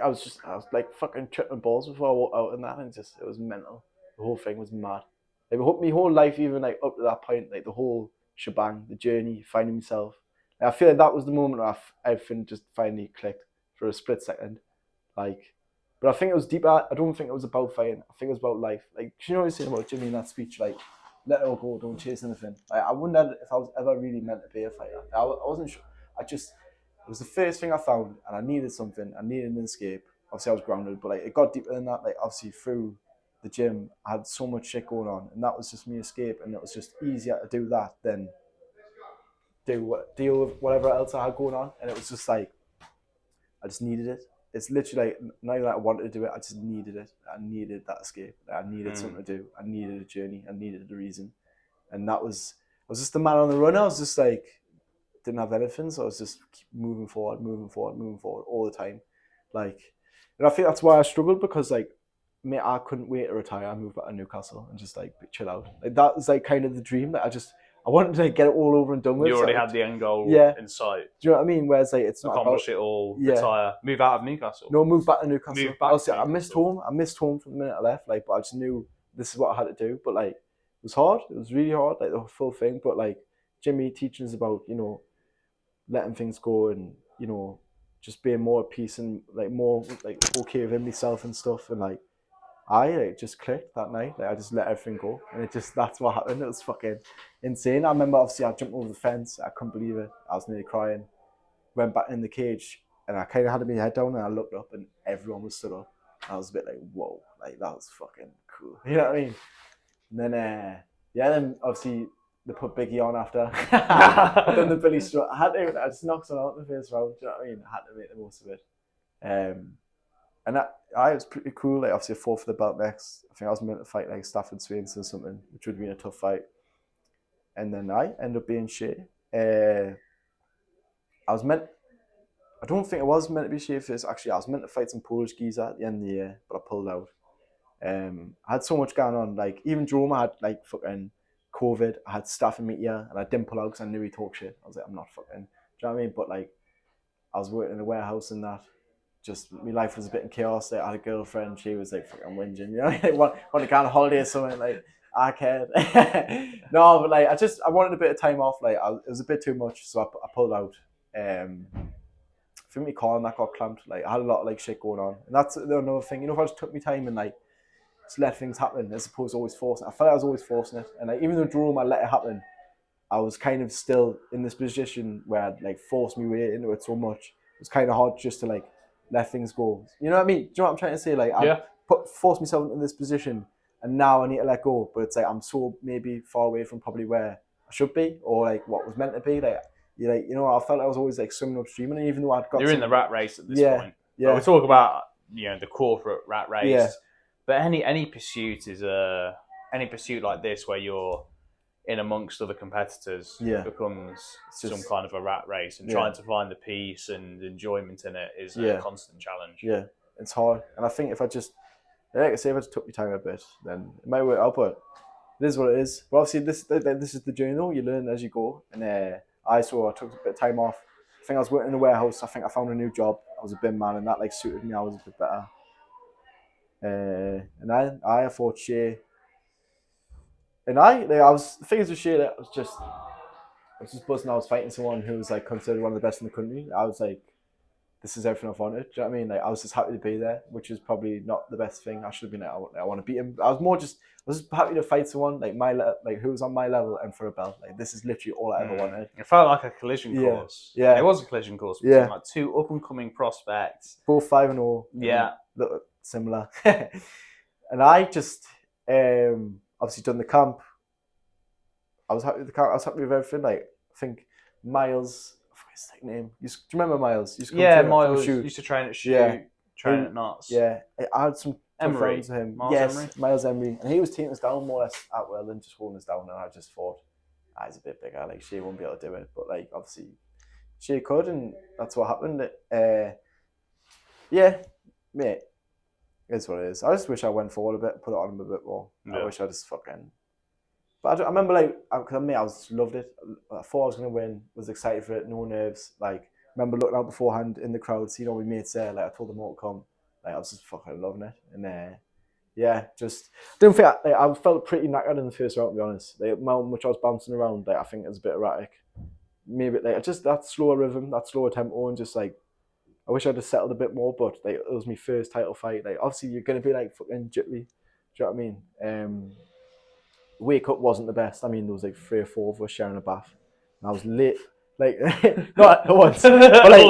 I was like fucking tripping balls before I walked out, and that, and it was mental. The whole thing was mad. Like, my whole life, even like up to that point, like the whole shebang, the journey, finding myself. I feel like that was the moment where everything just finally clicked for a split second. Like, but I think it was deeper. I don't think it was about fighting. I think it was about life. Like, you know what I was saying about Jimmy in that speech? Like, let it all go, don't chase anything. Like, I wondered if I was ever really meant to be a fighter. I wasn't sure. It was the first thing I found, and I needed something. I needed an escape. Obviously, I was grounded, but like, it got deeper than that. Like, obviously, through the gym, I had so much shit going on, and that was just me escape. And it was just easier to do that than deal with whatever else I had going on. And it was just like, I just needed it. It's literally like, not even like I wanted to do it, I just needed it. I needed that escape. I needed something to do. I needed a journey. I needed a reason. And I was just the man on the run. I was just like, didn't have anything, so I was just keep moving forward all the time. Like, and I think that's why I struggled, because like, mate, I couldn't wait to retire. I moved back to Newcastle and just like chill out. Like, that was like kind of the dream. Like, I wanted to like, get it all over and done with. You already had the end goal in sight. Do you know what I mean? Whereas like, it's not accomplish it all, retire, move out of Newcastle. No, move back to Newcastle. I missed home. I missed home from the minute I left. Like, but I just knew this is what I had to do. But like, it was hard. It was really hard. Like, the full thing. But like, Jimmy teaching us about, you know, letting things go, and, you know, just being more at peace, and like more like okay within myself and stuff. And like, I just clicked that night. Like, I just let everything go, and that's what happened. It was fucking insane. I remember, obviously, I jumped over the fence. I couldn't believe it. I was nearly crying. Went back in the cage, and I kind of had my head down, and I looked up, and everyone was stood up. I was a bit like, whoa, like, that was fucking cool. You know what I mean? And then, then obviously they put Biggie on after. Then the Billy Strut. I just knocked someone out in the first round. Do you know what I mean? I had to make the most of it. And that was pretty cool. Like, obviously, I fought for the belt next. I think I was meant to fight like Stafford Swainson or something, which would have been a tough fight. And then I ended up being Shea. I don't think I was meant to be Shea first. Actually, I was meant to fight some Polish geezer at the end of the year, but I pulled out. I had so much going on. Like even Jerome, I had like fucking COVID. I had staph in my ear, and I didn't pull out because I knew he talked shit. I was like, I'm not fucking. Do you know what I mean? But like, I was working in a warehouse and that. Just my life was a bit in chaos. Like, I had a girlfriend. She was like fucking whinging. You know, like want to go on holiday or something. Like I cared. No, but like I wanted a bit of time off. Like it was a bit too much, so I pulled out. I think my car and that got clamped. Like I had a lot of like shit going on, and that's another thing. You know, if I just took my time and like just let things happen as opposed to always forcing it. I felt like I was always forcing it, and like even though Jerome, I let it happen, I was kind of still in this position where I'd like forced my way into it so much. It was kind of hard just to like let things go. You know what I mean? Do you know what I'm trying to say? Like I forced myself into this position, and now I need to let go. But it's like I'm so maybe far away from probably where I should be, or like what was meant to be. Like I felt like I was always like swimming upstream, and even though I'd got in the rat race at this point. Yeah, but we talk about the corporate rat race. Yeah. But any pursuit is any pursuit like this where you're in amongst other competitors becomes some kind of a rat race, and trying to find the peace and enjoyment in it is a constant challenge. Yeah, it's hard, and I think if I just took my time a bit, then it might work out. But it is what it is. But obviously, this is the journey, though. You learn as you go, and I took a bit of time off. I think I was working in a warehouse. I think I found a new job. I was a bin man, and that like suited me. I was a bit better. And I thought Shay, and the things with Shay, I was just buzzing. I was fighting someone who was like considered one of the best in the country. I was like, this is everything I've wanted. Do you know what I mean? Like I was just happy to be there, which is probably not the best thing. I should have been like, I want to beat him. I was just happy to fight someone like who was on my level and for a belt. Like this is literally all I ever wanted. It felt like a collision course. Yeah, it was a collision course. Between like two up and coming prospects, both 5-0. Yeah, similar. And I just obviously done the camp. I was happy with the camp. I was happy with everything. Like I think Miles, I forget his name. Do you remember Miles? Miles used to train at Shoot, train at Knots. Yeah, I had some friends with him. Emery? Miles Emery, and he was taking us down more or less at will and just holding us down. And I just thought, he's a bit bigger. Like she won't be able to do it, but like obviously she could, and that's what happened. Yeah, mate. It's what it is. I just wish I went forward a bit, put it on him a bit more. Yeah. I wish I just fucking. But I remember like, because I just loved it. I thought I was gonna win. Was excited for it. No nerves. Like, remember looking out beforehand in the crowd, seeing all my mates there. Like, I told them all to come. Like, I was just fucking loving it. And just don't think I felt pretty knackered in the first round. To be honest, like how much I was bouncing around. Like, I think it was a bit erratic. Maybe like just that slower rhythm, that slower tempo, and just like. I wish I'd have settled a bit more, but like it was my first title fight. Like obviously you're gonna be like fucking jittery. Do you know what I mean? Wake up wasn't the best. I mean there was like 3 or 4 of us sharing a bath, and I was late. Like not once, but like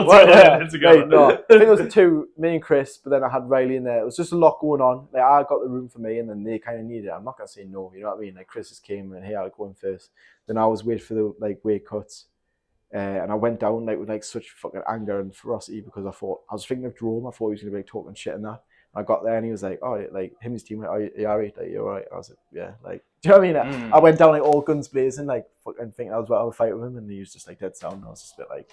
no. I think there was 2, me and Chris, but then I had Riley in there. It was just a lot going on. Like I got the room for me, and then they kind of needed it. I'm not gonna say no. You know what I mean? Like Chris just came and hey, I'll go in first. Then I was waiting for the like weight cuts. And I went down like with like such fucking anger and ferocity because I was thinking of Jerome. I thought he was gonna be like, talking shit and that. And I got there and he was like, oh, like him and his team, are you alright? Like you're alright. I was like, yeah, like do you know what I mean? I went down like all guns blazing, like fucking thinking I was about to fight with him, and he was just like dead sound. And I was just a bit like,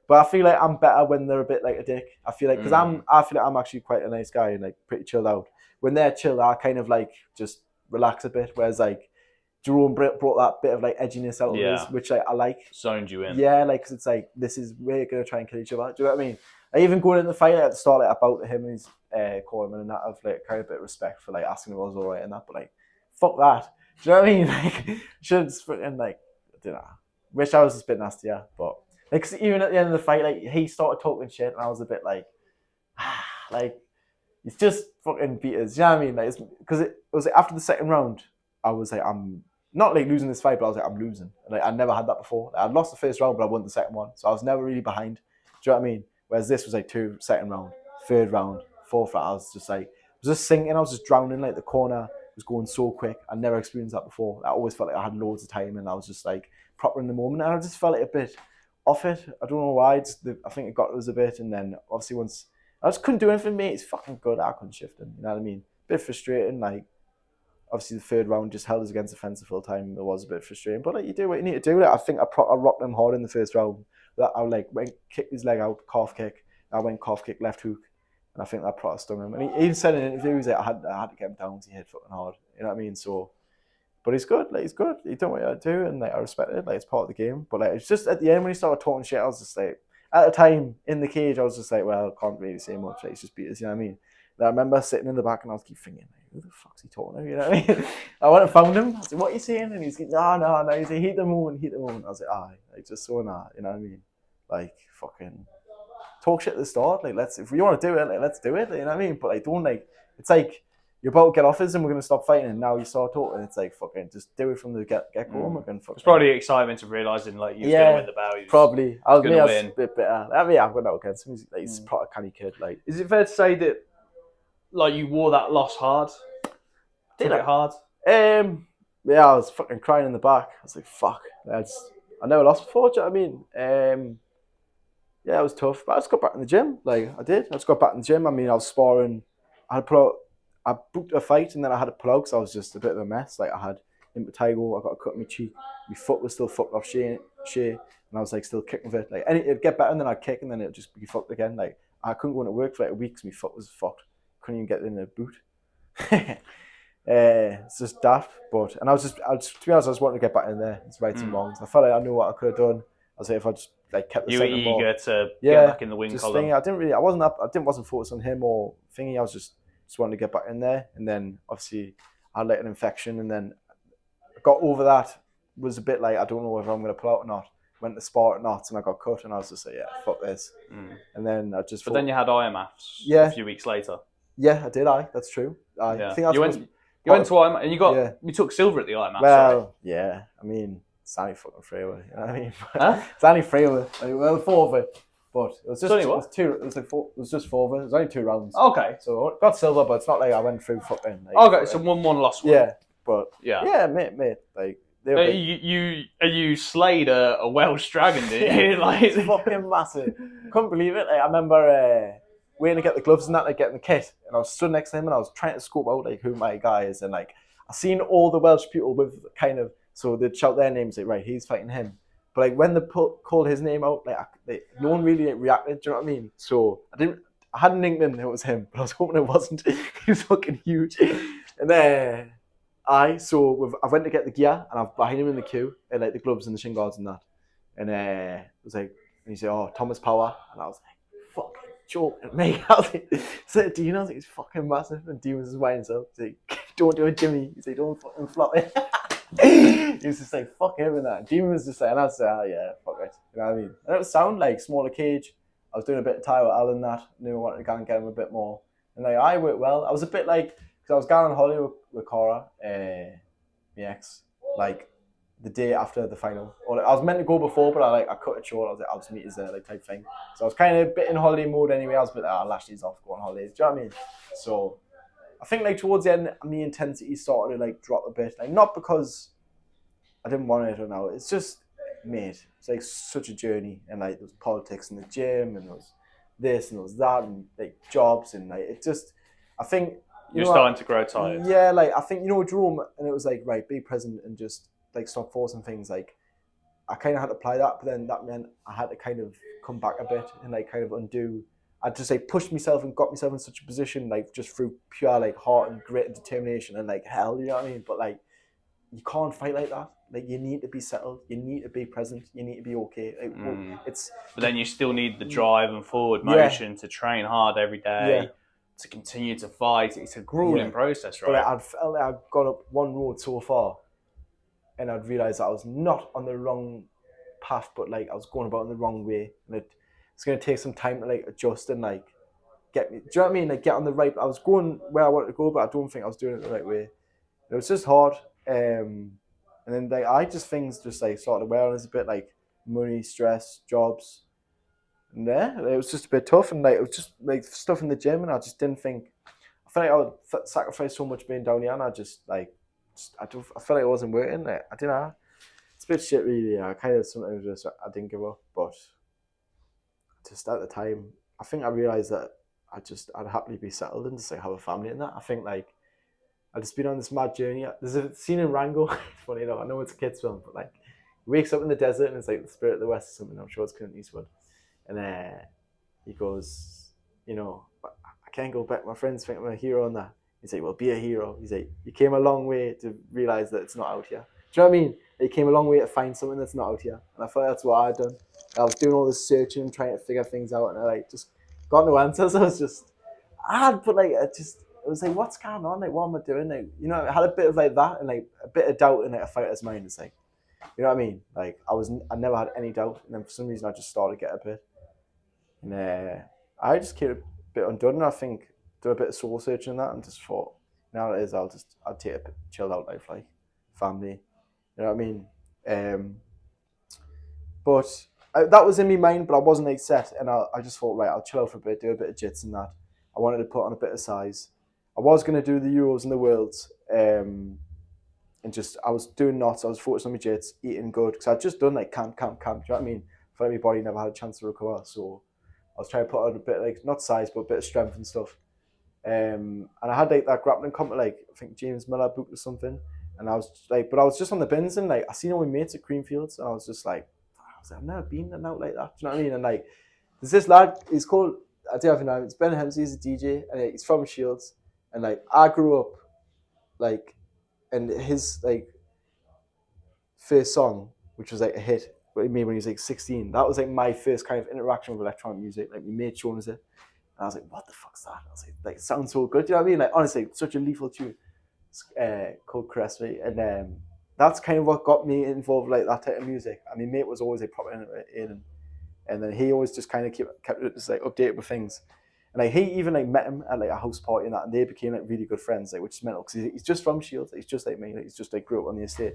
but I feel like I'm better when they're a bit like a dick. I feel like because I feel like I'm actually quite a nice guy and like pretty chilled out. When they're chilled, I kind of like just relax a bit. Whereas like. Jerome brought that bit of like edginess out of us, which like I like. Zoned you in. Yeah, like because it's like we're gonna try and kill each other. Do you know what I mean? I even going in the fight at the start, like about him and his Coleman and that, I've like kind of a bit of respect for like asking if I was alright and that, but like fuck that. Do you know what I mean? Like should just freaking like I don't know. Wish I was just a bit nastier, but like cause even at the end of the fight, like he started talking shit and I was a bit like, like it's just fucking beaters. You know what I mean? Like because it was like, after the second round, I was like I'm. Not like losing this fight, but I was like, I'm losing. Like I never had that before. Like, I'd lost the first round, but I won the second one. So I was never really behind. Do you know what I mean? Whereas this was like 2 second round, 3rd round, 4th round. I was just like, I was just sinking. I was just drowning. Like the corner was going so quick. I never experienced that before. I always felt like I had loads of time and I was just like proper in the moment. And I just felt like a bit off it. I don't know why. I think it got to us a bit. And then obviously once, I just couldn't do anything, mate. It's fucking good. I couldn't shift him. You know what I mean? Bit frustrating. Like, obviously, the 3rd round just held us against the fence the full time. It was a bit frustrating, but like you do what you need to do. Like, I think I rocked him hard in the 1st round. That I like went kicked his leg out, calf kick. I went calf kick, left hook, And I think that probably stung him. And he even said in an interview, he's like, I had to get him down because he hit fucking hard. You know what I mean? So, but he's good. Like, he's good. He done what he had to do, and like I respect it. Like, it's part of the game. But like, it's just at the end when he started talking shit, I was just like, at the time in the cage, I was just like, well, can't really say much. Like, he's just beat us. You know what I mean? And I remember sitting in the back, and I was keep thinking, like, who the fuck's he talking to? You know what I mean? I went and found him. I said, what are you saying? And he's like, no. He's like, heat the moment. I was like, aye, like just so nah. You know what I mean? Like, fucking talk shit at the start. Like, if we want to do it, like, let's do it. Like, you know what I mean? But like, don't like. It's like you're about to get off us and we're gonna stop fighting, and now you start talking. It's like fucking just do it from the get go. It's probably the excitement of realizing like you're gonna win the battle. Probably. I was win. a bit better. I mean, I've got no against him. He's probably a canny kid. Like, is it fair to say that like you wore that loss hard? Did it hard? Yeah, I was fucking crying in the back. I was like, fuck. I never lost before. Do you know what I mean? Yeah, it was tough. But I just got back in the gym. Like, I did. I just got back in the gym. I mean, I was sparring. I booked a fight and then I had to pull out because I was just a bit of a mess. Like, I had impetigo. I got a cut in my cheek. My foot was still fucked off Shay, and I was like still kicking with it. Like, it'd get better and then I'd kick and then it'd just be fucked again. Like, I couldn't go into work for like a week because my foot was fucked. Couldn't even get in a boot. It's just daft, but to be honest, I just wanted to get back in there. It's right and wrongs. I felt like I knew what I could have done. I was like, if I just like kept the second ball. You were eager to get back in the win column. Thingy, I wasn't focused on him or thingy. I was just wanted to get back in there, and then obviously I had like an infection, and then I got over that. Was a bit like I don't know if I'm going to pull out or not. Went to spar at knots and I got cut, and I was just like, yeah, fuck this. And then I just. But then you had IMFs. A few weeks later. Yeah, I did. That's true. I think that's you went to IMAF and you took silver at the IMAF. Well, yeah. I mean, it's only fucking freeway. You know what I mean? Huh? It's only freeway. Well, 4 of it, but it was just It was just 4 of it. It was only 2 rounds. Okay. So I got silver, but it's not like I went through fucking. Like, okay, so 1-1 lost one. Yeah, but yeah, mate. Like you slayed a Welsh dragon, didn't you? Like, it's fucking massive. Couldn't believe it. Like, I remember. Waiting to get the gloves and that, like getting the kit, and I was stood next to him and I was trying to scope out like who my guy is, and like I seen all the Welsh people with kind of, so they'd shout their names like, right, he's fighting him, but like when they called his name out, like no one really reacted. Do you know what I mean? So I had an inkling it was him, but I was hoping it wasn't. He was fucking huge. And then I went to get the gear and I'm behind him in the queue, and like the gloves and the shin guards and that, and it was like, and he said, oh, Thomas Power, and I was like, fuck. Joke at me. I was like, so Dean, I was like, he's fucking massive, and Dean was just winding himself. He's like, don't do it, Jimmy. He's like, don't fucking flop it. He was just like, fuck him and that. Dean was just like, and I was like, oh yeah, fuck it. You know what I mean? And it would sound like smaller cage. I was doing a bit of tie with Alan that. Knew I wanted to go and get him a bit more. And like, I worked well. I was a bit like, because I was going on holiday with Cora, my ex, like the day after the final. Or like, I was meant to go before, but I cut it short. I was like, I'll just meet us there, like type thing. So I was kind of a bit in holiday mode anyway. I was a bit like, I'll lash these off, go on holidays. Do you know what I mean? So I think like towards the end, my intensity started to like drop a bit. Like not because I didn't want it or no. It's just, mate, it's like such a journey. And like there was politics in the gym, and there was this and there was that, and like jobs, and like it just, I think you're starting to grow tired. Yeah, like I think Jerome, and it was like, right, be present and just like stop forcing things. Like I kind of had to apply that, but then that meant I had to kind of come back a bit and like kind of undo. I just like pushed myself and got myself in such a position, like just through pure like heart and grit and determination and like hell, you know what I mean? But like you can't fight like that. Like you need to be settled, you need to be present, you need to be okay. Like, but then you still need the drive and forward motion to train hard every day. To continue to fight. It's a grueling process, right? But like, I'd felt like I'd gone up one road so far, and I'd realised that I was not on the wrong path, but like I was going about in the wrong way, and it's going to take some time to like adjust and like get me. Do you know what I mean? Like get on the right. I was going where I wanted to go, but I don't think I was doing it the right way. It was just hard, and then like things just like started wearing us a bit, like money, stress, jobs. And it was just a bit tough, and like it was just like stuff in the gym, and I just didn't think. I felt like I would sacrifice so much being down here, and I felt like it wasn't working. Like, I don't know. It's a bit shit, really. I kind of sometimes just I didn't give up, but just at the time, I think I realised that I'd happily be settled and just like have a family and that. I think like I'd just been on this mad journey. There's a scene in Rango. It's funny enough. I know it's a kids' film, but like he wakes up in the desert and it's like the Spirit of the West or something. I'm sure it's Clint Eastwood. And he goes, I can't go back. My friends think I'm a hero and that. He's like, well, be a hero. He's like, you came a long way to realise that it's not out here. Do you know what I mean? You came a long way to find something that's not out here. And I thought that's what I'd done. I was doing all this searching, trying to figure things out, and I like just got no answers. I was just, it was like, what's going on? Like, what am I doing? Like, you know, I had a bit of like that and like a bit of doubt in like a fighter's mind. It's like, you know what I mean? Like, I never had any doubt, and then for some reason I just started to get a bit, and I just came a bit undone. And I think do a bit of soul searching and that, and just thought, now it is, I'll take a chilled out life, like family. You know what I mean? But that was in my mind, but I wasn't like set, and I just thought, right, I'll chill out for a bit, do a bit of jits and that. I wanted to put on a bit of size. I was going to do the Euros and the Worlds, and just, I was doing knots, I was focused on my jits, eating good, because I'd just done like camp, do you know what I mean? I felt like my body never had a chance to recover, so I was trying to put on a bit, like, not size, but a bit of strength and stuff. And I had like that grappling comp, like, I think James Miller booked or something, and I was like, but I was just on the bins, and like, I seen all my mates at Creamfields, and I was just like, I've never been an out like that, do you know what I mean? And like, there's this lad, he's called, I don't even know, it's Ben Hemsley, he's a DJ, and he's from Shields, and like, I grew up, like, and his like first song, which was like a hit, what he made when he was like 16, that was like my first kind of interaction with electronic music. Like, my mate showing us it, and I was like, what the fuck's that? I was like, it sounds so good, do you know what I mean? Like, honestly, such a lethal tune. Called Caress Me, and that's kind of what got me involved, like that type of music. I mean, mate was always a proper in, and then he always just kind of kept it just like updated with things. And like, he even like met him at like a house party and that, and they became like really good friends, like, which is mental, because he's just from Shields. He's just like me. Like, he's just like grew up on the estate,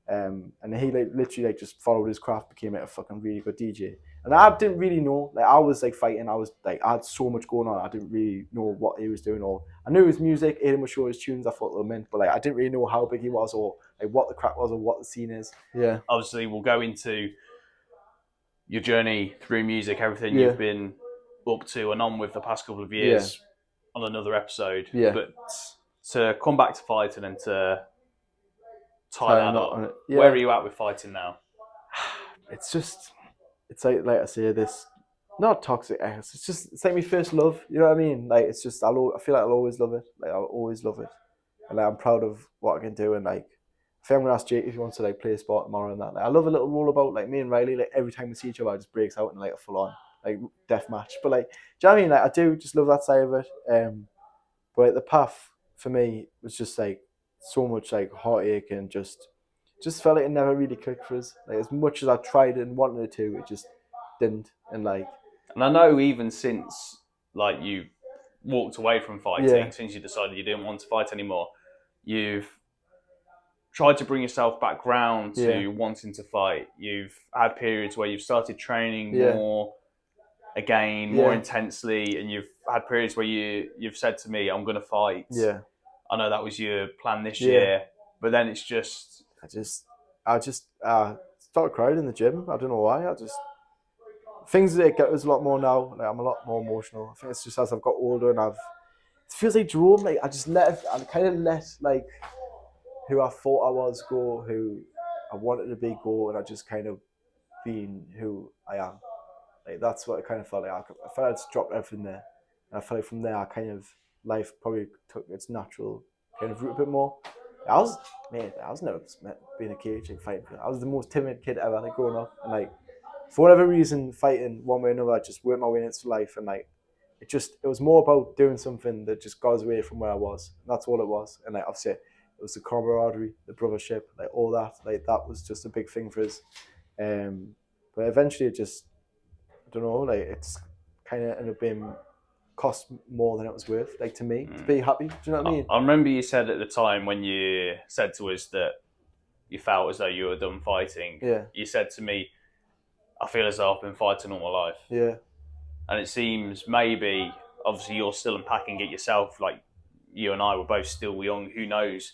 and he like literally like just followed his craft, became like a fucking really good DJ. And I didn't really know, like, I was like fighting, I was like, I had so much going on, I didn't really know what he was doing, or I knew his music, Aidan was sure his tunes, I thought they were meant, but like, I didn't really know how big he was, or like what the crack was, or what the scene is. Yeah. Obviously, we'll go into your journey through music, everything you've been up to and on with the past couple of years on another episode. Yeah. But to come back to fighting and to tie that up, yeah. Where are you at with fighting now? It's just, it's like I say, this, not toxic, it's like my first love, you know what I mean? Like, it's just, I feel like I'll always love it. Like, I'll always love it. And like, I'm proud of what I can do, and like, I think I'm gonna ask Jake if he wants to like play a sport tomorrow and that. Like, I love a little rollabout. Like, me and Riley, like, every time we see each other, it just breaks out in like a full on like death match. But like, do you know what I mean? Like, I do just love that side of it. But like, the path for me was just like so much like heartache, and just felt like it never really clicked for us. Like, as much as I tried and wanted it to, it just didn't. And I know even since like you walked away from fighting, since you decided you didn't want to fight anymore, you've tried to bring yourself back round to wanting to fight. You've had periods where you've started training more again, more intensely, and you've had periods where you've said to me, I'm going to fight. Yeah. I know that was your plan this year, but then it's just... I just started crying in the gym. I don't know why. Things that get us a lot more now. Like, I'm a lot more emotional. I think it's just as I've got older, and it feels like Jerome. Like, I kind of let like who I thought I was go, who I wanted to be go, and I just kind of being who I am. Like, that's what it kind of felt like. I felt like I just dropped everything there, and I felt like from there, I kind of, life probably took its natural kind of route a bit more. I was never being a cage like fighting. I was the most timid kid ever, like, growing up, and like, for whatever reason, fighting one way or another, I just worked my way into life, and like, it was more about doing something that just got us away from where I was. And that's all it was. And like, obviously, it was the camaraderie, the brothership, like, all that. Like, that was just a big thing for us. But eventually, it just, I don't know, like, it's kind of ended up being cost more than it was worth, like, to me, to be happy. Do you know what I mean? I remember you said at the time when you said to us that you felt as though you were done fighting. Yeah. You said to me, I feel as though I've been fighting all my life. Yeah. And it seems maybe, obviously you're still unpacking it yourself, like you and I were both still young, who knows,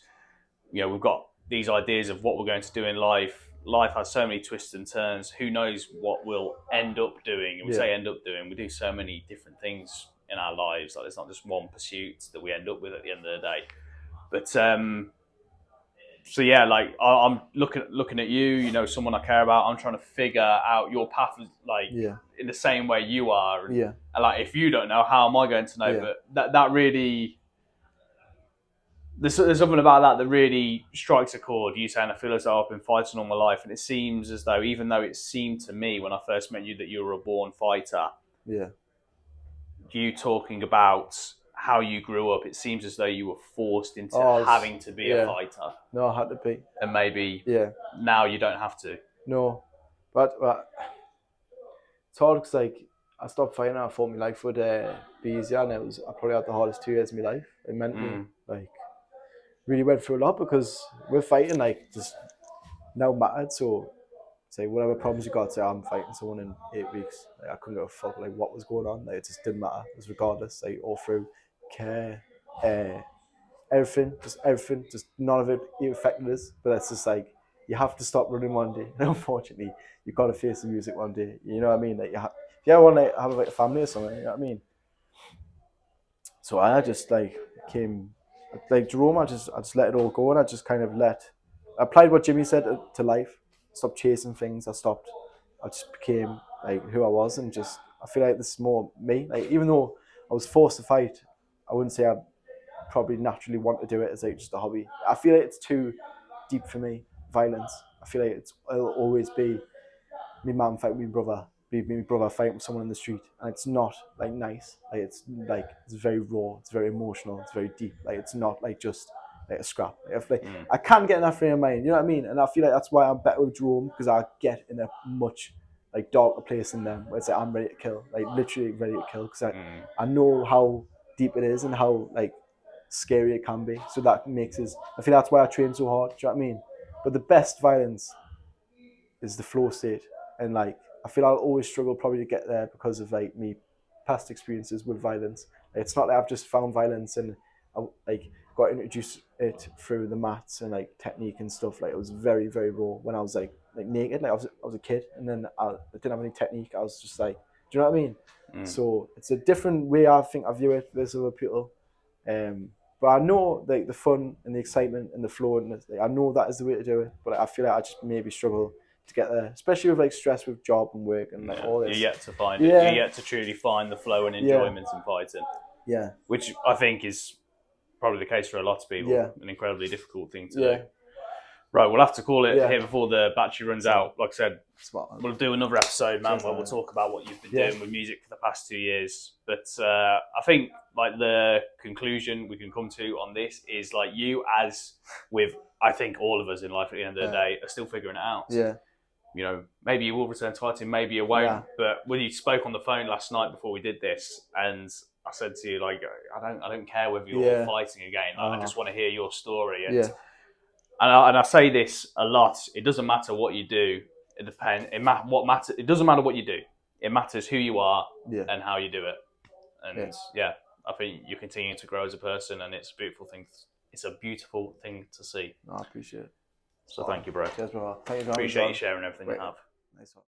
you know, we've got these ideas of what we're going to do in life. Life has so many twists and turns, who knows what we'll end up doing. And we say end up doing, we do so many different things in our lives, like, there's not just one pursuit that we end up with at the end of the day. But So yeah, like I'm looking at you, you know, someone I care about. I'm trying to figure out your path, like in the same way you are. And like if you don't know, how am I going to know? But that really, there's something about that really strikes a chord. You saying I feel as though I've been fighting all my life, and it seems as though, even though it seemed to me when I first met you that you were a born fighter. Yeah. You talking about how you grew up, it seems as though you were forced into having to be a fighter. No, I had to be. And maybe now you don't have to. No, but it's hard because like I stopped fighting and I thought my life would be easier, and I probably had the hardest 2 years of my life. It meant me like really went through a lot because with fighting like just now mattered. So say whatever problems you got, say I'm fighting someone in 8 weeks. Like, I couldn't give a fuck like what was going on. Like, it just didn't matter. It was regardless. Like all through care, everything, just none of it affected us. But it's just like you have to stop running one day. And unfortunately, you've got to face the music one day. You know what I mean? Like if you ever want to have like a family or something, you know what I mean? So I just like came like Jerome. I just let it all go, and I just kind of I applied what Jimmy said to life. Stopped chasing things. I just became like who I was, and just I feel like this is more me. Like even though I was forced to fight, I wouldn't say I probably naturally want to do it as like just a hobby. I feel like it's too deep for me. Violence. I feel like it'll always be me mum fighting my brother, be my brother fighting with someone in the street, and it's not like nice. Like it's very raw. It's very emotional. It's very deep. Like it's not like just like a scrap. I can't get in that frame of mind, you know what I mean? And I feel like that's why I'm better with Jerome, because I get in a much like darker place than them, where it's like I'm ready to kill, like literally ready to kill, because I know how deep it is and how like scary it can be. So that makes us. I feel that's why I train so hard. Do you know what I mean? But the best violence is the flow state, and like I feel I'll always struggle probably to get there because of like me past experiences with violence. It's not like I've just found violence and I like got introduced it through the mats and like technique and stuff. Like it was very, very raw when I was like naked. Like I was a kid, and then I didn't have any technique. I was just like, do you know what I mean? So it's a different way I think I view it versus other people. But I know like the fun and the excitement and the flow, and like, I know that is the way to do it. But I feel like I just maybe struggle to get there, especially with like stress with job and work and like all this. You're yet to find it. You're yet to truly find the flow and enjoyment in fighting. Yeah. Which I think is probably the case for a lot of people. Yeah. An incredibly difficult thing to do. Right, we'll have to call it here before the battery runs out. Like I said, we'll do another episode, man, where we'll talk about what you've been doing with music for the past 2 years. But I think like the conclusion we can come to on this is like you, as with I think all of us in life at the end of the day, are still figuring it out. Yeah. You know, maybe you will return to fighting, maybe you won't. Yeah. But when you spoke on the phone last night before we did this, and I said to you, like, I don't care whether you're fighting again. Like, I just want to hear your story. And, and I say this a lot. It doesn't matter what you do. It depends. It doesn't matter what you do. It matters who you are and how you do it. And I think you continue to grow as a person, and it's a beautiful thing. It's a beautiful thing to see. I appreciate it. So thank you, bro. Cheers, bro. Thank you very much. Appreciate you sharing everything you have. Nice one.